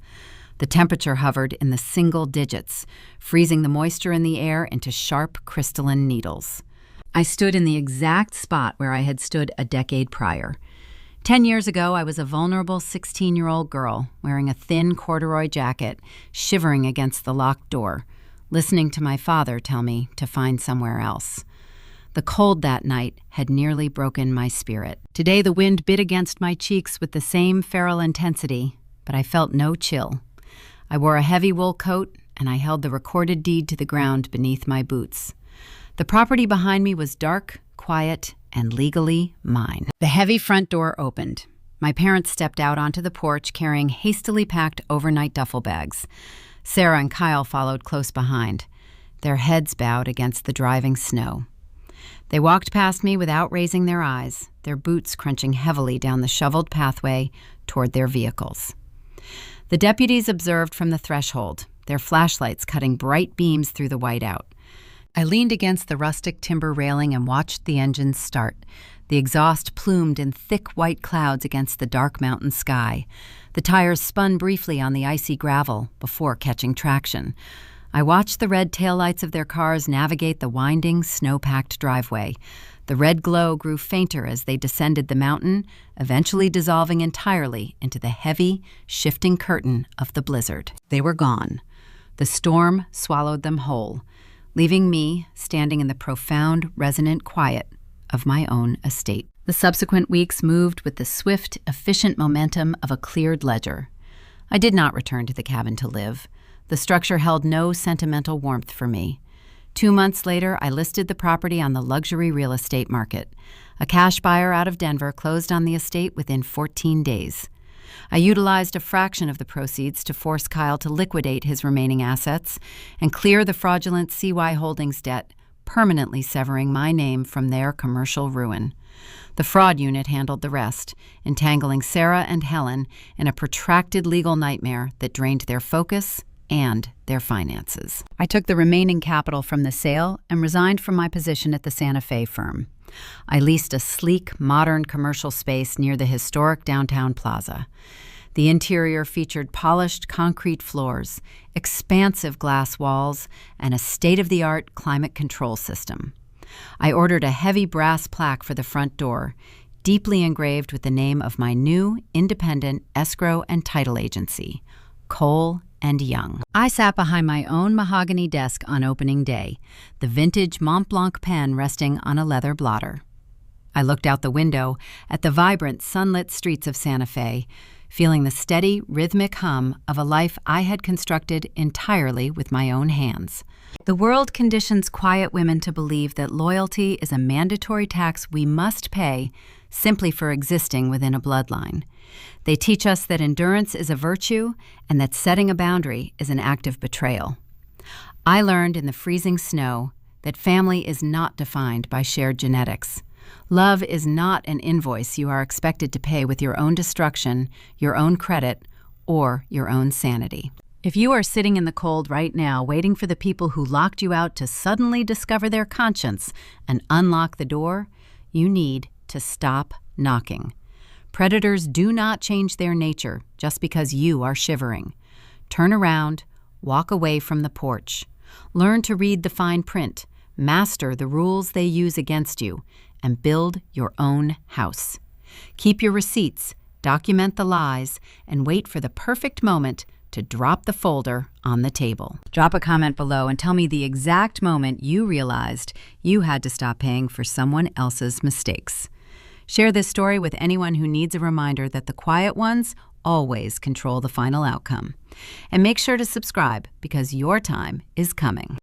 The temperature hovered in the single digits, freezing the moisture in the air into sharp, crystalline needles. I stood in the exact spot where I had stood a decade prior. 10 years ago, I was a vulnerable 16-year-old girl, wearing a thin corduroy jacket, shivering against the locked door, listening to my father tell me to find somewhere else. The cold that night had nearly broken my spirit. Today the wind bit against my cheeks with the same feral intensity, but I felt no chill. I wore a heavy wool coat, and I held the recorded deed to the ground beneath my boots. The property behind me was dark, quiet, and legally mine. The heavy front door opened. My parents stepped out onto the porch carrying hastily packed overnight duffel bags. Sarah and Kyle followed close behind, their heads bowed against the driving snow. They walked past me without raising their eyes, their boots crunching heavily down the shoveled pathway toward their vehicles. The deputies observed from the threshold, their flashlights cutting bright beams through the whiteout. I leaned against the rustic timber railing and watched the engines start, the exhaust plumed in thick white clouds against the dark mountain sky. The tires spun briefly on the icy gravel before catching traction. I watched the red taillights of their cars navigate the winding, snow-packed driveway. The red glow grew fainter as they descended the mountain, eventually dissolving entirely into the heavy, shifting curtain of the blizzard. They were gone. The storm swallowed them whole, leaving me standing in the profound, resonant quiet of my own estate. The subsequent weeks moved with the swift, efficient momentum of a cleared ledger. I did not return to the cabin to live. The structure held no sentimental warmth for me. 2 months later, I listed the property on the luxury real estate market. A cash buyer out of Denver closed on the estate within 14 days. I utilized a fraction of the proceeds to force Kyle to liquidate his remaining assets and clear the fraudulent CY Holdings debt, permanently severing my name from their commercial ruin. The fraud unit handled the rest, entangling Sarah and Helen in a protracted legal nightmare that drained their focus and their finances. I took the remaining capital from the sale and resigned from my position at the Santa Fe firm. I leased a sleek, modern commercial space near the historic downtown plaza. The interior featured polished concrete floors, expansive glass walls, and a state-of-the-art climate control system. I ordered a heavy brass plaque for the front door, deeply engraved with the name of my new independent escrow and title agency, Cole and Young. I sat behind my own mahogany desk on opening day, the vintage Mont Blanc pen resting on a leather blotter. I looked out the window at the vibrant, sunlit streets of Santa Fe, feeling the steady, rhythmic hum of a life I had constructed entirely with my own hands. The world conditions quiet women to believe that loyalty is a mandatory tax we must pay simply for existing within a bloodline. They teach us that endurance is a virtue and that setting a boundary is an act of betrayal. I learned in the freezing snow that family is not defined by shared genetics. Love is not an invoice you are expected to pay with your own destruction, your own credit, or your own sanity. If you are sitting in the cold right now waiting for the people who locked you out to suddenly discover their conscience and unlock the door, you need to stop knocking. Predators do not change their nature just because you are shivering. Turn around, walk away from the porch. Learn to read the fine print, master the rules they use against you, and build your own house. Keep your receipts, document the lies, and wait for the perfect moment to drop the folder on the table. Drop a comment below and tell me the exact moment you realized you had to stop paying for someone else's mistakes. Share this story with anyone who needs a reminder that the quiet ones always control the final outcome. And make sure to subscribe because your time is coming.